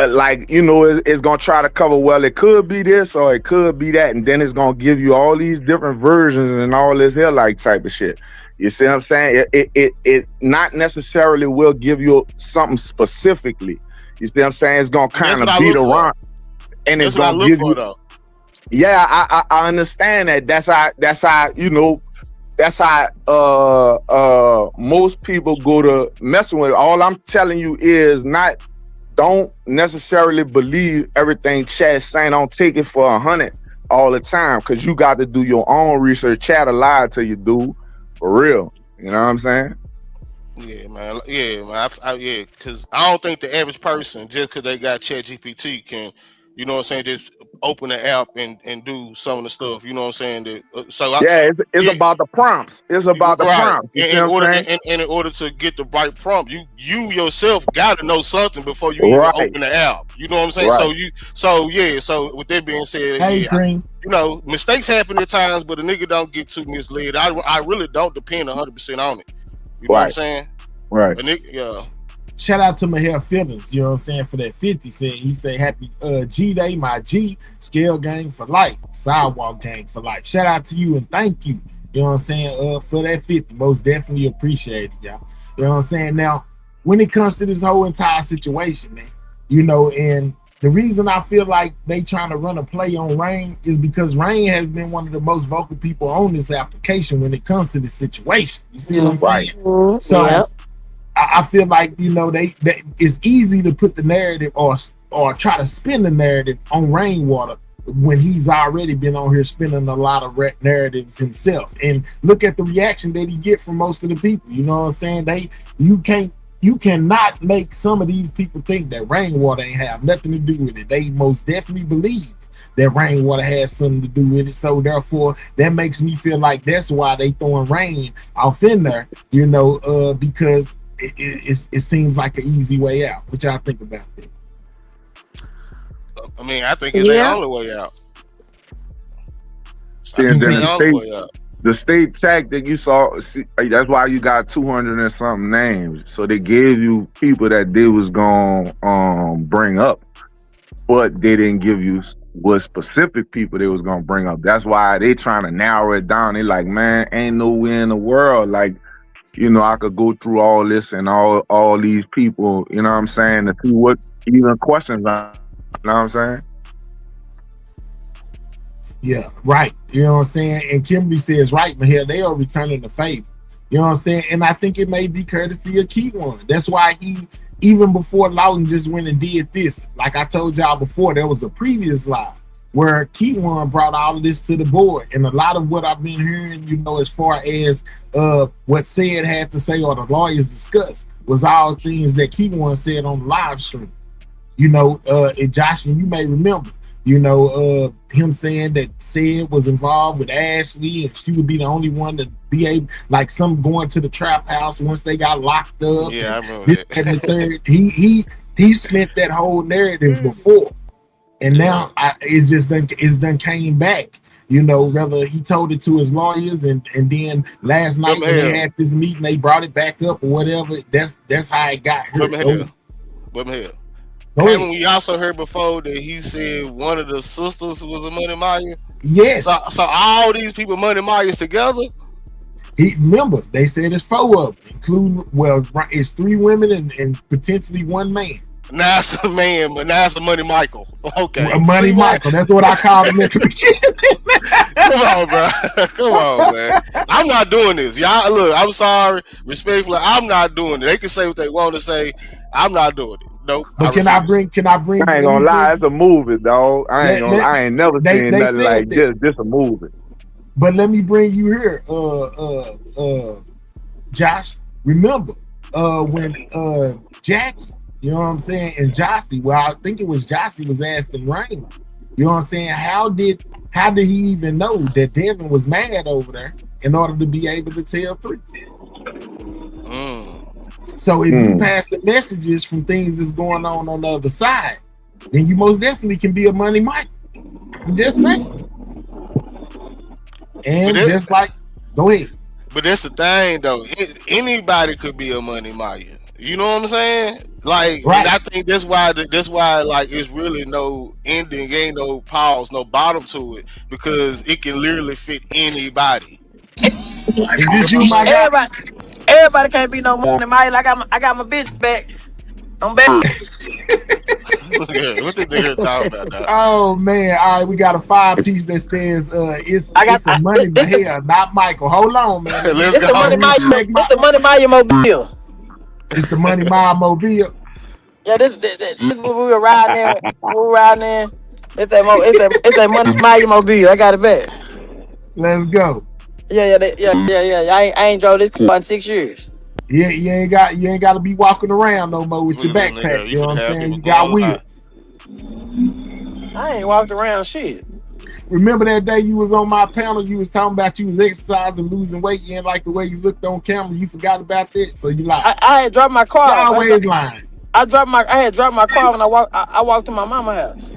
Like, you know, it's gonna try to cover, well, it could be this or it could be that, and then it's gonna give you all these different versions and all this here like type of shit. You see what I'm saying? It not necessarily will give you something specifically. You see what I'm saying? It's gonna kind of beat around, and it's gonna give you. Yeah, I understand that. That's how you know. That's how most people go to messing with it. All I'm telling you is don't necessarily believe everything chat's saying. Don't take it for 100 all the time, because you got to do your own research. Chat a lie till you do, for real. You know what I'm saying? Yeah, man. Because I don't think the average person, just because they got Chat GPT, can, you know what I'm saying, just open the app and do some of the stuff. You know what I'm saying? It's about the prompts. It's about the prompts. And in order to get the right prompt, you yourself got to know something before you even open the app. You know what I'm saying? Right. So with that being said, Green. You know, mistakes happen at times, but a nigga don't get too misled. I really don't depend 100% on it. You know what I'm saying? Right. Shout out to Mahel Feelings, you know what I'm saying, for that 50 cent. He said, happy G-Day, my G, scale gang for life, sidewalk gang for life. Shout out to you and thank you, you know what I'm saying, for that 50. Most definitely appreciate it, y'all. You know what I'm saying? Now, when it comes to this whole entire situation, man, you know, and the reason I feel like they trying to run a play on Rain is because Rain has been one of the most vocal people on this application when it comes to this situation. You see what I'm saying? So I feel like, you know, they it's easy to put the narrative or try to spin the narrative on Rainwater when he's already been on here spinning a lot of narratives himself. And look at the reaction that he get from most of the people. You know what I'm saying? You cannot make some of these people think that Rainwater ain't have nothing to do with it. They most definitely believe that Rainwater has something to do with it. So therefore, that makes me feel like that's why they throwing Rain off in there, you know, because it seems like an easy way out. What y'all think about that? I mean, I think it's the only way out. See, and then the state tactic you saw, that's why you got 200 and something names. So they gave you people that they was gonna bring up, but they didn't give you what specific people they was gonna bring up. That's why they trying to narrow it down. They like, man, ain't nowhere in the world like, I could go through all this and all these people, you know what I'm saying, to see what even questions are. You know what I'm saying? Yeah, right. You know what I'm saying? And Kimberly says, right, Mahel, they are returning the favor. You know what I'm saying? And I think it may be courtesy of Keyone. That's why he, even before Lawton just went and did this, like I told y'all before, there was a previous live where Keyone brought all of this to the board. And a lot of what I've been hearing, as far as what Said had to say or the lawyers discussed was all things that Keyone said on the live stream. And Josh, and you may remember, him saying that Said was involved with Ashley and she would be the only one to be able, like some going to the trap house once they got locked up. Yeah, I remember that. And the third, he spent that whole narrative before. And now it's done came back. Whether he told it to his lawyers and then last night when they had this meeting, they brought it back up or whatever. That's how it got here. Kevin, we also heard before that he said one of the sisters was a Money Maya. Yes. So all these people Money Mayas together. Remember, they said it's 4 of them, including it's 3 women and potentially 1 man. Now it's a man, but now it's a Money Michael. Okay. Money Michael. That's what I called him at the beginning. Come on, bro. Come on, man. I'm not doing this. Y'all, look, I'm sorry. Respectfully, I'm not doing it. They can say what they want to say. I'm not doing it. Nope. But can I bring? I ain't gonna lie, it's a movie, dog. I ain't never seen nothing like this. Just a movie. But let me bring you here, Josh. Remember, when Jackie, you know what I'm saying, and Jossie, I think it was Jossie was asking Rain, you know what I'm saying, how did he even know that Devin was mad over there in order to be able to tell 3? So if you pass the messages from things that's going on the other side, then you most definitely can be a Money Mike. I'm just saying. And just like, go ahead. But that's the thing, though. Anybody could be a Money Maya. You know what I'm saying? Like, right. And I think that's why like it's really no ending, ain't no pause, no bottom to it, because it can literally fit anybody. Everybody can't be no Money Maya. I got my bitch back. I'm back. What the nigga talking about now? Oh man! All right, we got a 5-piece that says it's a Money Maya, not Michael. Hold on, man. It's the Money Maya mobile. It's the Money Maya mobile. Yeah, this we were riding there. It's that Money Maya mobile. I got it back. Let's go. Yeah. I ain't drove this car in 6 years. Yeah, you ain't got to be walking around no more with your backpack. You know what I'm saying? You got wheels. I ain't walked around shit. Remember that day you was on my panel? You was talking about you was exercising, losing weight. You ain't like the way you looked on camera. You forgot about that, so you lied. I had dropped my car. You always lying. I had dropped my car when I walked to my mama's house.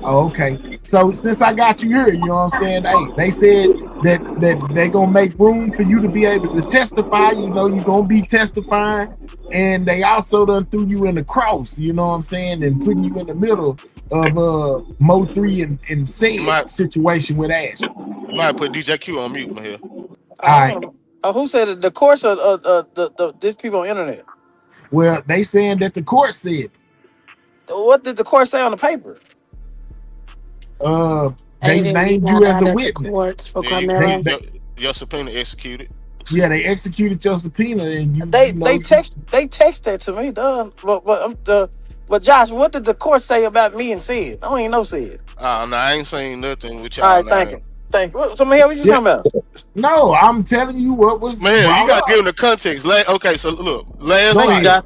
Oh, okay. So since I got you here, you know what I'm saying? Hey, they said that they gonna make room for you to be able to testify. You know, you're gonna be testifying, and they also done threw you in the cross. You know what I'm saying? And putting you in the middle of Mo 3 and Said situation with Ash. You might put DJ Q on mute, man. All right. Who said it? The course of these people on the internet? Well, they saying that the court said. What did the court say on the paper? They named you as the witness. Your subpoena executed. Yeah, they executed your subpoena, and they text that to me, duh. But Josh, what did the court say about me and Sid? I don't even know Sid. No, I ain't saying nothing with y'all. All right, thank you. So, man, what you talking about? No, I'm telling you what was. Man, you got to give them the context. Okay, so look, last night.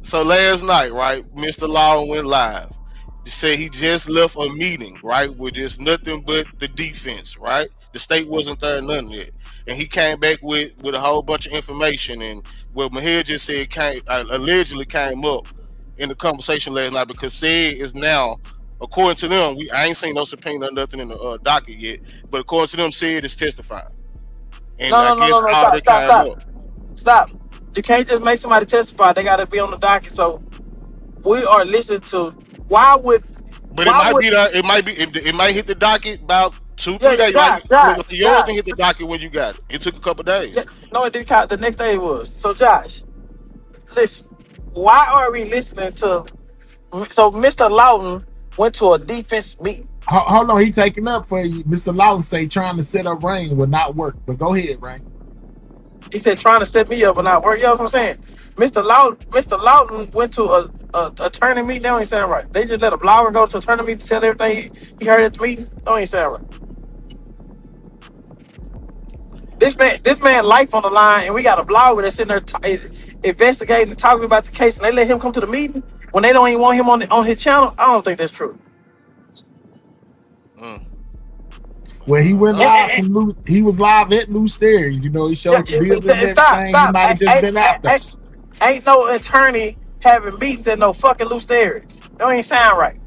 So last night, right, Mr. Law went live. He said he just left a meeting, right, with just nothing but the defense, right? The state wasn't there, nothing yet. And he came back with a whole bunch of information. And what Mahir just said allegedly came up in the conversation last night, because Said is now, according to them, I ain't seen no subpoena or nothing in the docket yet, but according to them, Said is testifying. And Stop. You can't just make somebody testify. They got to be on the docket. So we are listening to, why would But it Why might would be that it might hit the docket about 2-3 yeah, days. Yours didn't hit the Josh. docket when you got it. It took a couple days. Yeah, no, it didn't count. The next day it was. So Josh, listen. Why are we listening to? So Mr. Lawton went to a defense meeting. Hold on, he taking up for you. Mr. Lawton say trying to set up Rain will not work. But go ahead, Rain. He said trying to set me up and not work. You know what I'm saying? Mr. Lawton went to a attorney meeting. That don't even sound right. They just let a blogger go to a attorney meeting to tell everything he heard at the meeting. That don't even sound right. This man life on the line, and we got a blogger that's sitting there investigating and talking about the case, and they let him come to the meeting when they don't even want him on his channel. I don't think that's true. Well, he went live from Loose. He was live at Loose Theory. You know, he showed the building and everything. Stop. He might have just been out there. Ain't no attorney having meetings at no fucking Loose Theory. That don't even sound right.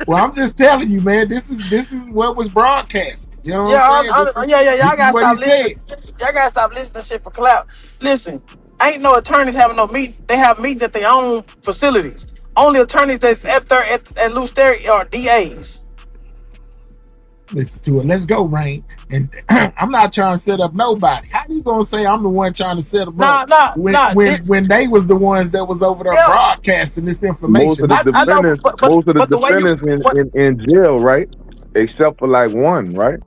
Well, I'm just telling you, man. This is what was broadcast. You know what I'm saying? Y'all gotta stop listening. Y'all gotta stop listening to shit for clout. Listen, ain't no attorneys having no meeting. They have meetings at their own facilities. Only attorneys that's up there at Loose Theory are DAs. Listen to it. Let's go, Rain. And I'm not trying to set up nobody. How you gonna say I'm the one trying to set them up? When they was the ones that was over there broadcasting this information. Most of the defendants in jail, right? Except for like one, right?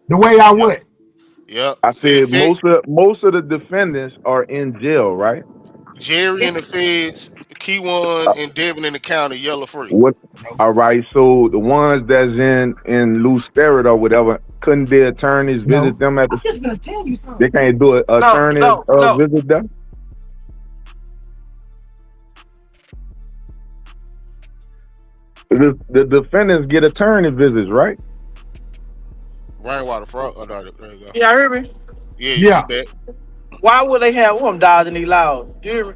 The way I would. Yep. I said most of the defendants are in jail, right? Jerry in the feds, Keyone and Devin in the county, yellow free. What? All right. So the ones that's in loose spirit or whatever, couldn't their attorneys visit them at the? I'm just gonna tell you something. They can't do an attorney visit them. The defendants get attorney visits, right? Rainwater fraud. Oh, no, there you go. Yeah, hear me? Yeah. Why would they have I'm dodging these laws? You hear me?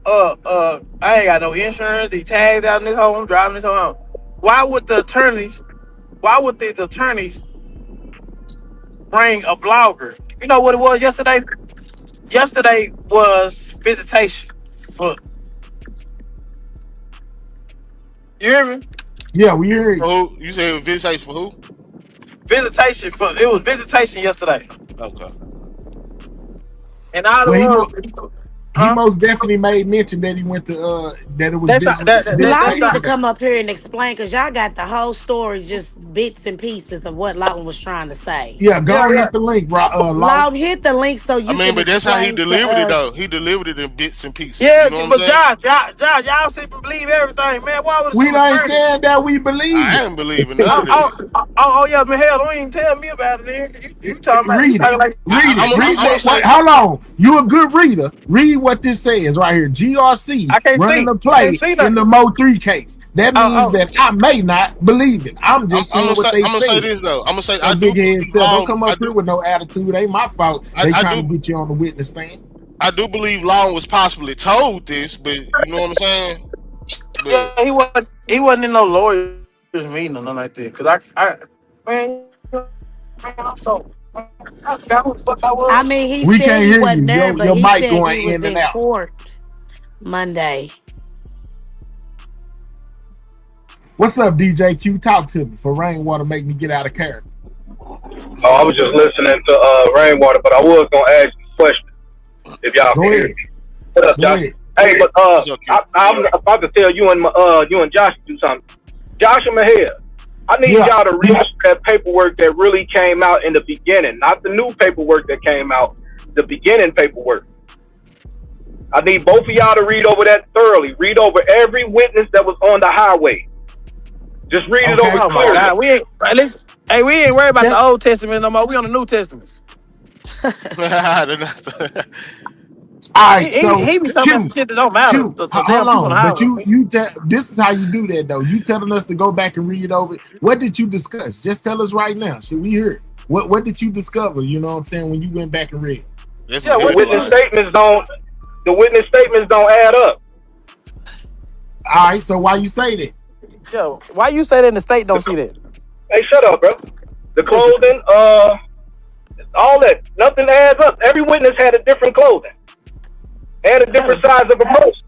I ain't got no insurance. These tags out in this hole. I'm driving this hole out. Why would these attorneys bring a blogger? You know what it was yesterday? Yesterday was visitation for. You hear me? Yeah, we hear you. Who? You said visitation for who? It was visitation yesterday. Okay. And all he most definitely made mention that he went to that it was Lawton needs to come up here and explain, because y'all got the whole story, just bits and pieces of what Lawton was trying to say. Yeah, hit the link, Lawton, hit the link so you can but that's how he delivered it though. He delivered it in bits and pieces. Yeah, you know but Josh, y'all sit and believe everything, man. Why would we ain't saying that we believe it? I ain't believing none of this. Yeah, but hell, don't even tell me about it then. You talking about read it. Hold on. You a good reader. Read what this says right here. GRC running the play in the Mo 3 case. That means that I may not believe it. I'm just saying what they say. I'm gonna say this though. I'm gonna say don't come up here with no attitude. Ain't my fault. They trying to get you on the witness stand. I do believe Lawton was possibly told this, but you know what I'm saying? But, yeah, he wasn't in no lawyer's meeting or nothing like that. Cause I mean, he said he wasn't there, but he said he was in court Monday. What's up, DJ Q? Talk to me for Rainwater. Make me get out of character. Oh, I was just listening to Rainwater, but I was gonna ask you a question if y'all can hear me. What up, Josh? Hey, but I'm about to tell you and Josh to do something. Josh and Mahir, I need y'all to read that paperwork that really came out in the beginning, not the new paperwork that came out, the beginning paperwork. I need both of y'all to read over that thoroughly. Read over every witness that was on the highway. Just read it over clearly. We ain't worried about the Old Testament no more. We on the New Testament. All right, so he be talking about shit that don't matter. Hold on, but this is how you do that though. You telling us to go back and read over it. What did you discuss? Just tell us right now. Should we hear it? What did you discover? You know what I'm saying, when you went back and read? The witness statements don't add up. All right, so why you say that? Yo, why you say that in the state don't see that? Hey, shut up, bro. The clothing, all that, nothing adds up. Every witness had a different clothing. And a different size of a person.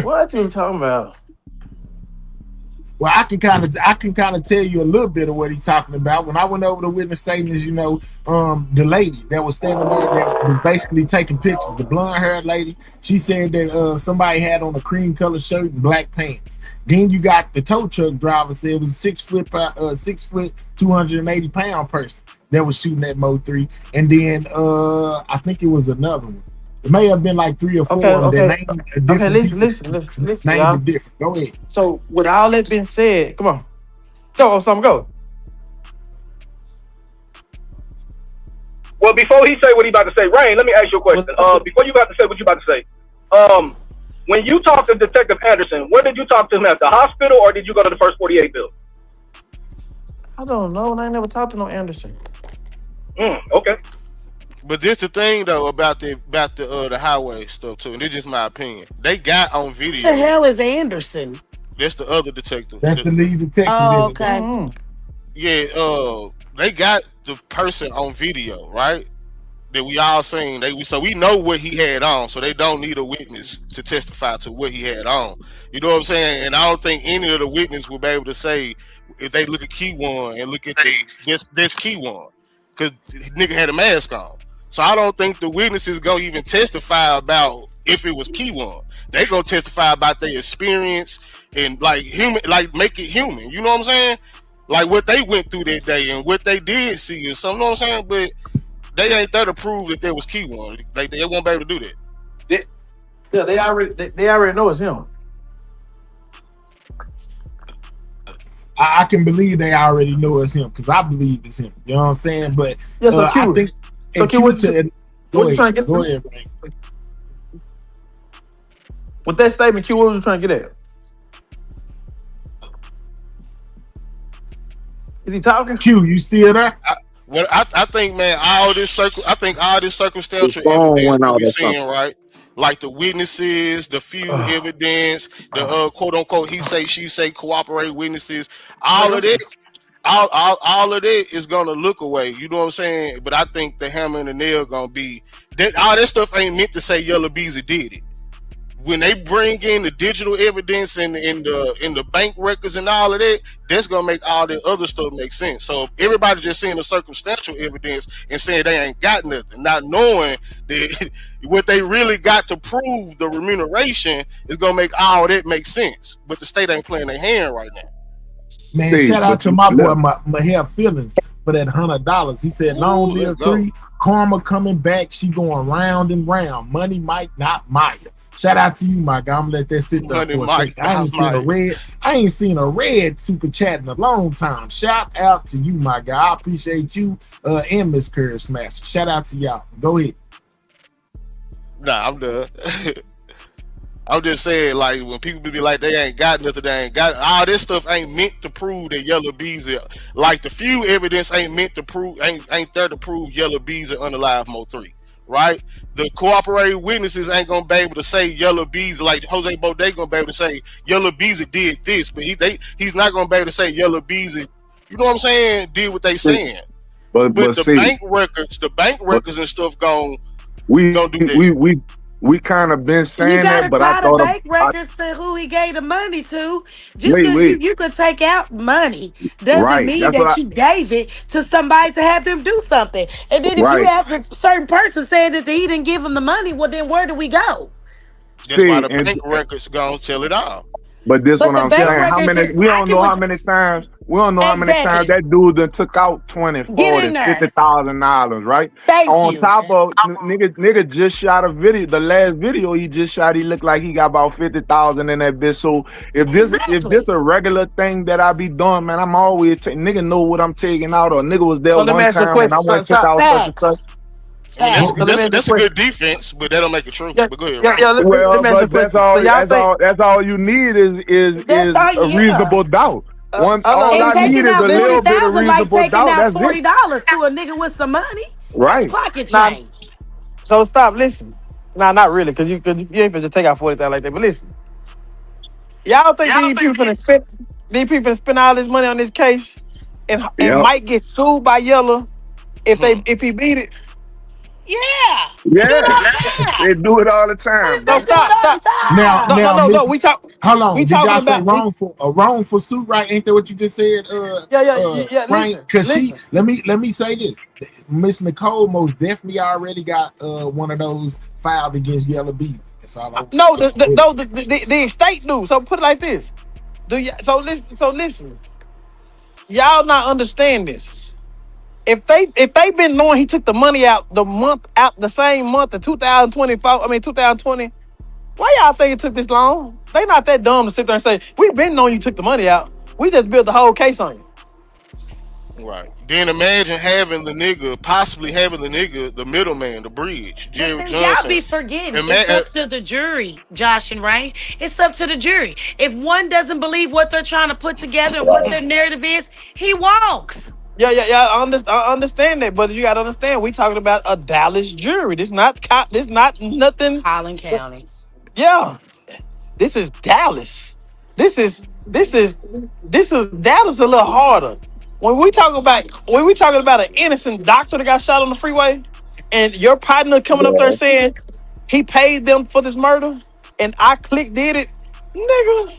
What you talking about? Well, I can kind of tell you a little bit of what he's talking about. When I went over the witness statements, the lady that was standing there that was basically taking pictures, the blonde haired lady, she said that somebody had on a cream color shirt and black pants. Then you got the tow truck driver said it was a 6 foot, 280 pound person that was shooting at Mo 3. And then I think it was another one. It may have been like 3 or 4 of them. Okay, listen, y'all. Different. Go ahead. So, with all that being said, come on. Go, Osama, go. Well, before he say what he about to say, Rain, let me ask you a question. Before you about to say what you about to say, when you talked to Detective Anderson, where did you talk to him at the hospital, or did you go to the First 48 building? I don't know, and I never talked to no Anderson. Okay. But this the thing though about the highway stuff too, and it's just my opinion. They got on video. Who the hell is Anderson? That's the other detective. That's the lead detective. Oh, okay. Yeah, they got the person on video, right? That we all seen. So we know what he had on, so they don't need a witness to testify to what he had on. You know what I'm saying? And I don't think any of the witnesses will be able to say if they look at Key One and look at this Key One, because nigga had a mask on. So I don't think the witnesses gonna even testify about if it was Key One. They gonna testify about their experience and like make it human. You know what I'm saying? Like what they went through that day and what they did see or something. You know what I'm saying? But they ain't there to prove that there was Key One. Like they won't be able to do that. They already know it's him. I can believe they already know it's him because I believe it's him. You know what I'm saying? But yeah, so I think. So Q, what you trying to get? Go ahead, man. With that statement, Q, what was you trying to get at? Is he talking? Q, you still there? I think, man, all this circumstantial evidence that we're seeing, right? Like the witnesses, the few evidence, the quote unquote he say, she say, cooperate witnesses, all of that. All of that is gonna look away, you know what I'm saying? But I think the hammer and the nail gonna be that all that stuff ain't meant to say Yellow Beezy did it. When they bring in the digital evidence and in the bank records and all of that, that's gonna make all the other stuff make sense. So everybody just seeing the circumstantial evidence and saying they ain't got nothing, not knowing that what they really got to prove the remuneration is gonna make all that make sense. But the state ain't playing their hand right now. Man, shout out to my boy Mahir Feelings for that $100. He said, "Long live 3, karma coming back. She going round and round. Money Mike, not Maya." Shout out to you, my guy. I'm gonna let that sit there for a second. I ain't seen a red super chat in a long time. Shout out to you, my guy. I appreciate you and Miss Curve Smash. Shout out to y'all. Go ahead. Nah, I'm done. I'm just saying, like, when people be like, they ain't got nothing, they ain't got all this stuff ain't meant to prove that Yellow Bees are, like the few evidence ain't meant to prove, ain't there to prove Yellow Bees are unalive Mo 3, right? The cooperating witnesses ain't gonna be able to say Yellow Bees, like Jose Bodega gonna be able to say Yellow Bees did this, but he's not gonna be able to say Yellow Bees, you know what I'm saying, did what they saying. But the bank records and stuff gonna do that. We kind of been saying that, but I thought the bank records to who he gave the money to. Just because you could take out money doesn't mean that you gave it to somebody to have them do something. And then if you have a certain person saying that he didn't give him the money, well then where do we go? That's why the bank records gonna tell it all. But this what I'm saying. We don't know how many times that dude done took out $20,000, $40,000, $50,000, right? On top of nigga just shot a video. The last video he just shot, he looked like he got about 50,000 in that bitch. So if this a regular thing that I be doing, man, I'm always nigga know what I'm taking out. Or nigga was there one time and I went took out such and such. That's a good defense, but that don't make it true. But go ahead. That's all you need is a reasonable doubt. All I need is a little bit of reasonable doubt. That's $40 to a nigga with some money. Right. Pocket change. So stop. Listen. Nah, not really, because you ain't finna take out $40,000 like that. But listen, y'all think these people finna spend all this money on this case and might get sued by Yellow if he beat it? Yeah. Yeah, They do it all the time. they do it all the time, They No, bro. do it all the Now, time. now, no. Miss, hold We on. Did talking y'all say about wrongful suit? Right? Ain't that what you just said? yeah. Right? Because let me say this. Miss Nicole most definitely already got one of those filed against Yellow Bees. That's all I want to No, say. the estate do. So put it like this. Listen. Y'all not understand this. If they been knowing he took the money out the same month of 2024, 2020, why y'all think it took this long? They not that dumb to sit there and say, we've been knowing you took the money out. We just built the whole case on you. Right. Then imagine possibly having the nigga, the middleman, the bridge, But Jerry see, y'all Johnson. be forgetting. And It's up to the jury, Josh and Ray. It's up to the jury. If one doesn't believe what they're trying to put together and what their narrative is, he walks. Yeah. I understand that, but you gotta understand, we talking about a Dallas jury. This not nothing. Collin County. Yeah, this is Dallas. This is Dallas a little harder. When we talking about an innocent doctor that got shot on the freeway, and your partner coming up there saying he paid them for this murder, and I did it, nigga.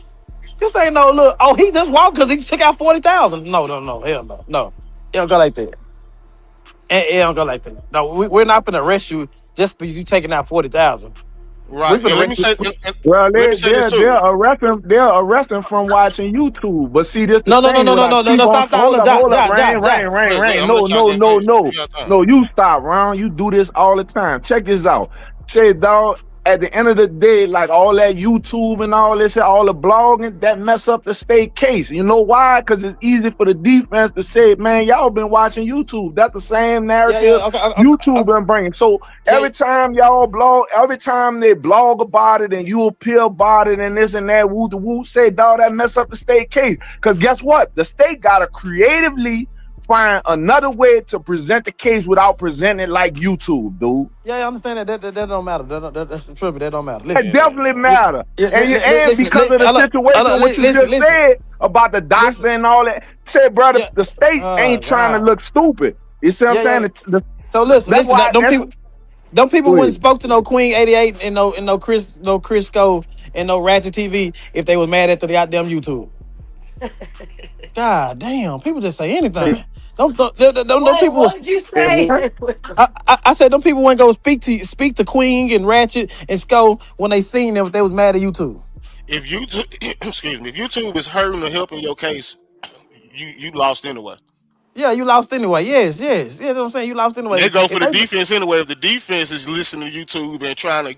This ain't no look. Oh, he just walked because he took out 40,000. No, hell no. It don't go like that. It don't go like that. No, we're not gonna arrest you just for you taking out 40,000. right. And let me say Well, let me say this too. they're arresting from watching YouTube. But see, this the No. thing. Stop. Hold up. John. Rain. I'm gonna let y'all get paid. No, you stop, Ron. You do this all the time. Check this out. Say, dog, at the end of the day, like all that YouTube and all this, all the blogging, that mess up the state case. You know why? Because it's easy for the defense to say, man, y'all been watching YouTube. That's the same narrative YouTube been bringing. So every time they blog about it and you appeal about it and this and that, woo say, dog, that mess up the state case. Because guess what? The state got to creatively find another way to present the case without presenting it like YouTube, dude. Yeah, I understand that. That don't matter. That's trippy. That don't matter. It definitely matter. And because of the situation, what you just said about the doctor and all that, say, brother, the state ain't trying to look stupid. You see what I'm saying? So listen. Don't people wouldn't spoke to no Queen 88 and no Crisco and no Ratchet TV if they was mad at the goddamn YouTube. God damn, people just say anything. Don't people. What did you say? I said them people wouldn't go speak to Queen and Ratchet and Sco when they seen them if they was mad at YouTube. If YouTube if YouTube is hurting or helping your case, you lost anyway. Yeah, you lost anyway. Yes. That's what I'm saying. You lost anyway. They go for the defense anyway. If the defense is listening to YouTube and trying to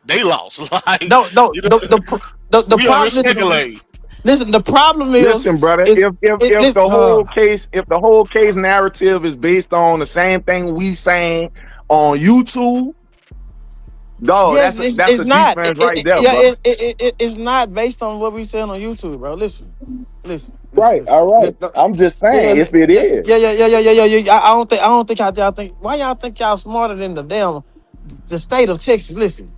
they lost. Like the problem. Listen, the problem is. Listen, brother. If the whole case narrative is based on the same thing we saying on YouTube, dog, yes, that's a not defense right there, yeah, bro. It's not based on what we saying on YouTube, bro. Listen. Right, all right. I'm just saying, if it is. Yeah. I don't think y'all think. Why y'all think y'all smarter than the state of Texas? Listen.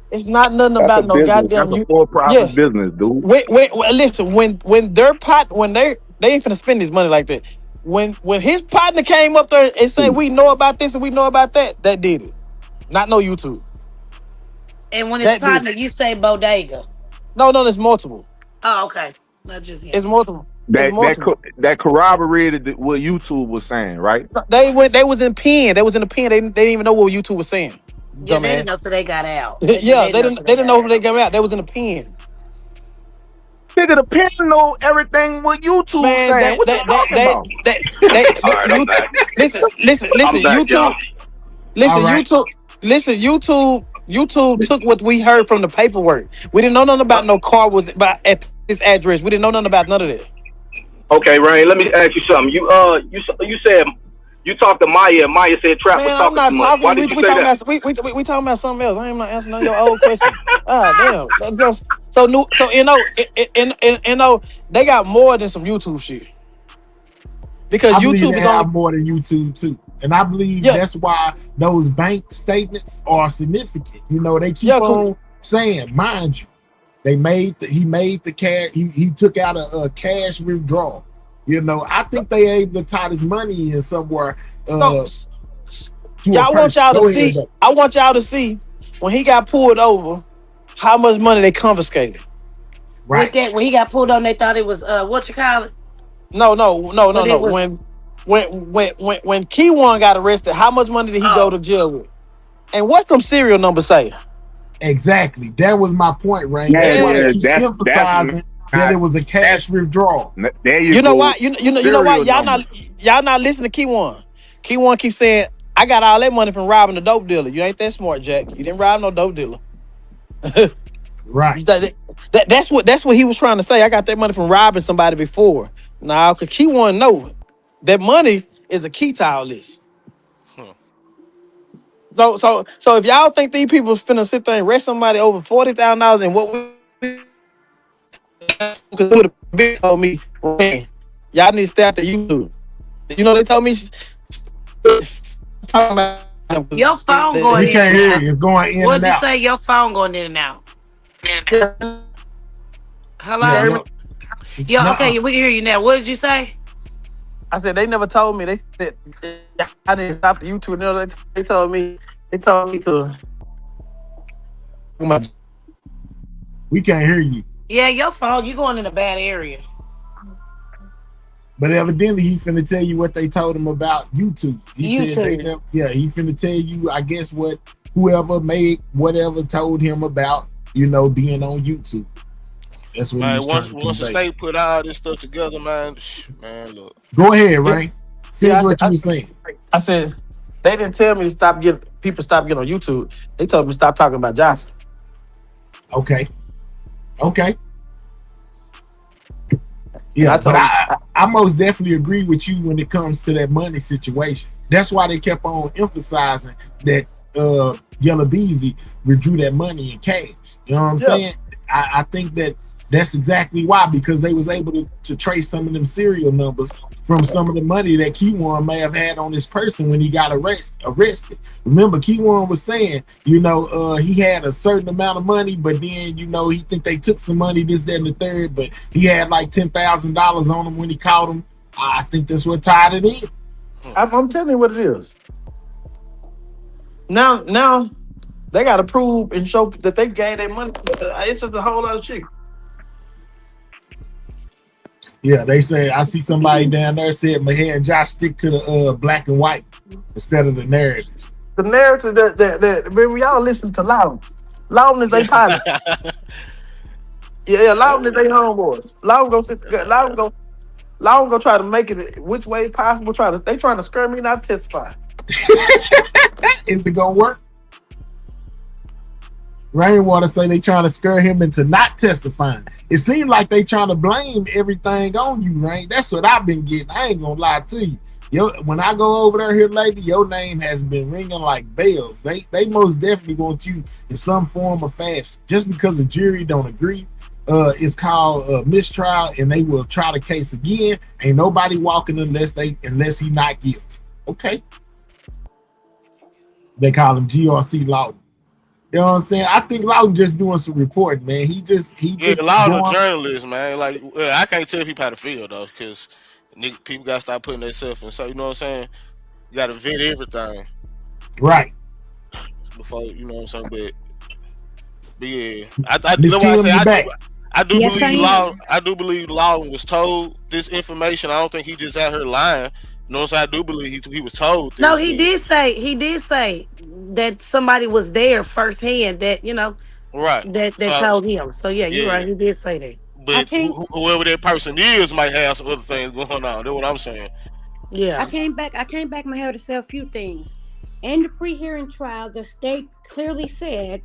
It's not nothing about no goddamn. That's a for-profit business, dude. Listen, when they ain't finna spend this money like that. When his partner came up there and said, we know about this and we know about that did it. Not no YouTube. And when it's partner, you say bodega. No, there's multiple. Oh, okay. Not just him. It's multiple. That corroborated what YouTube was saying, right? They was in pen. They was in the pen. They didn't even know what YouTube was saying. Yeah, they didn't know till they got out. They didn't know when they got out. They was in the pen. Nigga, the pen know everything what YouTube saying. What you talking about? YouTube took what we heard from the paperwork. We didn't know nothing about no car was at this address. We didn't know nothing about none of that. Okay, Rain, let me ask you something. You said you talked to Maya. Maya said Trap was talking too much. Why did you say that? We talking about something else. I am not answering none of your old questions. Damn. So you know, they got more than some YouTube shit. Because YouTube is only more than YouTube too. And I believe that's why those bank statements are significant. You know, they keep on saying, mind you, he made the cash. He took out a cash withdrawal. You know, I think they able to tie this money in somewhere. Y'all want y'all to see. I want y'all to see when he got pulled over, how much money they confiscated. Right. With that, when he got pulled on, they thought it was what you call it? No. Was... When Key-One got arrested, how much money did he go to jail with? And what's them serial numbers say? Exactly. That was my point, Ray. Yeah, that's emphasizing that it was a cash withdrawal. There you know why? You know why? Y'all not listening to Key-One. Key-One keeps saying, I got all that money from robbing the dope dealer. You ain't that smart, Jack. You didn't rob no dope dealer. Right. That's what he was trying to say. I got that money from robbing somebody before. Now, because Key-One know that money is a key to all this. So if y'all think these people finna sit there and arrest somebody over $40,000 and what we would have been told me, y'all need to stay out the YouTube. You know they told me. Your phone going we in can't and hear out. you. It's going in What'd and you out. say? Your phone going in and out. Hello? Okay, we can hear you now. What did you say? I said they never told me. They said I didn't stop the YouTube. No, they told me to. We can't hear you. Yeah, your phone. You going in a bad area. But evidently, he finna tell you what they told him about YouTube. He said he finna tell you, I guess, what whoever made whatever told him about, being on YouTube. That's what he was trying to once the state put all this stuff together, man, look. Go ahead, Ray. Finish what you were saying. I said they didn't tell me to stop getting on YouTube. They told me to stop talking about Johnson. Okay. Yeah, but I most definitely agree with you when it comes to that money situation. That's why they kept on emphasizing that Yellow Beezy withdrew that money in cash. You know what I'm saying? I think that's exactly why, because they was able to trace some of them serial numbers from some of the money that Key-One may have had on this person when he got arrested. Remember, Key-One was saying, he had a certain amount of money, but then, he think they took some money, this, that, and the third, but he had like $10,000 on him when he caught him. I think that's what tied it in. I'm telling you what it is. Now they got to prove and show that they gave their money. It's just a whole lot of shit. Yeah, they say, I see somebody down there said Maher and Josh stick to the black and white instead of the narratives. The narrative that when y'all listen to Loudon. Loudon is they pilot. Loudon is they homeboys. Loudon go try to make it which way possible. They trying to scare me not testify. Is it gonna work? Rainwater say they trying to scare him into not testifying. It seems like they trying to blame everything on you, Rain. That's what I've been getting. I ain't gonna lie to you. When I go over there lately, your name has been ringing like bells. They most definitely want you in some form of fashion. Just because the jury don't agree, it's called mistrial, and they will try the case again. Ain't nobody walking unless he not guilty. Okay. They call him GRC Loudon. You know what I'm saying? I think Loudon just doing some reporting, man. He just Loudon a journalist, man. Like, I can't tell people how to feel though, because people gotta stop putting themselves in. So you know what I'm saying? You gotta vet everything, right? Before you know what I'm saying. But yeah, I do believe Loudon was told this information. I don't think he just out here lying. No, so I do believe he was told this. No, he did say that somebody was there firsthand that right that told him. So you're right. He did say that. But whoever that person is might have some other things going on. That's what I'm saying. Yeah. I came back my head to say a few things. In the pre-hearing trial, the state clearly said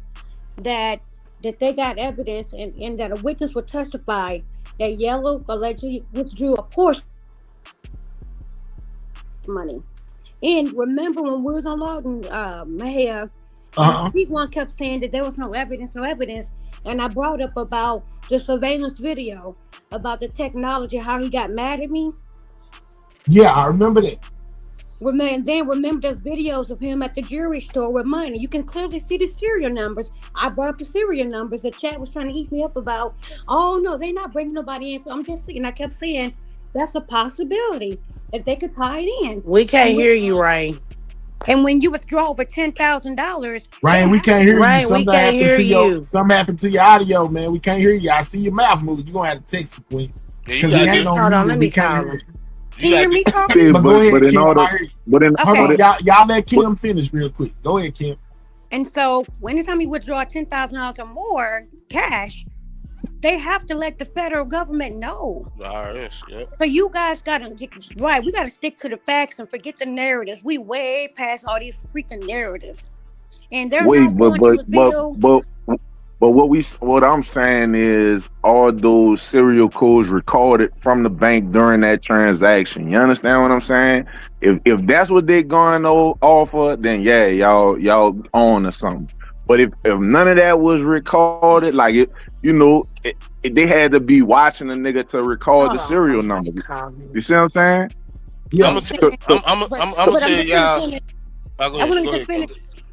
that they got evidence and that a witness would testify that Yellow allegedly withdrew a portion money. And remember when we was on Loudon, Maher, P1 kept saying that there was no evidence, and I brought up about the surveillance video about the technology, how he got mad at me. Yeah, I remember that. Remember there's videos of him at the jewelry store with money. You can clearly see the serial numbers. I brought up the serial numbers. The chat was trying to eat me up about, oh no, they're not bringing nobody in. I'm just saying, I kept saying that's a possibility that they could tie it in. We can't hear you, Ray. And when you withdraw over $10,000, Ryan, we can't hear you. Right, we Something can't happened hear to you. something happened to your audio, man. We can't hear you. I see your mouth moving. You gonna have to text me, Queen. Yeah, you Because he gotta ain't get. on Hold mute on, and let we me can't call hear him. you. can you hear me talking? See, But go ahead, but in Kim. order, I hear you. but in Hold Okay. on, y'all let Kim finish real quick. Go ahead, Kim. And so, anytime you withdraw $10,000 or more cash, they have to let the federal government know. The IRS, yep. So you guys gotta get right. We gotta stick to the facts and forget the narratives. We way past all these freaking narratives, and they're wait, not going to reveal. but what I'm saying is all those serial codes recorded from the bank during that transaction. You understand what I'm saying? If that's what they're going off of, then yeah, y'all on or something. But if none of that was recorded, like they had to be watching a nigga to record the Hold on, serial let me number. call him. You see what I'm saying? Yeah. I'm gonna But tell I'm just y'all. gonna finish. Go I ahead, want go to just ahead, finish. Kim.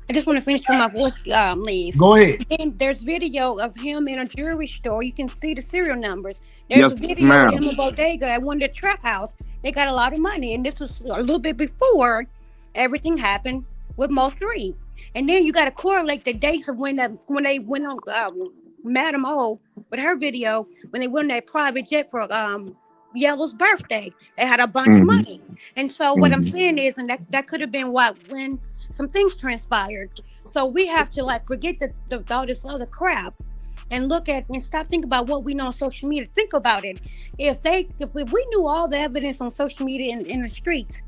I just want to finish before my voice leaves. Go ahead. And there's video of him in a jewelry store. You can see the serial numbers. There's Yes, a video of ma'am. him in bodega at one of the trap house. They got a lot of money, and this was a little bit before everything happened with Mo 3. And then you got to correlate the dates of when they went on Madam O with her video when they went on that private jet for Yellow's birthday. They had a bunch of Mm-hmm. money, and so what I'm Mm-hmm. saying is, and that could have been when some things transpired. So we have to like forget all this other crap and look at and stop thinking about what we know on social media. Think about it. If we knew all the evidence on social media in the streets,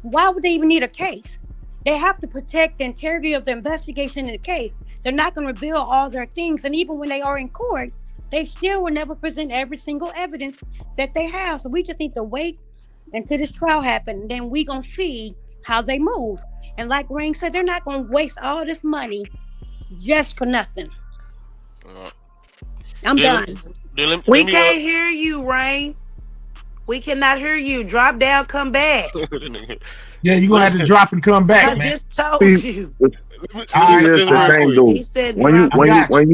why would they even need a case? They have to protect the integrity of the investigation in the case. They're not going to reveal all their things, and even when they are in court, they still will never present every single evidence that they have. So we just need to wait until this trial happens, and then we gonna see how they move. And like Rain said, they're not gonna waste all this money just for nothing. Uh, I'm then, done. We let me can't hear you, Rain. We cannot hear you. Drop down, come back. Yeah, you're gonna have to drop and come back, I man. just told See, you. see, say here's this the real thing, quick. though. He said When you drop I when you got you.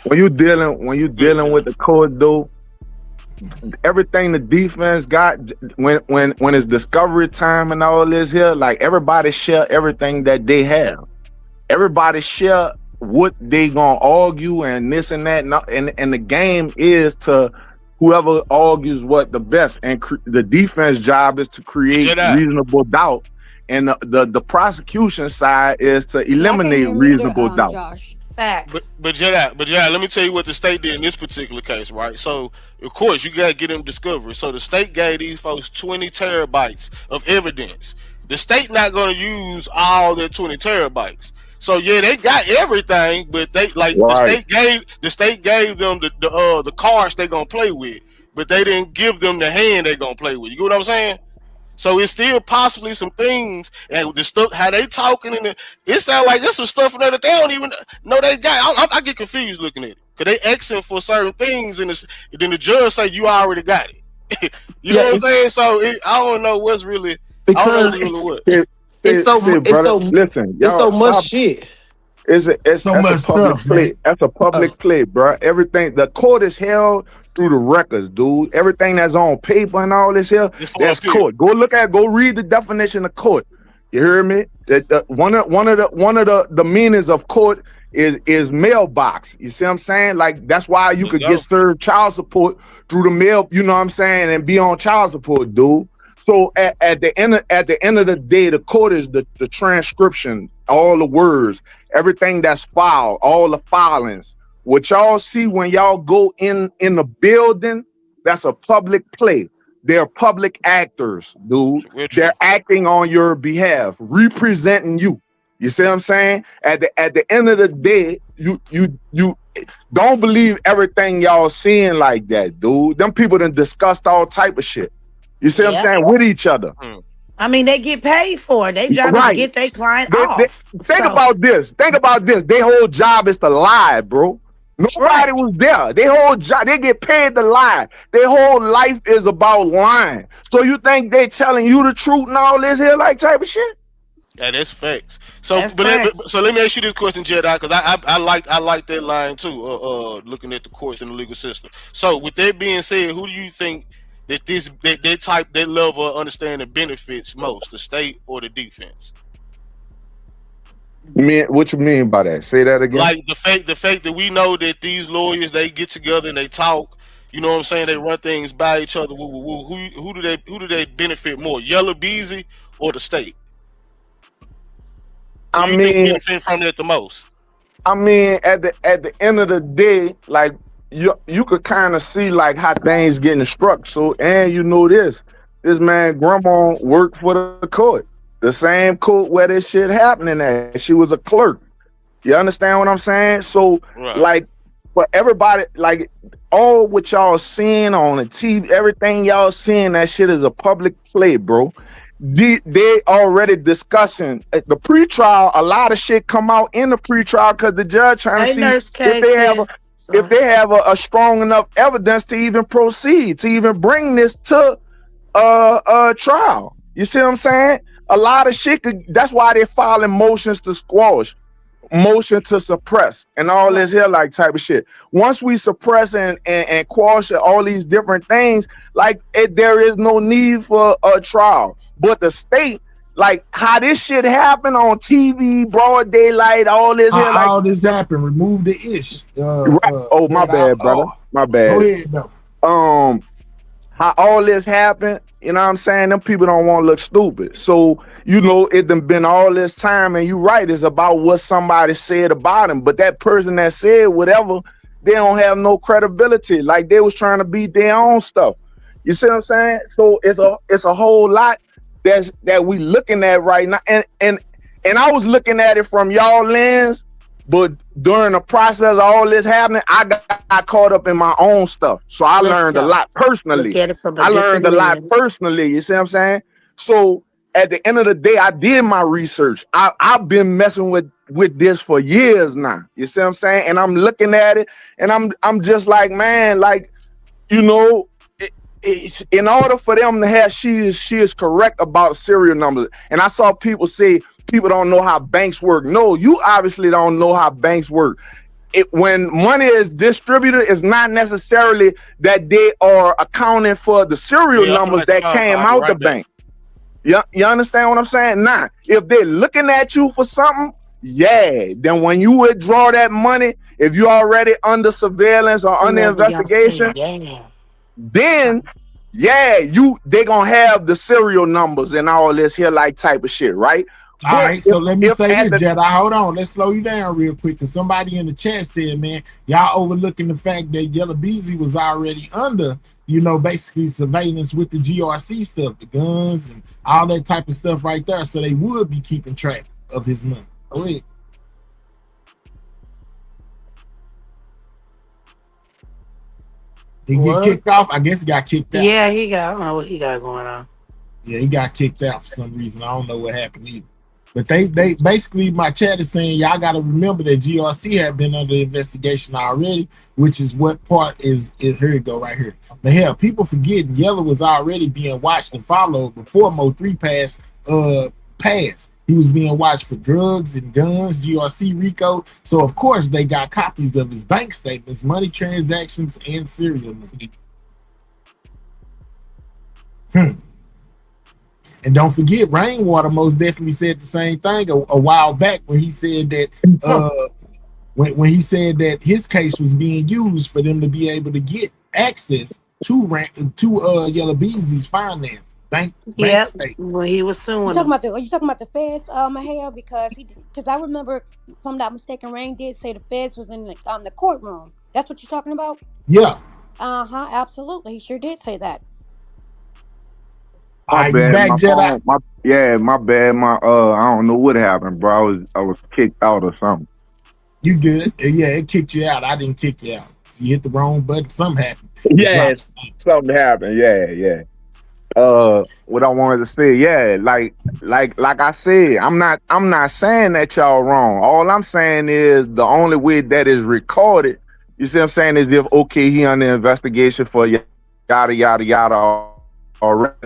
when you dealing with the court, though, everything the defense got when it's discovery time and all this here, like everybody share everything that they have. Everybody share what they gonna argue and this and that, and the game is to whoever argues what the best, and the defense job is to create Jedi. reasonable doubt, and the prosecution side is to Y'all can't eliminate hear me either, reasonable doubt. Josh. facts. But Jedi, let me tell you what the state did in this particular case, right? So of course you gotta get them discovery. So the state gave these folks 20 terabytes of evidence. The state not gonna use all their 20 terabytes. So yeah, they got everything, but they like Right. the state gave them the cards they gonna play with, but they didn't give them the hand they gonna play with. You get what I'm saying? So it's still possibly some things, and the stuff how they talking, and it sounds like there's some stuff in there that they don't even know they got. I get confused looking at it because they asking for certain things, and then the judge say you already got it. You know what I'm saying? So I don't know what's really. I don't know because what's really what. See, brother, listen, it's y'all so much stop. shit. So That's a much public stuff, play. man. That's a public play, bro. Everything the court is held through the records, dude. Everything that's on paper and all this here, It's that's up here. court. Go read the definition of court. You hear me? One of the meanings of court is mailbox. You see what I'm saying? Like that's why you could get served child support through the mail. You know what I'm saying? And be on child support, dude. So at the end of the day, the court is the transcription, all the words, everything that's filed, all the filings. What y'all see when y'all go in the building, that's a public play. They're public actors, dude. They're acting on your behalf, representing you. You see what I'm saying? At the end of the day, you don't believe everything y'all seeing like that, dude. Them people done discussed all type of shit. You see what I'm saying? With each other. I mean, they get paid for it. Their job is to get their client off. Think about this. Think about this. Their whole job is to lie, bro. Nobody was there. Their whole job, they get paid to lie. Their whole life is about lying. So you think they telling you the truth and all this here like type of shit? Yeah, that's facts. So, let me ask you this question, Jedi, because I like that line too. Looking at the courts and the legal system. So, with that being said, who do you think that level of understanding benefits most, the state or the defense? What you mean by that? Say that again. Like the fact that we know that these lawyers they get together and they talk. You know what I'm saying? They run things by each other. Woo, woo, woo. Who do they benefit more? Yellow Beezy or the state? Who I do you think mean, benefit from it the most? at the end of the day, like you could kind of see like how things getting struck. So and you know this man grandma worked for the court, the same court where this shit happening at. She was a clerk. You understand what I'm saying? So Right. like for everybody, like all what y'all seeing on the TV, everything y'all seeing, that shit is a public play, bro. They already discussing the pretrial. A lot of shit come out in the pretrial because the judge trying to Hey, see nurse if they have a cases. if they have a strong enough evidence to even proceed, to even bring this to trial. You see what I'm saying? A lot of shit that's why they filing motions to squash, motion to suppress, and all Right. this here like type of shit. Once we suppress and quash all these different things, like there is no need for a trial. But the state, like how this shit happen on TV, broad daylight, all this here, like How all this happened? Remove the ish. right. Oh, my bad, brother. My Go bad. ahead, though. Um, how all this happened, you know what I'm saying? Them people don't want to look stupid. So, you know, it done been all this time, and you right, it's about what somebody said about him. But that person that said whatever, they don't have no credibility. Like they was trying to beat their own stuff. You see what I'm saying? So it's a whole lot that we looking at right now. And I was looking at it from y'all lens, but during the process of all this happening, I got caught up in my own stuff. So I Let's learned a go. lot Look personally. at it from a I learned different a lot lens. personally. You see what I'm saying? So at the end of the day, I did my research. I've been messing with this for years now. You see what I'm saying? And I'm looking at it, and I'm just like, man, like, you know, it's in order for them to have she is correct about serial numbers. And I saw people say people don't know how banks work. No, you obviously don't know how banks work. When money is distributed, it's not necessarily that they are accounting for the serial Yeah, I feel numbers like the that came compounded out the right there. bank. You understand what I'm saying? Nah, if they're looking at you for something, yeah, then when you withdraw that money, if you're already under surveillance or under Whoever y'all say, investigation, yeah. then yeah, they gonna have the serial numbers and all this here like type of shit, right? All But right, so let me if say at this, the Jedi. Hold on, let's slow you down real quick. Cause somebody in the chat said, man, y'all overlooking the fact that Yellow Beezy was already under, you know, basically surveillance with the GRC stuff, the guns and all that type of stuff right there. So they would be keeping track of his money. Go ahead. Did he get What? kicked off? I guess he got kicked out. Yeah, he got. I don't know what he got going on. Yeah, he got kicked out for some reason. I don't know what happened either. But they basically, my chat is saying y'all got to remember that GRC had been under investigation already, which is what part is here you go right here. But hell, people forgetting Yellow was already being watched and followed before Mo3 passed. He was being watched for drugs and guns, GRC, RICO. So of course they got copies of his bank statements, money transactions, and serial numbers. And don't forget, Rainwater most definitely said the same thing a while back when he said that when he said that his case was being used for them to be able to get access to Yellow Beezy's finance bank Yep. statement. Well, he was suing You talking him. about are you talking about the feds, Mahal? Because I remember, if I'm not mistaken, Rain did say the feds was in the courtroom. That's what you're talking about? Yeah. Absolutely. He sure did say that. My You bad, back, my Jedi? phone, my bad, I don't know what happened, bro. I was kicked out or something. You good? Yeah, it kicked you out. I didn't kick you out. You hit the wrong button. Something happened. Yeah, something happened. Yeah. What I wanted to say, yeah, like I said, I'm not saying that y'all wrong. All I'm saying is the only way that is recorded, you see what I'm saying, is if okay, he under investigation for yada yada already,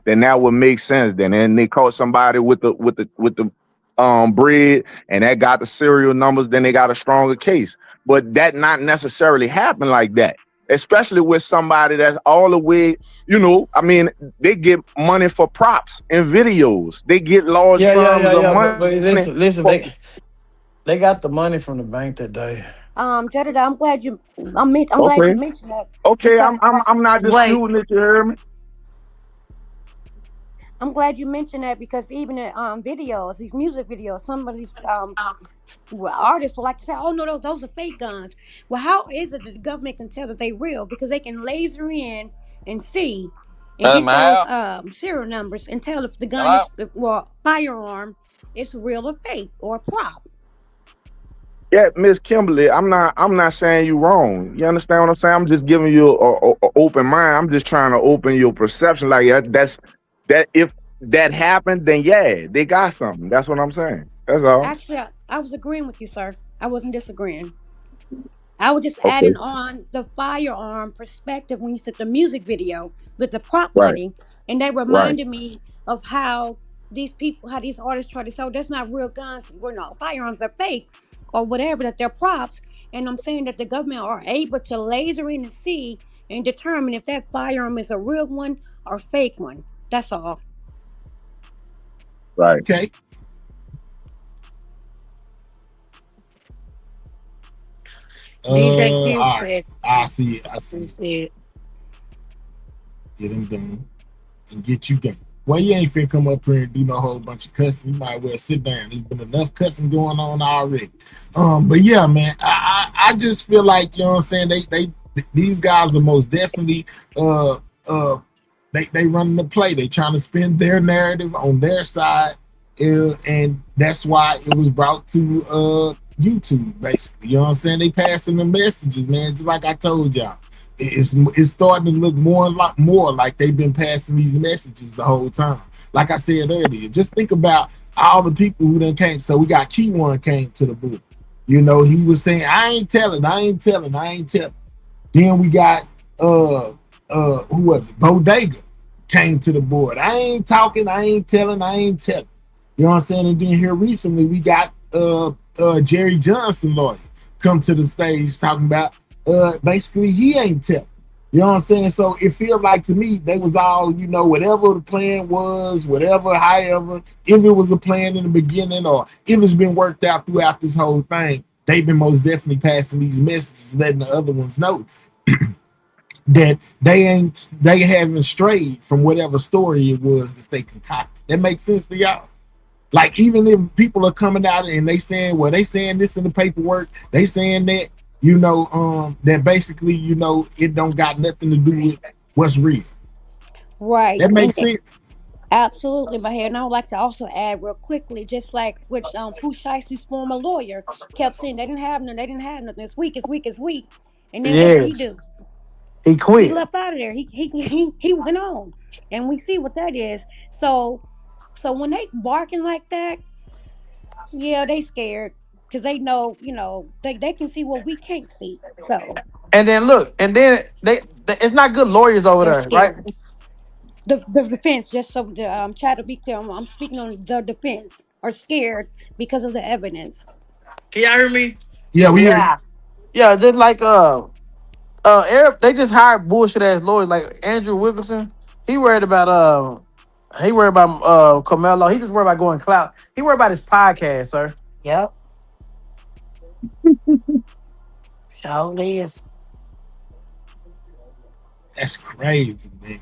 then that would make sense. Then they caught somebody with the bread and that got the serial numbers, then they got a stronger case. But that not necessarily happen like that. especially with somebody that's all the way, I mean, they get money for props and videos. They get large sums of money. But listen, For, they got the money from the bank that day. Jedediah, I'm glad okay, you mentioned that okay, because I'm not Wait, disputing it. You hear me? I'm glad you mentioned that because even in videos, these music videos, some of these artists will like to say, "Oh no, those are fake guns." Well, how is it that the government can tell that they real? Because they can laser in and see and get those Mal, serial numbers and tell if the gun hello. is firearm is real or fake or a prop. Yeah, Miss Kimberly, I'm not saying you wrong. You understand what I'm saying? I'm just giving you a open mind. I'm just trying to open your perception. Like that if that happened, then yeah, they got something. That's what I'm saying. That's all. Actually, I was agreeing with you, sir. I wasn't disagreeing. I was just Okay. adding on the firearm perspective when you said the music video with the prop Right. money, and that Right. reminded me of how these people, how these artists try to say, "Oh, that's not real guns. Well, no, firearms are fake, or whatever, that they're props." And I'm saying that the government are able to laser in and see and determine if that firearm is a real one or fake one. That's all. Right. Okay. DJ Q All right. said. I see it. I see Q it. said. Get him done and get you done. Well, you ain't finna come up here and do no whole bunch of cussing. You might well sit down. There's been enough cussing going on already. But yeah, man, I just feel like, you know what I'm saying, these guys are most definitely they running the play. They trying to spin their narrative on their side, and that's why it was brought to YouTube, basically. You know what I'm saying? They passing the messages, man. Just like I told y'all, it's starting to look more like they've been passing these messages the whole time. Like I said earlier, just think about all the people who then came. So we got Key1 came to the booth. You know, he was saying, I ain't telling. Then we got who was it? Bodega came to the board. I ain't talking, I ain't telling. You know what I'm saying? And then here recently we got Jerry Johnson lawyer come to the stage talking about basically he ain't telling. You know what I'm saying? So it feels like to me they was all, whatever the plan was, however, if it was a plan in the beginning or if it's been worked out throughout this whole thing, they've been most definitely passing these messages, letting the other ones know that they haven't strayed from whatever story it was that they concocted. That makes sense to y'all? Like, even if people are coming out and they saying, well, they saying this in the paperwork, they saying that, that basically, it don't got nothing to do with what's real. Right. That makes sense. Absolutely, my head. And I would like to also add real quickly, just like with Pooh Shicey's former lawyer kept saying they didn't have nothing. It's weak, it's weak. And then what did he Yes, do? he He quit. left out of there. He went on. And we see what that is. So when they barking like that, yeah, they scared. Because they know, they can see what we can't see. So And then look, and then it's not good lawyers over they're there, right? scared. The defense, just so the try to be clear, I'm speaking on the defense, are scared because of the evidence. Can y'all hear me? Yeah, we hear you. Yeah. Yeah, just like they just hired bullshit ass lawyers like Andrew Wilkerson. He worried about Carmelo. He just worried about going clout. He worried about his podcast, sir. Yep. Sure is. That's crazy, man.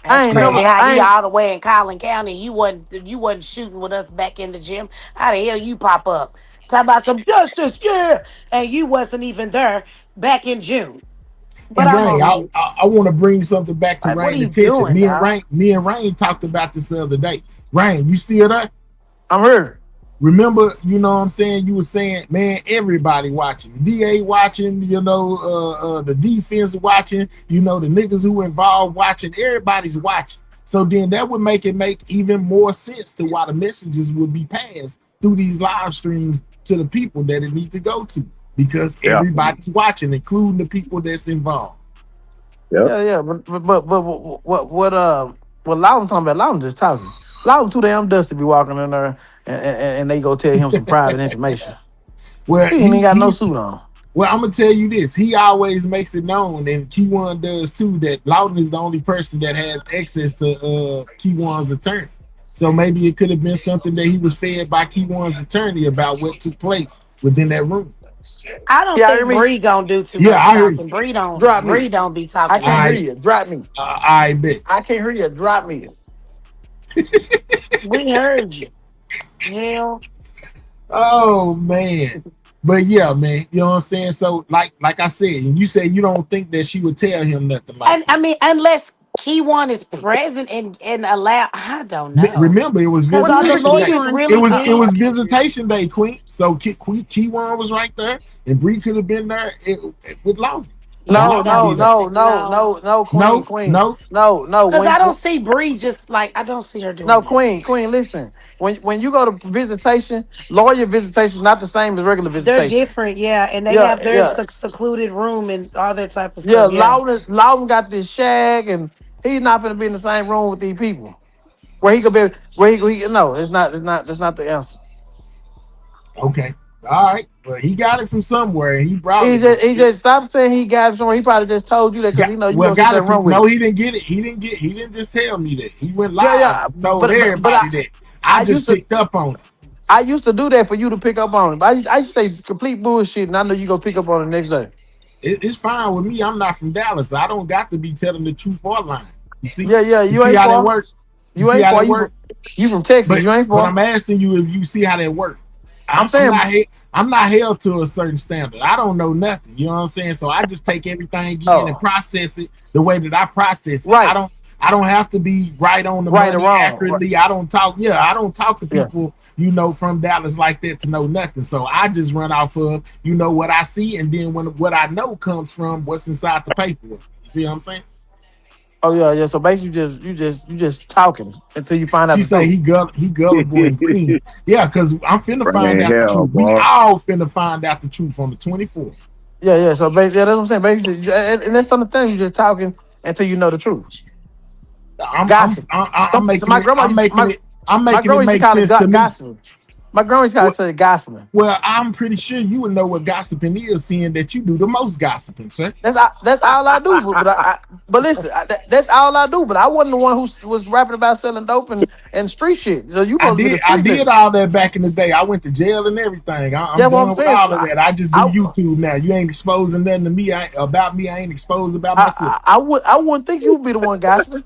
That's I ain't crazy never Crazy. how I he ain't all the way in Collin County. You wasn't shooting with us back in the gym. How the hell you pop up? Talk about some justice, yeah. And you wasn't even there back in June. But And I'm Rain, on I, mute. I, I want to bring something back to Like, what are Rain you attention. doing, dog? Me and Rain talked about this the other day. Rain, you still there? I'm here. Remember, you know what I'm saying? You were saying, man, everybody watching. The DA watching, the defense watching, the niggas who involved watching. Everybody's watching. So then that would make even more sense to why the messages would be passed through these live streams to the people that it need to go to, because Yeah. everybody's watching, including the people that's involved. Yep. Yeah, but what Loudon talking about? Loudon just talking. Loudon too damn dusty be walking in there and they go tell him some private information. Well, He ain't even got no suit on. Well, I'm gonna tell you this. He always makes it known, and Key1 does too, that Lawton is the only person that has access to Key1's attorney. So maybe it could have been something that he was fed by Key1's attorney about what took place within that room. I don't think Bree gonna do too much talking. Bree don't be talking. I can't hear you. Drop me. I bet. I can't hear you. Drop me. We heard you. Yeah. Oh man. But yeah, man, you know what I'm saying? So like I said, you say you don't think that she would tell him nothing like that. I mean, unless Key1 is present and allow, I don't know. Remember, it was visitation day. Really it was visitation day, Queen. So Key1 was right there, and Bree could have been there with Lawton. No, Queen. No. Because I don't see Bree just like I don't see her doing. No, Queen. Listen, when you go to visitation, lawyer visitation is not the same as regular visitation. They're different, yeah, and they have their secluded room and all that type of stuff. Yeah, Lawton got this shag, and he's not going to be in the same room with these people. Where he could be, no, it's not. That's not the answer. Okay. All right, well, he got it from somewhere. He brought it. He just stopped saying he got it somewhere. He probably just told you that because he know you don't sit wrong with it. No, he didn't get it. He didn't just tell me that. He went live and told everybody that. I just picked up on it. I used to do that for you to pick up on it. But I used to say complete bullshit, and I know you gonna pick up on it the next day. It's fine with me. I'm not from Dallas. I don't got to be telling the truth or lying. You see? Yeah, you ain't how far. that works. You ain't far. You from Texas. But, you ain't far. But I'm asking you if you see how that works. I'm saying I'm not held to a certain standard. I don't know nothing. You know what I'm saying? So I just take everything in and process it the way that I process it. Right. I don't have to be right on the money accurately. Right. I don't talk to people, from Dallas like that to know nothing. So I just run off of, what I see, and then what I know comes from what's inside the paperwork. You see what I'm saying? Oh yeah. So basically, you just talking until you find out. She say he gullible and green. Yeah, because I'm finna find out the truth. We all finna find out the truth on the 24th. Yeah. So basically, that's what I'm saying. Basically, and that's the thing. You just talking until you know the truth. I'm making it make sense to me. My grandma used to tell you gossiping. Well, I'm pretty sure you would know what gossiping is, seeing that you do the most gossiping, sir. That's all I do. But listen, that's all I do. But I wasn't the one who was rapping about selling dope and street shit. So you I did all that back in the day. I went to jail and everything. I'm done with all of that. I just do YouTube now. You ain't exposing nothing to me about me. I ain't exposed about myself. I wouldn't think you would be the one gossiping.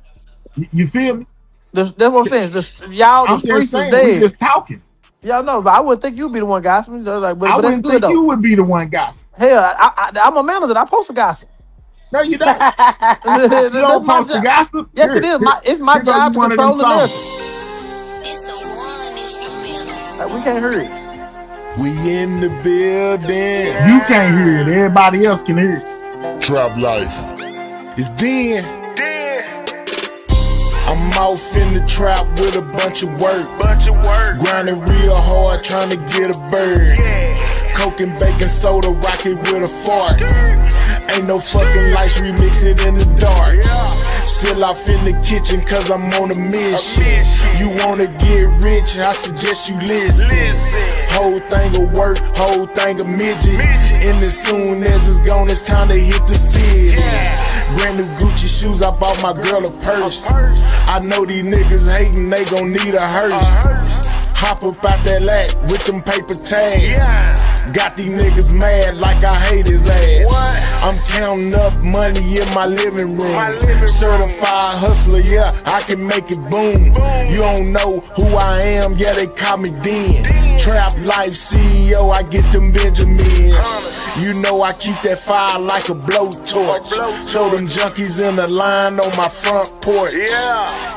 You feel me? That's what I'm saying. The streets is dead. We just talking. Y'all know, but I wouldn't think you'd be the one gossiping. Like, but I wouldn't think you would be the one gossiping. Hell, I'm a manager. I post to gossip. No, you don't. You don't post to gossip? Yes, it is. It's my job to control the narrative. We can't hear it. We in the building. You can't hear it. Everybody else can hear it. Trap life. It's Den. I'm off in the trap with a bunch of work. Grinding real hard, trying to get a bird. Coke and baking soda, rocket with a fart. Ain't no fucking lights, remix it in the dark. Still off in the kitchen, cause I'm on a mission. You wanna get rich, I suggest you listen. Whole thing of work, whole thing of midget. And as soon as it's gone, it's time to hit the city. Brand new Gucci shoes, I bought my girl a purse. I know these niggas hating, they gon' need a hearse. Hop up out that lat with them paper tags. Got these niggas mad like I hate his ass. I'm counting up money in my living room. Certified hustler, yeah, I can make it boom. You don't know who I am, yeah, they call me Den. Trap life CEO, I get them Benjamins. You know I keep that fire like a blowtorch. So them junkies in the line on my front porch.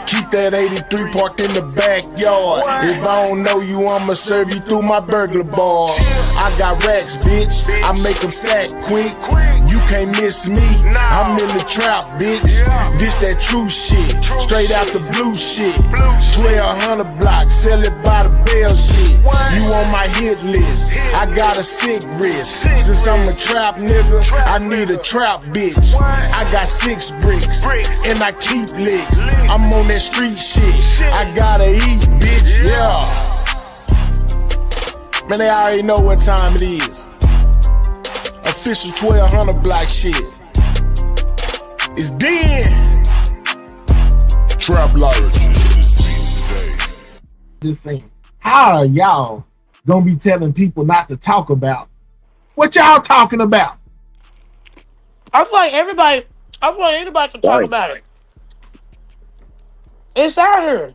Keep that 83 parked in the backyard. If I don't know you, I'ma serve you through my burglar bar. I got racks, bitch, I make them stack quick. You can't miss me, I'm in the trap, bitch. This that true shit, straight out the blue shit. 1200 blocks, sell it by the bell shit. You on my hit list, I got a sick wrist. Since I'm a trap nigga, I need a trap bitch. I got 6 bricks, and I keep licks. I'm on that street shit, I gotta eat, bitch, yeah. Man, they already know what time it is. A official 1200 block shit. It's dead. Trap life. Just saying, how are y'all gonna be telling people not to talk about what y'all talking about? I feel like anybody can talk Right. about it. It's out here.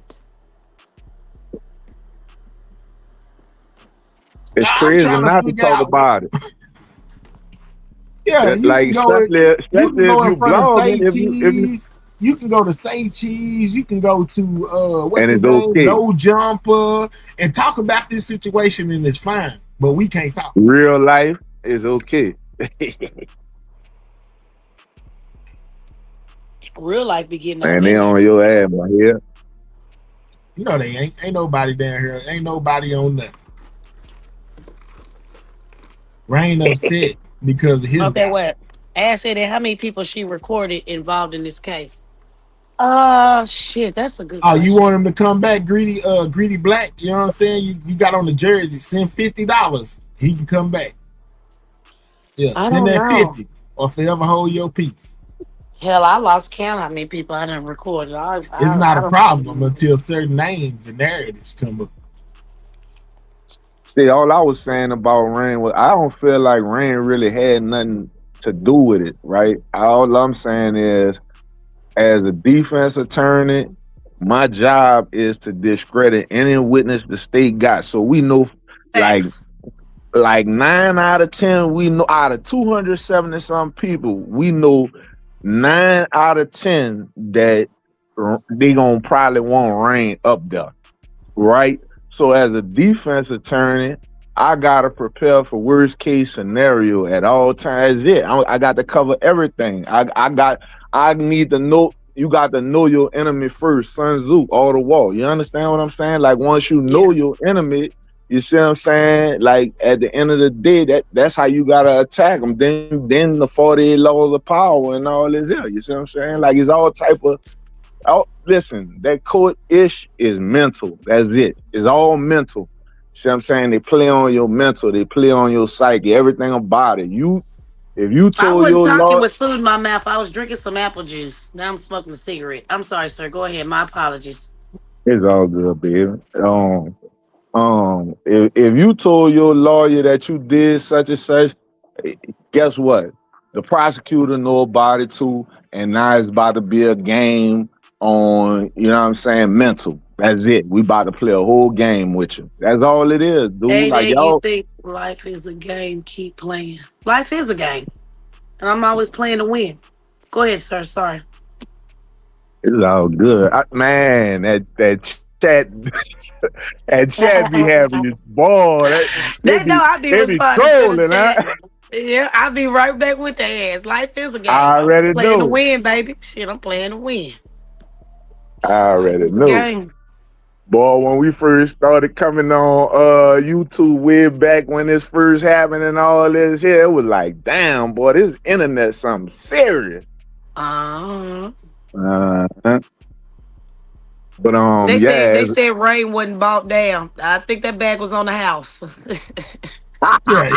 It's I'm crazy trying to not to figure talk out. about it. Yeah, you Like can go. especially You can especially if go in you front of blogging, Say if you Cheese. You can go to Say Cheese. You can go to what's and his it's name, okay. No Jumper, and talk about this situation, and it's fine. But we can't talk. Real life is okay. Real life be getting on Man, their they on nerves. your ass, my head. You know they ain't nobody down here. Ain't nobody on nothing. Rain upset because of his Okay, gospel. what? Ask her that how many people she recorded involved in this case. Shit, that's a good Oh, you question. want him to come back, greedy black? You know what I'm saying? You got on the jersey. Send $50. He can come back. Yeah, I send don't that know. 50 or forever hold your peace. Hell, I lost count how many people I done recorded. It's not I a don't problem fucking know. until certain names and narratives come up. See, all I was saying about Rain was I don't feel like Rain really had nothing to do with it, right? All I'm saying is, as a defense attorney, my job is to discredit any witness the state got. So we know, like, Facts. 9 out of 10, we know out of 270 some people, we know 9 out of 10 that they gonna probably want Rain up there, right? So as a defense attorney, I gotta prepare for worst case scenario at all times. I got to cover everything. I need to know. You got to know your enemy first. Sun Tzu, all the wall. You understand what I'm saying? Like once you know Yeah. your enemy, you see what I'm saying? Like at the end of the day, that's how you gotta attack them. Then the 48 laws of power and all is there. You see what I'm saying? Like it's all type of. Oh, listen, that court ish is mental. That's it. It's all mental. See what I'm saying? They play on your mental, they play on your psyche, everything about it. If you I told wasn't your talking Lord, with food in my mouth. I was drinking some apple juice. Now I'm smoking a cigarette. I'm sorry, sir. Go ahead. My apologies. it's all good, baby. If you told your lawyer that you did such and such, eh, guess what? The prosecutor know about it too, and now it's about to be a game on, you know what I'm saying, mental. That's it. We about to play a whole game with you. That's all it is, dude. Like 88, you y'all, think life is a game? Keep playing. Life is a game. And I'm always playing to win. Go ahead, sir. Sorry. it's all good. Man, that chat that chat be having you boy. They know I be They be responding to the trolling, huh? chat. Yeah, I be right back with their ass. Life is a game. I I'm already playing to know. win, baby. Shit, I'm playing to win. I Shit, life already is a know. game. Boy, when we first started coming on YouTube way back when this first happened and all this here, it was like, damn, boy, this internet something serious. Uh-huh. Uh, but They said yeah, they said Rain wasn't bought down. I think that bag was on the house. Yeah,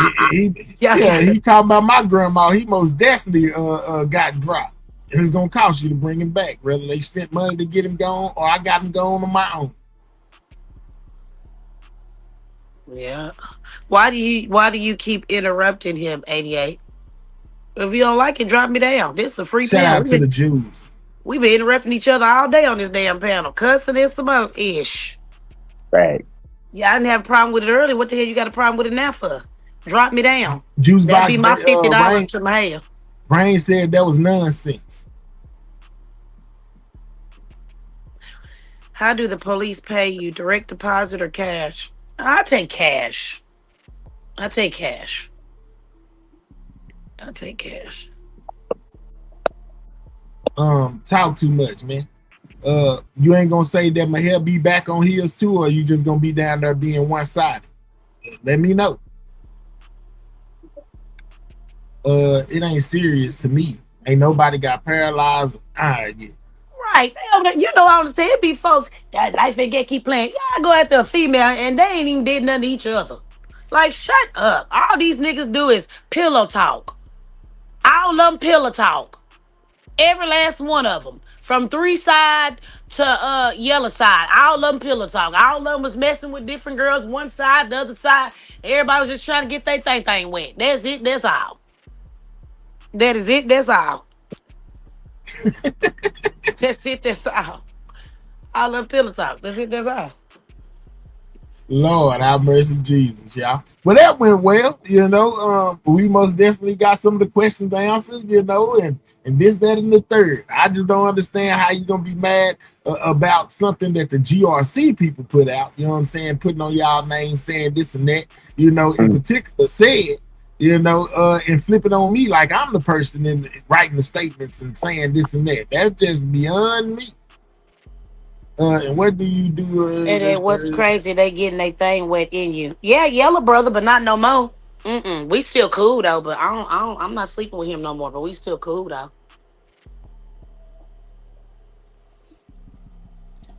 Yeah, he talking about my grandma. He most definitely got dropped. And it's gonna cost you to bring him back, whether they spent money to get him gone or I got him gone on my own. yeah. Why do you keep interrupting him, 88? If you don't like it, drop me down. This is a free Shout panel. out to the Jews. We been interrupting each other all day on this damn panel, cussing and some other ish. right. Yeah, I didn't have a problem with it earlier. What the hell you got a problem with it now for? Drop me down. Juice That'd be box. my $50 Rain to my hell. Rain said that was nonsense. How do the police pay you? Direct deposit or cash? I take cash. I take cash. I take cash. Talk too much, man. You ain't gonna say that my hair be back on his too, or you just gonna be down there being one-sided? Let me know. It ain't serious to me. Ain't nobody got paralyzed. Yet. Right. You know, I understand. It be folks that life ain't get keep playing. Y'all go after a female and they ain't even did nothing to each other. Like, shut up. All these niggas do is pillow talk. All of them pillow talk. Every last one of them. From 3 side to yellow side. All of them pillow talk. All of them was messing with different girls, one side, the other side. Everybody was just trying to get their thing wet. That's it. That's all. That is it. That's all. That's it. That's all. All of them pillow talk. That's it. That's all. Lord, have mercy, Jesus, y'all. Well, that went well, you know. We most definitely got some of the questions answered, you know, and this, that, and the third. I just don't understand how you're gonna be mad about something that the GRC people put out. You know what I'm saying? Putting on y'all name, saying this and that. You know, in particular, said, you know, and flipping on me like I'm the person in writing the statements and saying this and that. That's just beyond me. And what do you do? And then what's crazy, they getting their thing wet in you. Yeah, yellow brother, but not no more. We still cool though, but I'm not sleeping with him no more, but we still cool though.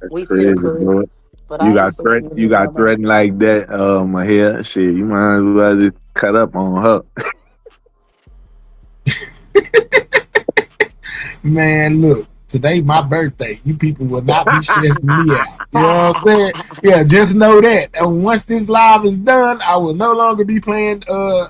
We still cool. But You got threatened like that, my hair. Shit, you might as well just cut up on her. Man, look. Today my birthday. You people will not be stressing me out. You know what I'm saying? Yeah, just know that. And once this live is done, I will no longer be paying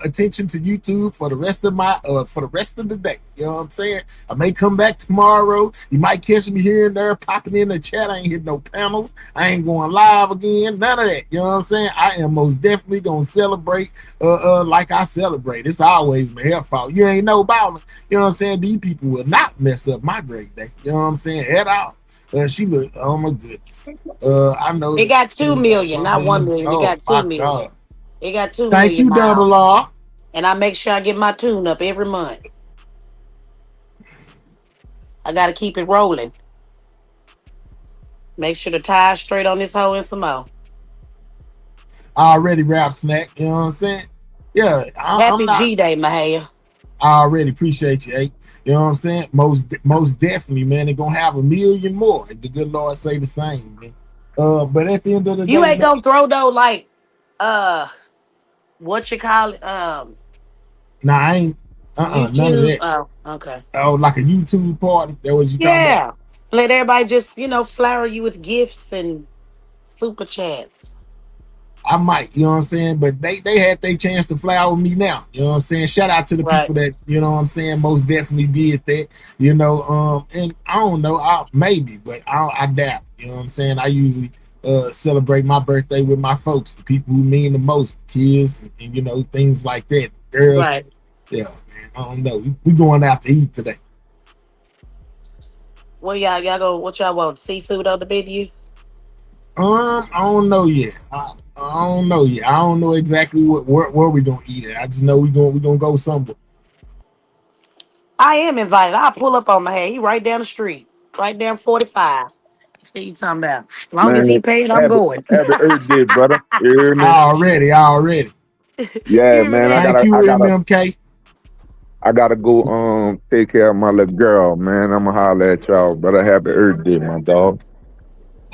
attention to YouTube for the rest of the day. You know what I'm saying? I may come back tomorrow. You might catch me here and there popping in the chat. I ain't hitting no panels. I ain't going live again. None of that. You know what I'm saying? I am most definitely gonna celebrate like I celebrate. It's always my hair fault. You ain't no ballin'. You know what I'm saying? These people will not mess up my great day. You know what I'm saying? At all. She look, oh my goodness. I know it got 2 million, not 1 million. It got 2 million. God. It got 2 million. Thank you, Double R. And I make sure I get my tune up every month. I gotta keep it rolling. Make sure the tie's straight on this hoe and some more. Already rap snack, you know what I'm saying? Yeah. Happy G-Day, Mahaya. I already appreciate you, eh? You know what I'm saying? Most definitely, man. They're gonna have 1 million more. If the good Lord say the same, man. But at the end of the day, you ain't gonna throw though, like what you call it? Nah, I ain't none of that. Oh, okay. Oh, like a YouTube party. That was you talking about? Let everybody just, flower you with gifts and super chats. I might, you know what I'm saying? But they had their chance to flower me now. You know what I'm saying? Shout out to the people that, you know what I'm saying, most definitely did that. You know, and I don't know, maybe, but I doubt. You know what I'm saying? I usually celebrate my birthday with my folks, the people who mean the most, kids and you know, things like that. Girls. Right. Yeah, man. I don't know. We going out to eat today. What y'all want? Seafood on the menu? I don't know yet. I don't know yet. I don't know exactly where we gonna eat it. I just know we gonna go somewhere. I am invited. I'll pull up on my head. He right down the street, right down 45. What you talking about? As long as he paid, I'm going. Happy Earth Day, brother. Already. Yeah, man. Thank you, MMK. I gotta go take care of my little girl, man. I'ma holler at y'all, brother. Happy Earth Day, my dog.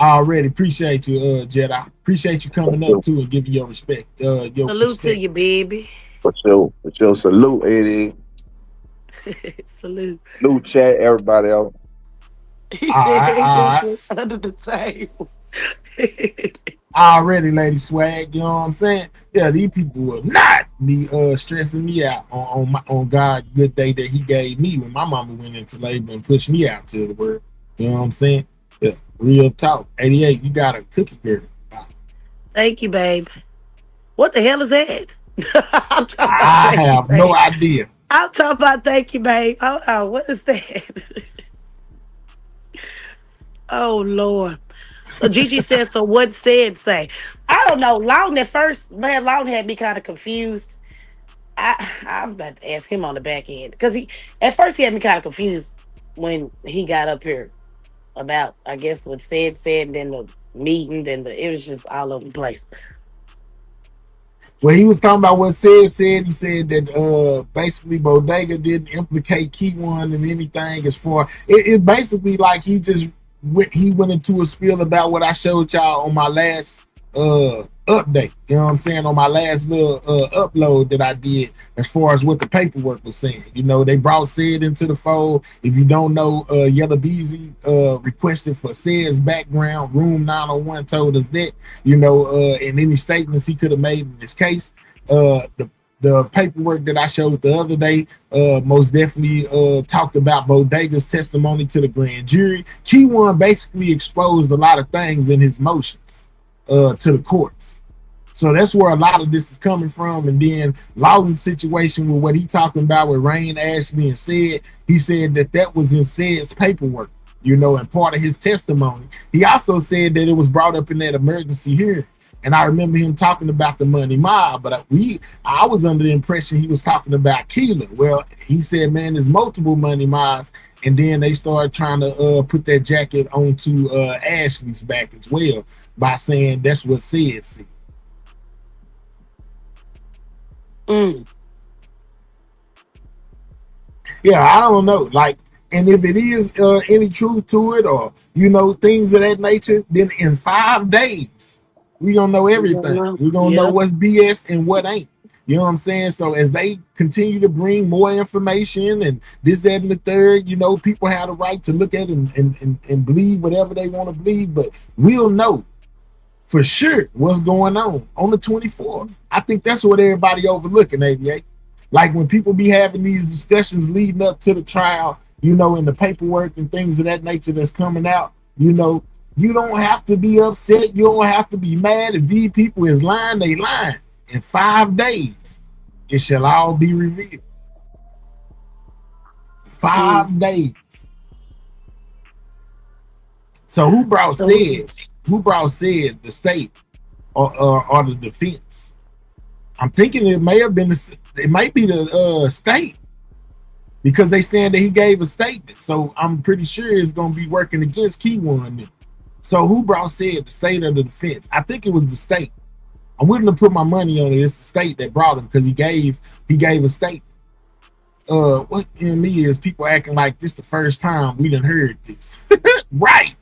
I already appreciate you, Jedi. Appreciate you coming up too and giving your respect. Salute to you, baby. For sure. Salute, Eddie. Salute. Salute, chat, everybody else. He said under the table. Already, Lady Swag. You know what I'm saying? Yeah, these people will not be stressing me out on God's good day that He gave me when my mama went into labor and pushed me out to the world. You know what I'm saying? Yeah, real talk. 88, you got a cookie girl. Thank you, babe. What the hell is that? I have no idea. I'm talking about thank you, babe. Hold on, what is that? Oh Lord. So Gigi said, so what said say? I don't know. Long at first, man, Long had me kind of confused. I'm about to ask him on the back end. Because at first he had me kind of confused when he got up here about, I guess, what said, and then the meeting, it was just all over the place. When he was talking about what said, he said that basically Bodega didn't implicate Key One in anything as far it basically like he went into a spiel about what I showed y'all on my last update. You know what I'm saying? On my last little upload that I did as far as what the paperwork was saying. You know, they brought Ced into the fold. If you don't know, Yellow Beezy requested for Ced's background. Room 901 told us that, you know, in any statements he could have made in this case. The paperwork that I showed the other day most definitely talked about Bodega's testimony to the grand jury. Key One basically exposed a lot of things in his motions to the courts. So that's where a lot of this is coming from. And then Lawton's situation with what he talking about with Rain, Ashley, and Ced, he said that was in Ced's paperwork, you know, and part of his testimony. He also said that it was brought up in that emergency hearing. And I remember him talking about the Money Mob, but I was under the impression he was talking about Keeler. Well, he said, man, there's multiple Money Mobs, and then they started trying to put that jacket onto Ashley's back as well by saying that's what Ced said. Yeah, I don't know. Like, and if it is any truth to it, or you know, things of that nature, then in 5 days we gonna know everything. We gonna know what's BS and what ain't. You know what I'm saying? So as they continue to bring more information and this, that, and the third, you know, people have the right to look at it and believe whatever they want to believe, but we'll know for sure what's going on the 24th. I think that's what everybody overlooking, 88. Like when people be having these discussions leading up to the trial, you know, in the paperwork and things of that nature that's coming out, you know, you don't have to be upset. You don't have to be mad. If these people is lying, they lying. In 5 days, it shall all be revealed. 5 days. So who brought Ced? Who brought Ced, the state or the defense? I'm thinking it may have been it might be the state, because they saying that he gave a statement. So I'm pretty sure it's gonna be working against Key One then. So who brought Ced, the state or the defense? I think it was the state. I'm willing to put my money on it. It's the state that brought him because he gave a statement. What in me is people acting like this the first time we done heard this. Right.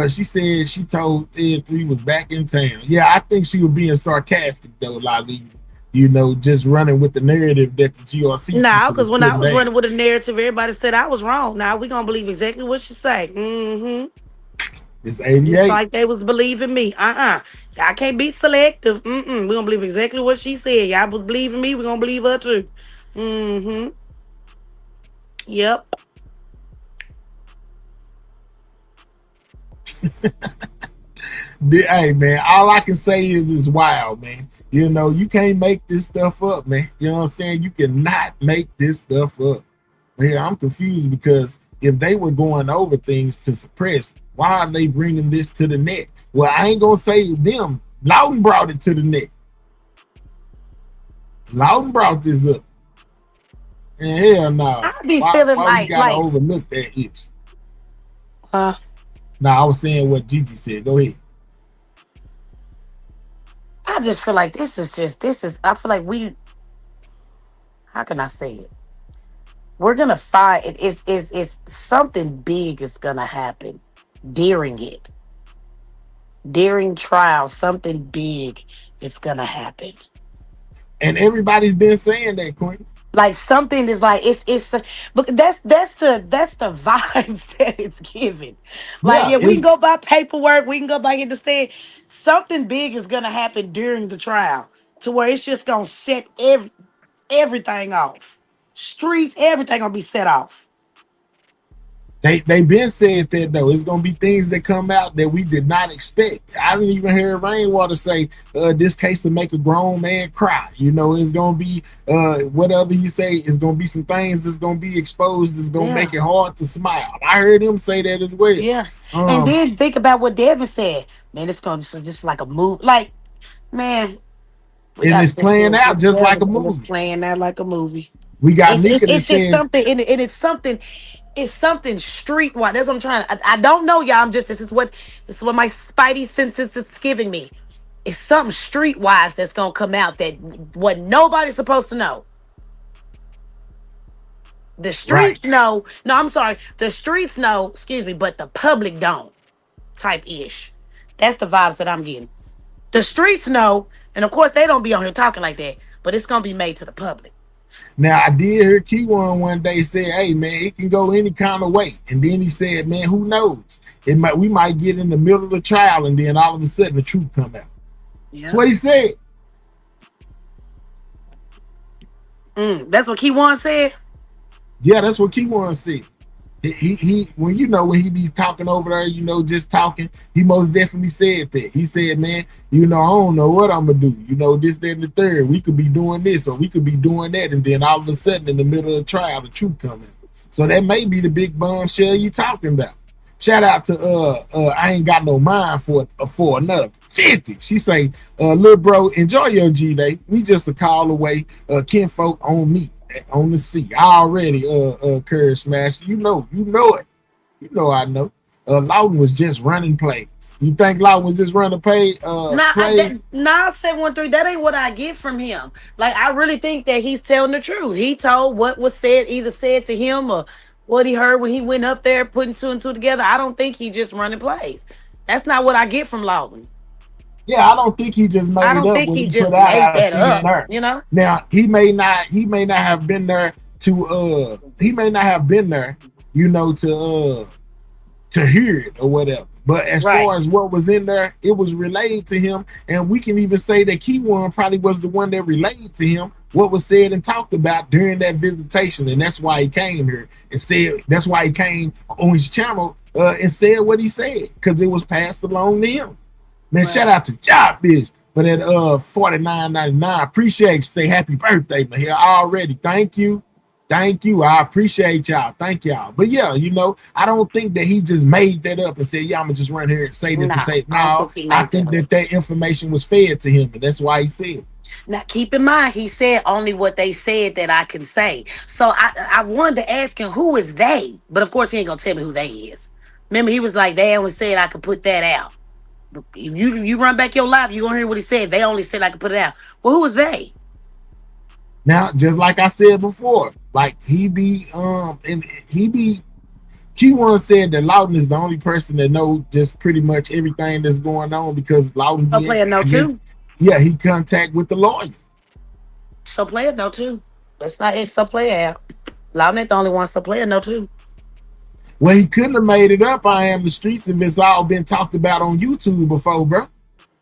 She said she told Ed 3 was back in town. Yeah, I think she was being sarcastic though, Lali. You know, just running with the narrative that the GRC. Nah, because when I was running with a narrative, everybody said I was wrong. Now we gonna believe exactly what she say. It's 88. It's like they was believing me. Y'all can't be selective. We gonna believe exactly what she said. Y'all believe in me, we gonna believe her too. Yep. Hey man, all I can say is it's wild, man. You know, you can't make this stuff up, man. You know what I'm saying? You cannot make this stuff up. Yeah, I'm confused because if they were going over things to suppress, why are they bringing this to the net? Well, I ain't gonna say them. Lawton brought it to the net. Lawton brought this up. And hell no. I be feeling why like you gotta overlook that itch? I was saying what Gigi said. Go ahead. I just feel like this is I feel like how can I say it? We're gonna find it's something big is gonna happen during it. During trial, something big is gonna happen. And everybody's been saying that, Queen. Like something is like but that's the vibes that it's giving. Like we can go by paperwork, we can go by understand something big is gonna happen during the trial to where it's just gonna set everything off. Streets, everything gonna be set off. They been saying that though. It's gonna be things that come out that we did not expect. I didn't even hear Rainwater say this case will make a grown man cry. You know, it's gonna be whatever you say. It's gonna be some things that's gonna be exposed. That's gonna make it hard to smile. I heard him say that as well. Yeah, and then think about what Devin said. Man, it's just like a move. Like, man, and it's playing out just like a movie. It's playing out like a movie. We got it's just something, and it's something. It's something streetwise. That's what I'm trying to. I don't know, y'all. This is what my spidey senses is giving me. It's something streetwise that's gonna come out that what nobody's supposed to know. The streets know. No, I'm sorry. The streets know. Excuse me, but the public don't. Type ish. That's the vibes that I'm getting. The streets know, and of course they don't be on here talking like that, but it's gonna be made to the public. Now I did hear Keyone one day say, "Hey man, it can go any kind of way," and then he said, "Man, who knows? We might get in the middle of the trial, and then all of a sudden the truth come out." Yeah. That's what he said. That's what Keyone said. Yeah, that's what Keyone said. He when he be talking over there, just talking, he most definitely said that. He said, "Man, I don't know what I'm gonna do. This, that, and the third. We could be doing this, or we could be doing that, and then all of a sudden, in the middle of the trial, the truth coming. So that may be the big bombshell you talking about." Shout out to I ain't got no mind for another 50. She say, "Little bro, enjoy your G-Day. We just a call away. Kinfolk on me. On the sea. I already Curry Smash. You know it. I know. Lawton was just running plays. You think Lawton was just running plays? 713, that ain't what I get from him. Like, I really think that he's telling the truth. He told what was said, either said to him or what he heard when he went up there putting two and two together. I don't think he just running plays. That's not what I get from Lawton. Yeah, I don't think he just made it up. I don't think he just made that up. Now he may not have been there to to hear it or whatever. But as far as what was in there, it was relayed to him, and we can even say that Keyone probably was the one that relayed to him what was said and talked about during that visitation, and that's why he came here and said. That's why he came on his channel and said what he said, because it was passed along to him. Man, shout out to Job Bitch for that $49.99. Appreciate you. Say happy birthday, man. Here already. Thank you. I appreciate y'all. Thank y'all. But yeah, I don't think that he just made that up and said, "Yeah, I'm gonna just run here and say this and say." No, I think that information was fed to him, and that's why he said it. Now, keep in mind, he said only what they said that I can say. So I wanted to ask him, who is they? But of course, he ain't gonna tell me who they is. Remember, he was like, they only said I could put that out. If you run back your life, you're gonna hear what he said. They only said I could put it out. Well, who was they? Now, just like I said before, like Keyone said that Lawton is the only person that knows just pretty much everything that's going on, because Lawton player know too. Yeah, he contact with the lawyer. So player know too. Let's not X so player out. Lawton ain't the only one. So player know too. Well, he couldn't have made it up. I am the streets if it's all been talked about on YouTube before, bro.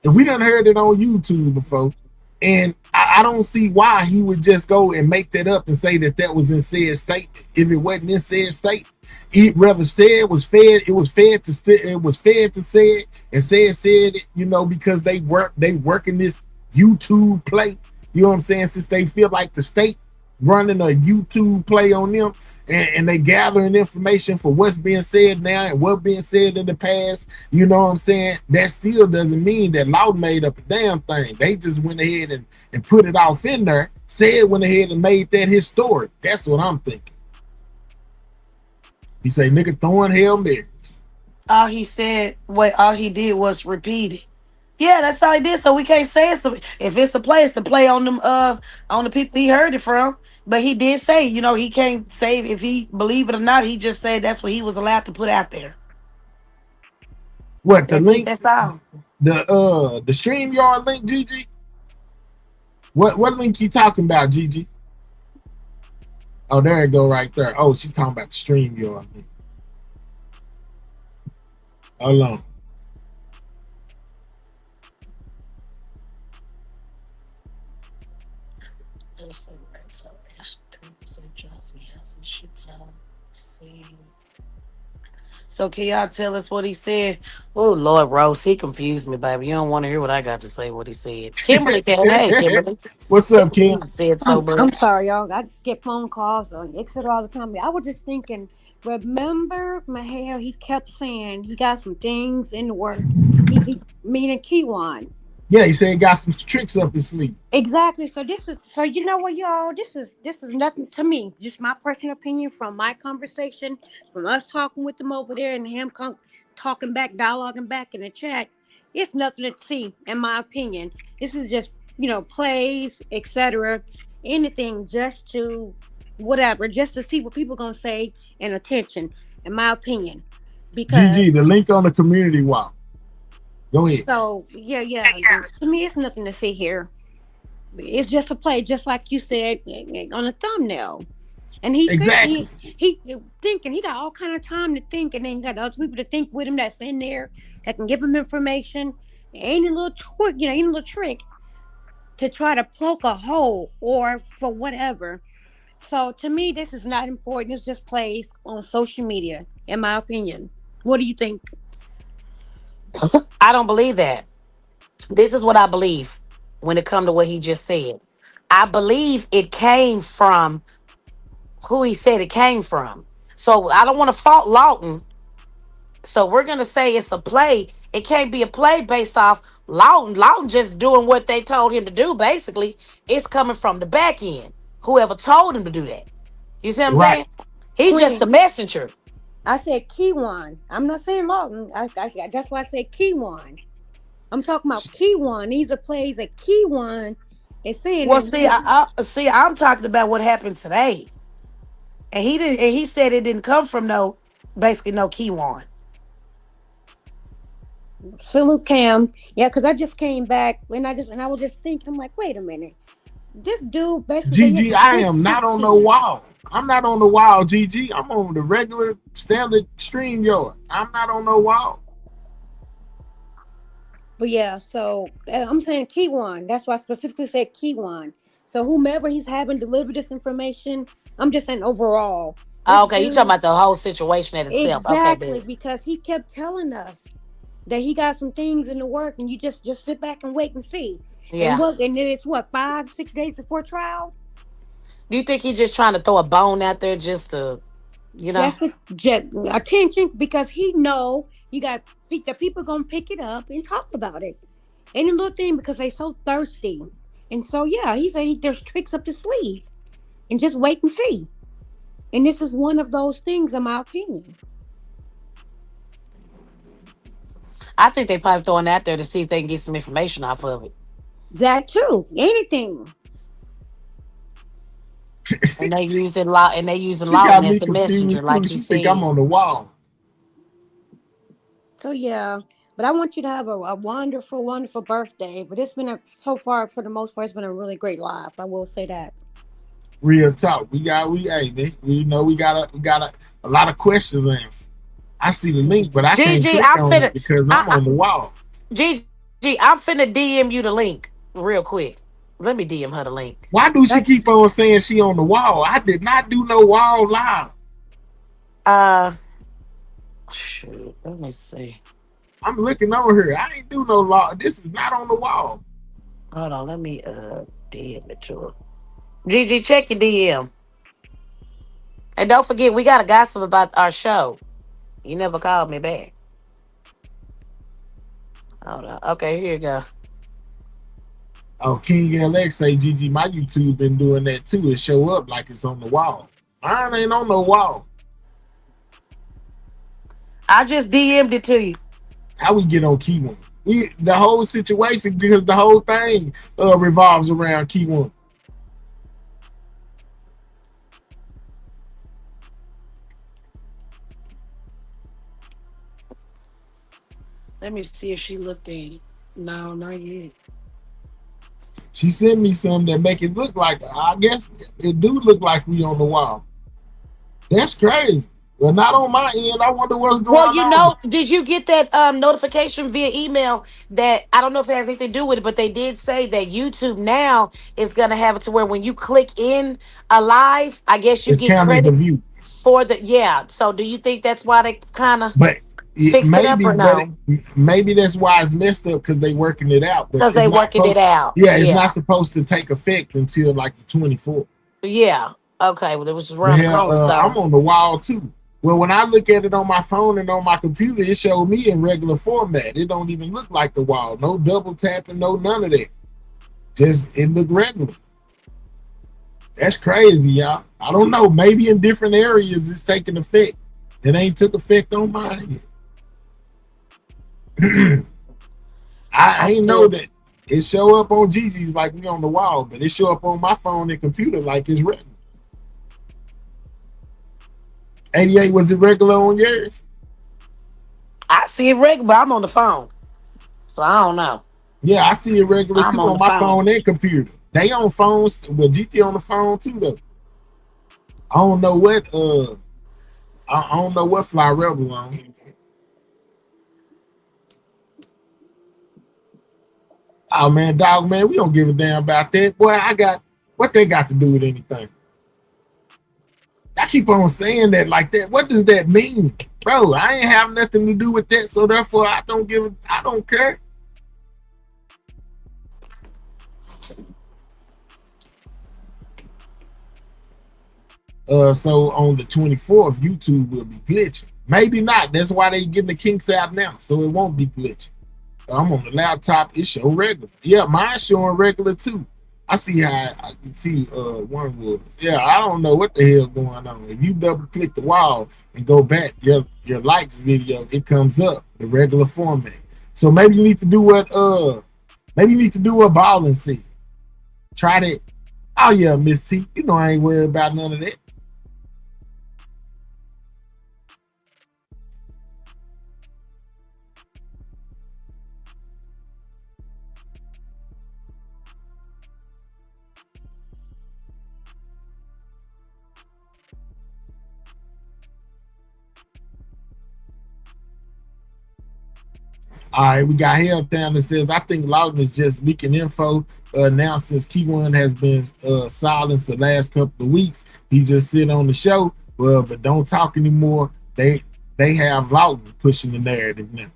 If we done heard it on YouTube before, and I don't see why he would just go and make that up and say that was in said statement. If it wasn't in said statement, it rather said it was fed. It was fed to say it, and said it. Because they work in this YouTube play. You know what I'm saying? Since they feel like the state running a YouTube play on them. And they gathering information for what's being said now and what being said in the past. You know what I'm saying? That still doesn't mean that Lawton made up a damn thing. They just went ahead and put it off in there, went ahead and made that his story. That's what I'm thinking. He say, "Nigga throwing Hail Marys." All he said, all he did was repeat it. Yeah, that's all he did. So we can't say it's if it's a play on them on the people he heard it from. But he did say, he can't say if he believe it or not. He just said that's what he was allowed to put out there. What, the link? That's all. The StreamYard link, Gigi? What link you talking about, Gigi? Oh, there it go right there. Oh, she's talking about the StreamYard link. Hold on. So can y'all tell us what he said? Oh, Lord, Rose, he confused me, baby. You don't want to hear what I got to say, what he said. Kimberly, hey, Kimberly. What's up, Kim? I'm sorry, y'all. I get phone calls on Exeter all the time. I was just thinking, remember, Mahal, he kept saying he got some things in the work. He meaning Keyone. Yeah, he said he got some tricks up his sleeve. Exactly. So you know what, y'all? This is nothing to me. Just my personal opinion from my conversation, from us talking with him over there and him talking back, dialoguing back in the chat. It's nothing to see, in my opinion. This is just, plays, etc. Anything just to whatever, just to see what people gonna say and attention, in my opinion. Because GG, the link on the community wall. Go ahead. So yeah. To me, it's nothing to see here. It's just a play, just like you said on the thumbnail. And he said Exactly. he thinking he got all kind of time to think, and then he got other people to think with him that's in there that can give him information. Ain't a little trick, ain't a little trick to try to poke a hole or for whatever. So to me, this is not important. It's just plays on social media, in my opinion. What do you think? I don't believe that. This is what I believe when it comes to what he just said. I believe it came from who he said it came from. So I don't want to fault Lawton. So we're gonna say it's a play. It can't be a play based off Lawton. Lawton just doing what they told him to do. Basically, it's coming from the back end. Whoever told him to do that. You see what I'm Right. saying? He's just Queen, the messenger. I said Keywan. I'm not saying Lawton. That's why I said Keywan. I'm talking about Keywan. These are plays that Keywan is saying. Well, And see, I'm talking about what happened today, and he didn't. And he said it didn't come from basically no Kiwan. salute Cam. Yeah, because I just came back and I was just thinking, I'm like, wait a minute. This dude basically GG, I am not on the wall. I'm not on the wall, GG. I'm on the regular standard stream yard. I'm not on no wall. But yeah, so I'm saying Keywan. That's why I specifically said Keywan. So whomever he's having deliver this information, I'm just saying overall. This Okay, you talking dude about the whole situation in itself? Okay, exactly baby. because he kept telling us that he got some things in the work, and you just sit back and wait and see. And Yeah. what? And then it's what 5-6 days before trial. Do you think he's just trying to throw a bone out there just to, you know? Just attention because he know you got the people gonna pick it up and talk about it. Any little thing because they so thirsty. And so yeah, he said there's tricks up the sleeve and just wait and see. And this is one of those things, in my opinion. I think they probably throwing out there to see if they can get some information off of it. That too. Anything. And they using She got Lawton me as the messenger, confused too. like he She think I'm said. on the wall. So yeah. But I want you to have a wonderful, wonderful birthday. But it's been so far, for the most part, it's been a really great life. I will say that. Real talk. Hey man, we got a lot of questions answered. I see the link, but I can't GG, click on it because I'm on the wall. GG, I'm finna DM you the link real quick. Let me DM her the link. Why do she keep on saying she on the wall? I did not do no wall live. Shoot, let me see. I'm looking on her. I ain't do no law. This is not on the wall. Hold on, let me DM it to her. GG, check your DM. And don't forget, we gotta gossip about our show. You never called me back. Hold on. Okay, here you go. Oh, King LX say, GG, my YouTube been doing that too. It show up like it's on the wall. Mine ain't on no wall. I just DM'd it to you. How we get on Key One? The whole situation, because the whole thing revolves around Key One. Let me see if she looked at it. No, not yet. She sent me some that make it look like, I guess it do look like we on the wall. That's crazy. Well, not on my end. I wonder what's going on. Well, you know, did you get that notification via email that, I don't know if it has anything to do with it, but they did say that YouTube now is going to have it to where when you click in a live, I guess you get credit for yeah. So do you think that's why they kind of fixed it up or no? Maybe that's why it's messed up, because they working it out. Because they working it out. Yeah, it's not supposed to take effect until like the 24th. Yeah. Okay. Well, it was around the corner. So I'm on the wall too. Well, when I look at it on my phone and on my computer, it showed me in regular format. It don't even look like the wall. No double tapping, no none of that. Just it look regular. That's crazy, y'all. I don't know. Maybe in different areas it's taking effect. It ain't took effect on mine yet. I ain't know that it show up on Gigi's like we on the wall, but it show up on my phone and computer like it's regular. 88, was it regular on yours? I see it regular, but I'm on the phone. So I don't know. Yeah, I see it regular I'm too on on the my phone. phone and computer. They on phones, but GT on the phone too though. I don't know what I don't know what Fly Rebel on. Oh man, dog man, we don't give a damn about that. Boy, I got what they got to do with anything. I keep on saying that like that. What does that mean? Bro, I ain't have nothing to do with that, so therefore I don't care. So on the 24th, YouTube will be glitching. Maybe not. That's why they getting the kinks out now, so it won't be glitching. I'm on the laptop. It show regular. Yeah, mine's showing regular too. I see how I can see one was. Yeah, I don't know what the hell going on. If you double click the wall and go back, your likes video, it comes up the regular format. So maybe you need to do what Ballin said. Try that. Oh yeah, Miss T. You know I ain't worried about none of that. All right, we got Hell down that says, I think Lawton is just leaking info. Now since Key1 has been silenced the last couple of weeks, he just sit on the show, but don't talk anymore. They have Lawton pushing the narrative now.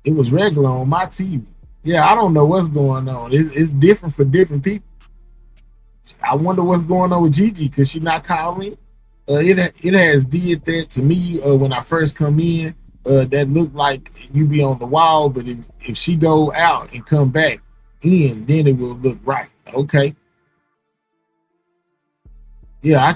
It was regular on my TV. Yeah, I don't know what's going on. It's different for different people. I wonder what's going on with Gigi because she's not calling. It has did that to me when I first come in. That looked like you be on the wall, but if she go out and come back in, then it will look right. Okay. Yeah, I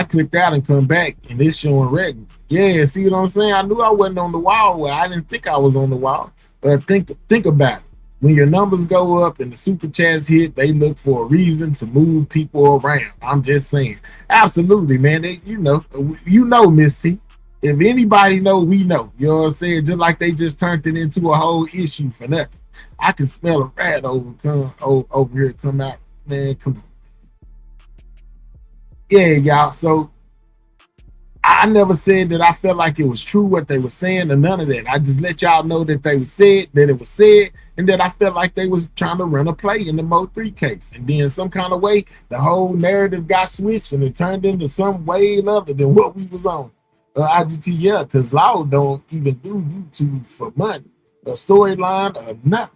clicked out and come back, and it's showing red. Yeah, see what I'm saying? I knew I wasn't on the wall. Well, I didn't think I was on the wall. Think about it. When your numbers go up and the super chats hit, they look for a reason to move people around. I'm just saying. Absolutely, man. You know, Miss T. If anybody know, we know. You know what I'm saying? Just like they just turned it into a whole issue for nothing. I can smell a rat over here come out. Man, come on. Yeah, y'all. So I never said that I felt like it was true what they were saying or none of that. I just let y'all know that they was said, that it was said, and that I felt like they was trying to run a play in the Mo 3 case. And then some kind of way, the whole narrative got switched and it turned into some way other than what we was on. IGT, yeah, because Law don't even do YouTube for money, a storyline or nothing.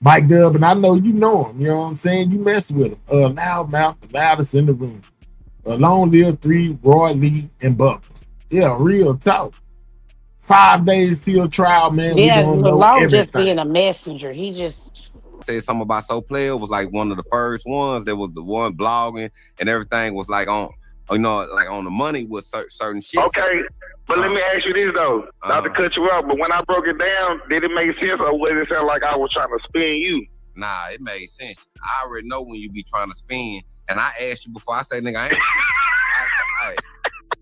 Mike Dub, and I know you know him, you know what I'm saying? You mess with him. Loudmouth, the loudest in the room. Long live 3, Roy Lee, and Buck. Yeah, real talk. 5 days till trial, man. Yeah, We gonna know Law everything. just being a messenger. He just said something about So Player was like one of the first ones. That was the one blogging and everything was like on, like on the money with certain shit. Okay, but let me ask you this though, not to cut you off, but when I broke it down, did it make sense or did it sound like I was trying to spin you? Nah, it made sense. I already know when you be trying to spin, and I asked you before. I say, nigga, I ain't. I said,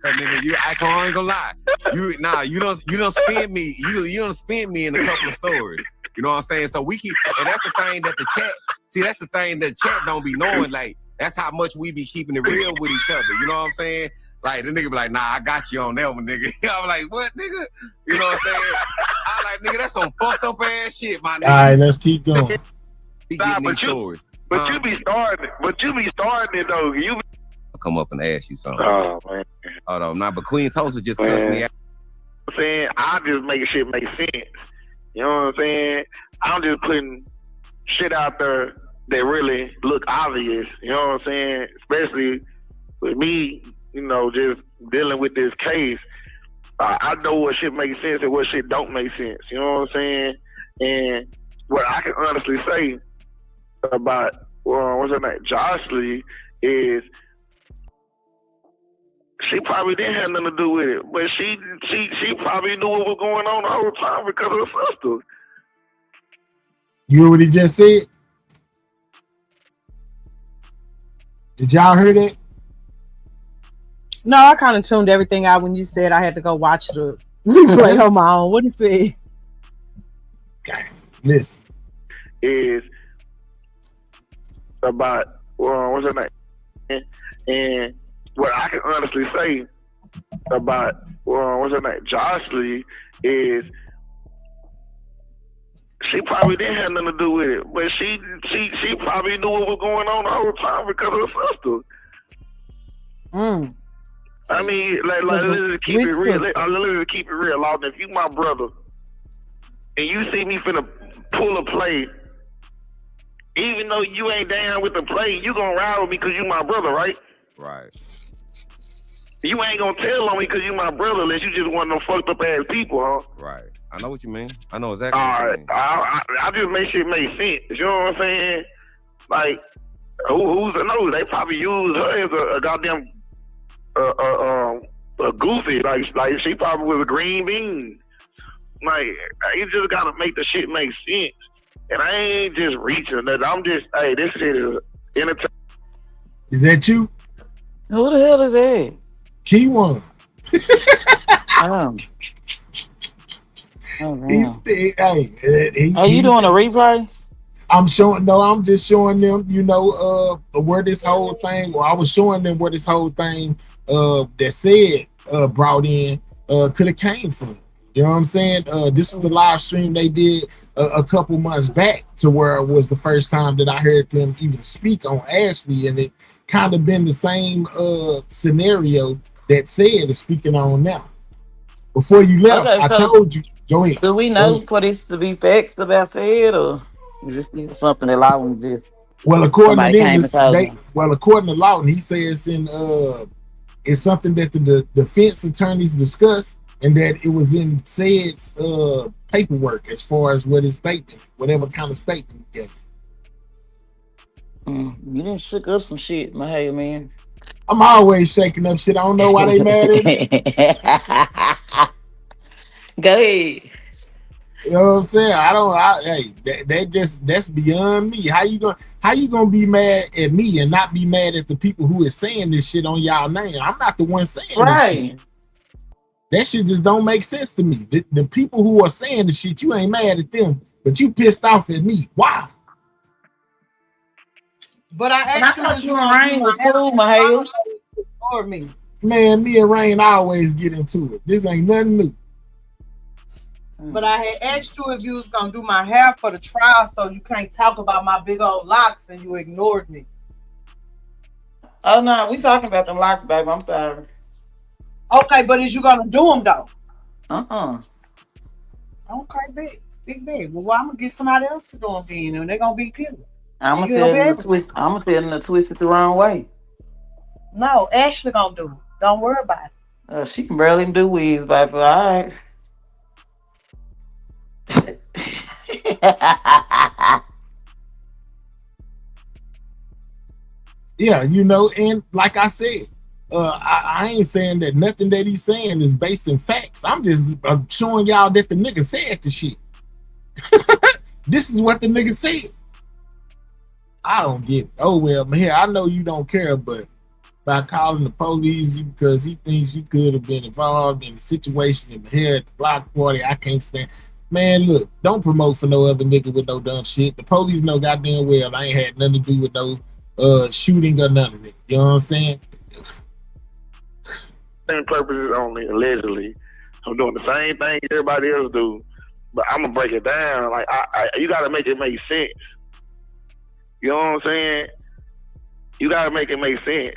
cause nigga, I ain't gonna lie. You don't spin me. You don't spin me in a couple of stories. You know what I'm saying? So we keep, and that's the thing that the chat. See, that's the thing that chat don't be knowing. Like that's how much we be keeping it real with each other. You know what I'm saying? Like the nigga be like, nah, I got you on that one, nigga. I'm like, what, nigga? You know what I'm saying? I like, nigga, that's some fucked up ass shit, my nigga. All right, let's keep going. Stories. But you be starting it though. I'll come up and ask you something. Oh man. Hold on, nah, but Queen Tulsa just cussed me out. I'm saying I just make shit make sense. You know what I'm saying? I'm just putting shit out there that really look obvious. You know what I'm saying? Especially with me, just dealing with this case. I know what shit makes sense and what shit don't make sense. You know what I'm saying? And what I can honestly say about what's her name, Josh Lee, is she probably didn't have nothing to do with it, but she probably knew what was going on the whole time because of her sister. You heard what he just said? Did y'all hear that? No, I kind of tuned everything out when you said I had to go watch the replay on my own. What he said? Listen. Is about what's her name? And what I can honestly say about what's her name? Josh Lee is she probably didn't have nothing to do with it, but she probably knew what was going on the whole time because of her sister. I mean, let's keep it real. Let's keep it real, Lawton. If you my brother and you see me finna pull a play, even though you ain't down with the play, you gonna ride with me because you my brother, right? Right. You ain't gonna tell on me because you my brother unless you just one of them fucked up ass people, huh? Right. I know what you mean. I know exactly All what you right. mean. I just make shit make sense. You know what I'm saying? Like, who's to know? They probably use her as a goddamn a goofy. Like she probably was a green bean. Like, you just gotta make the shit make sense. And I ain't just reaching that. I'm just, hey, this shit is entertaining. Is that you? Who the hell is that? Key one. He's Are you doing a replay? I'm just showing them, where this whole thing, I was showing them where this whole thing that said brought in could have came from. You know what I'm saying? This is the live stream they did a couple months back to where it was the first time that I heard them even speak on Ashley, and it kind of been the same scenario that said is speaking on now. Before you left, Okay, I told you. Go ahead. Do we know for this to be facts about said, or is this something that Lawton just? Well, according somebody to came and told them, him? according to Lawton, he says it's something that the defense attorneys discussed, and that it was in Said's paperwork as far as what his statement, whatever kind of statement he gave. You didn't shook up some shit, my hey man. I'm always shaking up shit. I don't know why they mad at me. Go ahead. You know what I'm saying? That's beyond me. How you gonna be mad at me and not be mad at the people who is saying this shit on y'all name? I'm not the one saying this shit. That shit just don't make sense to me. The people who are saying the shit, you ain't mad at them, but you pissed off at me. Wow. But I actually thought you and Rain was cool, my hell. For me. Man, me and Rain always get into it. This ain't nothing new. But I had asked you if you was gonna do my hair for the trial, so you can't talk about my big old locks, and you ignored me. Oh no, we talking about them locks, baby. I'm sorry. Okay, but is you gonna do them though? Okay, big. Well, I'm gonna get somebody else to do them then, and they're gonna be killer. I'm gonna tell them to twist it the wrong way. No, Ashley gonna do it. Don't worry about it. She can barely do weeds, baby. All right. Yeah, and like I said, I ain't saying that nothing that he's saying is based in facts. I'm just showing y'all that the nigga said the shit. This is what the nigga said. I don't get it. Oh well, man, I know you don't care, but by calling the police because he thinks you could have been involved in the situation in the head at the block party, I can't stand. Man, look, don't promote for no other nigga with no dumb shit. The police know goddamn well I ain't had nothing to do with no shooting or none of it. You know what I'm saying? Same purposes only, allegedly. I'm doing the same thing everybody else do, but I'm gonna break it down. Like you gotta make it make sense. You know what I'm saying? You gotta make it make sense.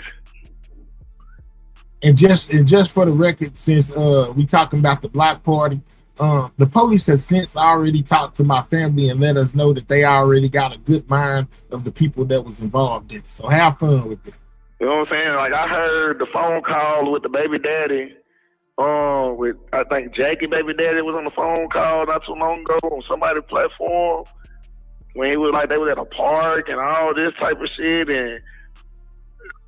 And just for the record, since we talking about the block party, the police has since already talked to my family and let us know that they already got a good mind of the people that was involved in it. So have fun with it. You know what I'm saying? Like I heard the phone call with the baby daddy, with I think Jackie baby daddy was on the phone call not too long ago on somebody's platform when he was like they was at a park and all this type of shit and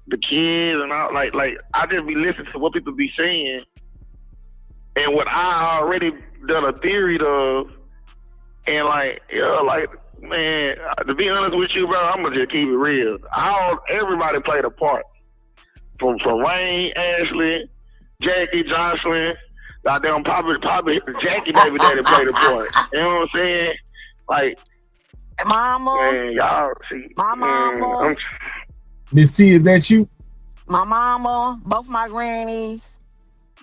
the kids and all like I just be listening to what people be saying and what I already done a theory of and man, to be honest with you, bro, I'm gonna just keep it real. Everybody played a part. from Wayne, Ashley, Jackie, Jocelyn. Goddamn, probably Jackie baby daddy played the part. You know what I'm saying? Like, Mama. man, y'all see. My mama. Miss T, is that you? My mama, both my grannies,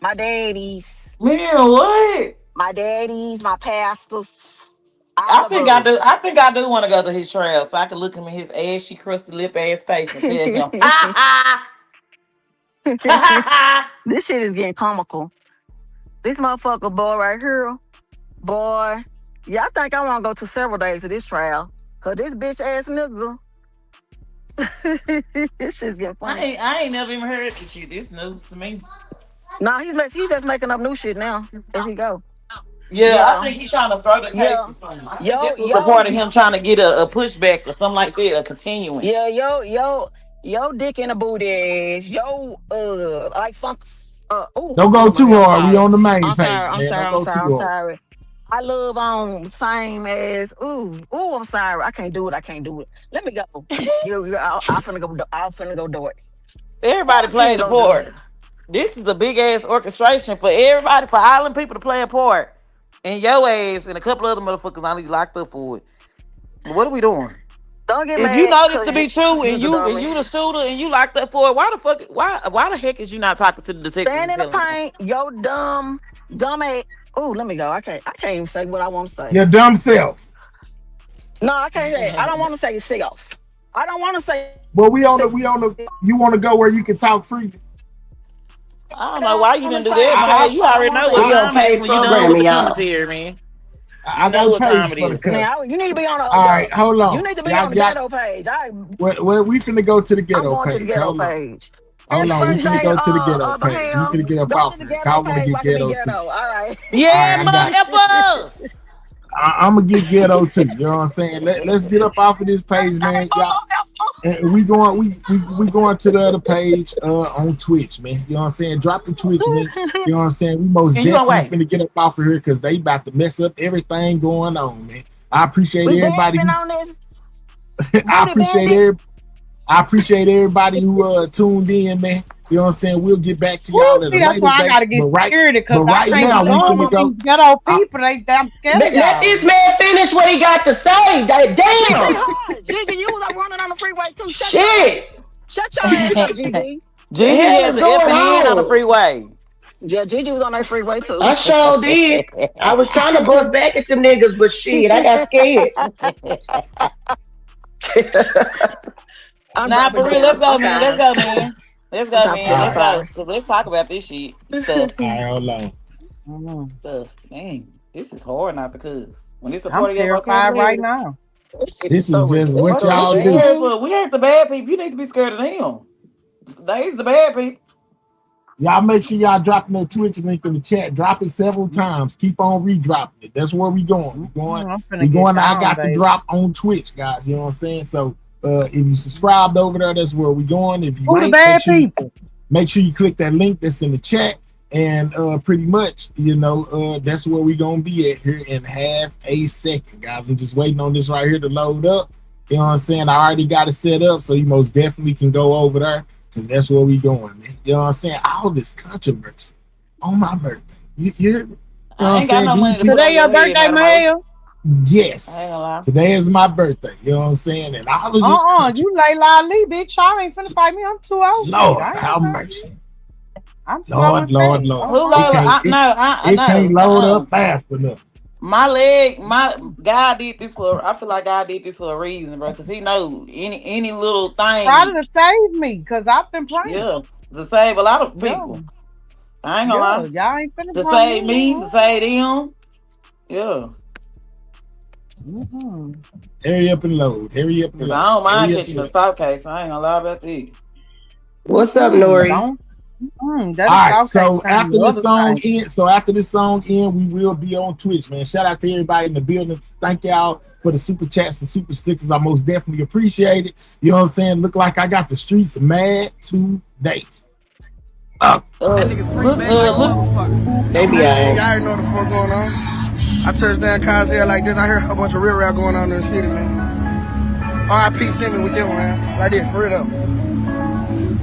my daddies. Man, what? My daddies, my pastors. I think I do want to go to his trial so I can look him in his ashy, crusty lip ass face and tell him, This shit is getting comical. This motherfucker boy right here, boy. Yeah, I think I want to go to several days of this trial. Cause this bitch ass nigga. This shit's getting funny. I ain't never even heard this shit. This news to me. Nah, he's just making up new shit now as he go. Yeah, I think he's trying to throw the case or something. I think this was a part of him trying to get a pushback or something like that, a continuing. Yeah, yo, dick in a booty ass. Yo, like funk. Don't go too hard. We on the main page. I'm sorry. I love same as I'm sorry. I can't do it. Let me go. I'm finna go do it. Everybody played a part. This is a big ass orchestration for everybody, for all them people to play a part. And your ass and a couple other motherfuckers only locked up for it. What are we doing? Don't get if mad. You know this to be true and you the shooter and you locked up for it, why the heck is you not talking to the detective? Stand in the paint, yo dumb ass. Oh, let me go. I can't even say what I want to say. Your dumb self. No, I can't say it. I don't want to say self. I don't want to say. Well, we on the. You want to go where you can talk freely? I don't know why you didn't do that, man. You already know what time it is when you done with the commentary, man. I got page for the cut. Now, you need to be on the. All right, hold on. You need to be on the ghetto page. Well, we finna go to the ghetto page. To the ghetto page. Hold on, we finna go to the ghetto page. We finna get up off here. I want to get ghetto too. All right. Yeah, motherfuckers. I'm gonna get ghetto too. You know what I'm saying? Let's get up off of this page, man. Y'all. And we going to the other page on Twitch, man. You know what I'm saying? Drop the Twitch link. You know what I'm saying? We most definitely finna get up off of here because they about to mess up everything going on, man. I appreciate everybody. I appreciate everybody who tuned in, man. You know what I'm saying? We'll get back to y'all at a later that's why I gotta get security because right now we finna go. Ghetto people, they damn scared. Let this man finish what he got to say. Damn. Gigi, you was running on the freeway too. Shut your ass up, Gigi. Gigi has the up and in on the freeway. Yeah, Gigi was on that freeway too. I sure did. I was trying to bust back at them niggas, but shit, I got scared. Nah, for real, let's go, man. Let's go. Let's talk about this shit. Stuff. All right, hold on. Stuff. Dang, this is hard not to cuss. When it's a I'm terrified right now. This is just what y'all do. We ain't the bad people. You need to be scared of them. They's the bad people. Y'all make sure y'all dropping that Twitch link in the chat. Drop it several times. Keep on redropping it. That's where we going. We going. I got the drop on Twitch, guys. You know what I'm saying? So if you subscribed over there, that's where we going. If you ain't, make sure you click that link that's in the chat. And pretty much, that's where we gonna be at here in half a second, guys. I'm just waiting on this right here to load up. You know what I'm saying? I already got it set up, so you most definitely can go over there because that's where we going, man. You know what I'm saying? All this controversy on my birthday. You hear me? Today your birthday, Mahalia? Yes. Today is my birthday. You know what I'm saying? And all of this you lay lolly, bitch. Y'all ain't finna fight me. I'm too old. Lord, have mercy. I'm Lord. It can't load up fast enough. My God did this I feel like God did this for a reason, bro, because he knows any little thing. Trying to save me, because I've been praying. Yeah, to save a lot of people. I ain't gonna lie. Y'all ain't finna to save me, to save them. Yeah. Hurry up and load. I don't mind catching a soft case. I ain't gonna lie about this. What's up, Nori? All right, so after this song ends, we will be on Twitch, man. Shout out to everybody in the building. Thank y'all for the super chats and super stickers. I most definitely appreciate it. You know what I'm saying? Look like I got the streets mad today. Look. Maybe I already know what the fuck going on. I touched down cars here like this. I heard a bunch of real rap going on in the city, man. R.I.P. send me with them, man. Right there, for it up.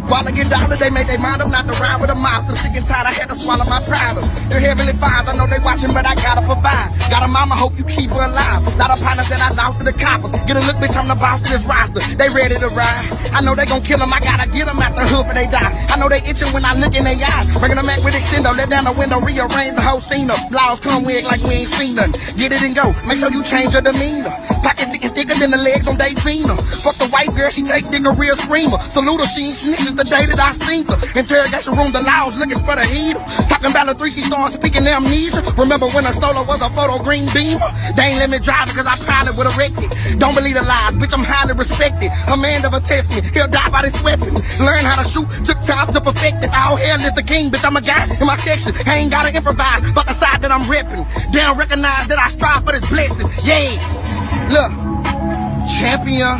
While I get dollar, they made their mind up not to ride with a mouth. I'm sick and tired, I had to swallow my pride. They're Heavenly Father, I know they watching, but I gotta provide. Got a mama, hope you keep her alive. Lot of partners that I lost to the coppers. Get a look, bitch, I'm the boss of this roster. They ready to ride. I know they gon' kill them, I gotta get them out the hood for they die. I know they itching when I look in their eyes. Bringing them back with extendo, let down the window, rearrange the whole scene up. Laws come wig like we ain't seen none. Get it and go, make sure you change your demeanor. Pockets sitting thicker than the legs on Davina. Fuck the white girl, she take dick a real screamer. Salute her, she ain't snitches the day that I seen her. Interrogation room, the laws looking for the heater. Talking about the 3, she started speaking amnesia. Remember when a solo was a photo green beamer? They ain't let me drive it cause I probably would've wrecked it. Don't believe the lies, bitch, I'm highly respected. A man never test me, he'll die by this weapon. Learn how to shoot, took time to perfect it. All hell is the king, bitch, I'm a guy in my section. I ain't gotta improvise, but the side that I'm repping. They don't recognize that I strive for this blessing. Yeah, look, champion,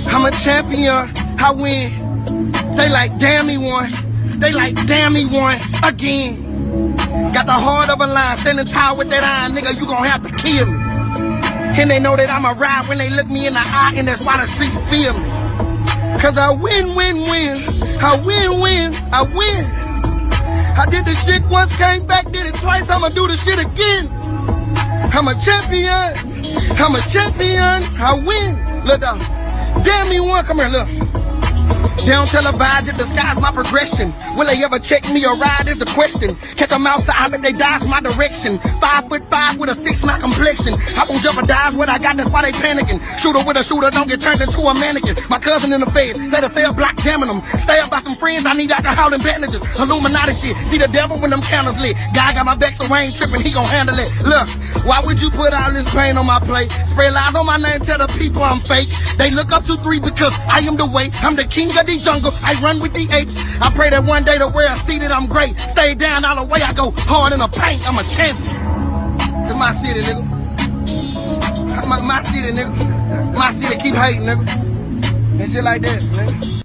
I'm a champion, I win. They like, damn, he won. They like, damn, he won again. Got the heart of a lion, standing tall with that iron, nigga, you gon' have to kill me. And they know that I'm a ride when they look me in the eye, and that's why the street feel me. Cause I win, win, win. I win, win, I win. I did this shit once, came back, did it twice, I'ma do the shit again. I'm a champion, I'm a champion, I win. Look up, damn, he won, come here, look. They don't televise it, disguise my progression. Will they ever check me or ride is the question. Catch them outside, but they dodge my direction. 5'5" with a 6'9" complexion. I won't jeopardize what I got, that's why they panicking. Shooter with a shooter, don't get turned into a mannequin. My cousin in the face, say the cell block jamming them. Stay up by some friends, I need alcohol and bandages. Illuminati shit, see the devil when them candles lit. Guy got my back, so I ain't tripping, he gon' handle it. Look, why would you put all this pain on my plate? Spread lies on my name, tell the people I'm fake. They look up to 3 because I am the way. I'm the king of the jungle, I run with the apes. I pray that one day the world see that I'm great. Stay down all the way, I go hard in the paint. I'm a champion. It's my city, nigga. My city, nigga. My city keep hating, nigga. And shit like that, nigga.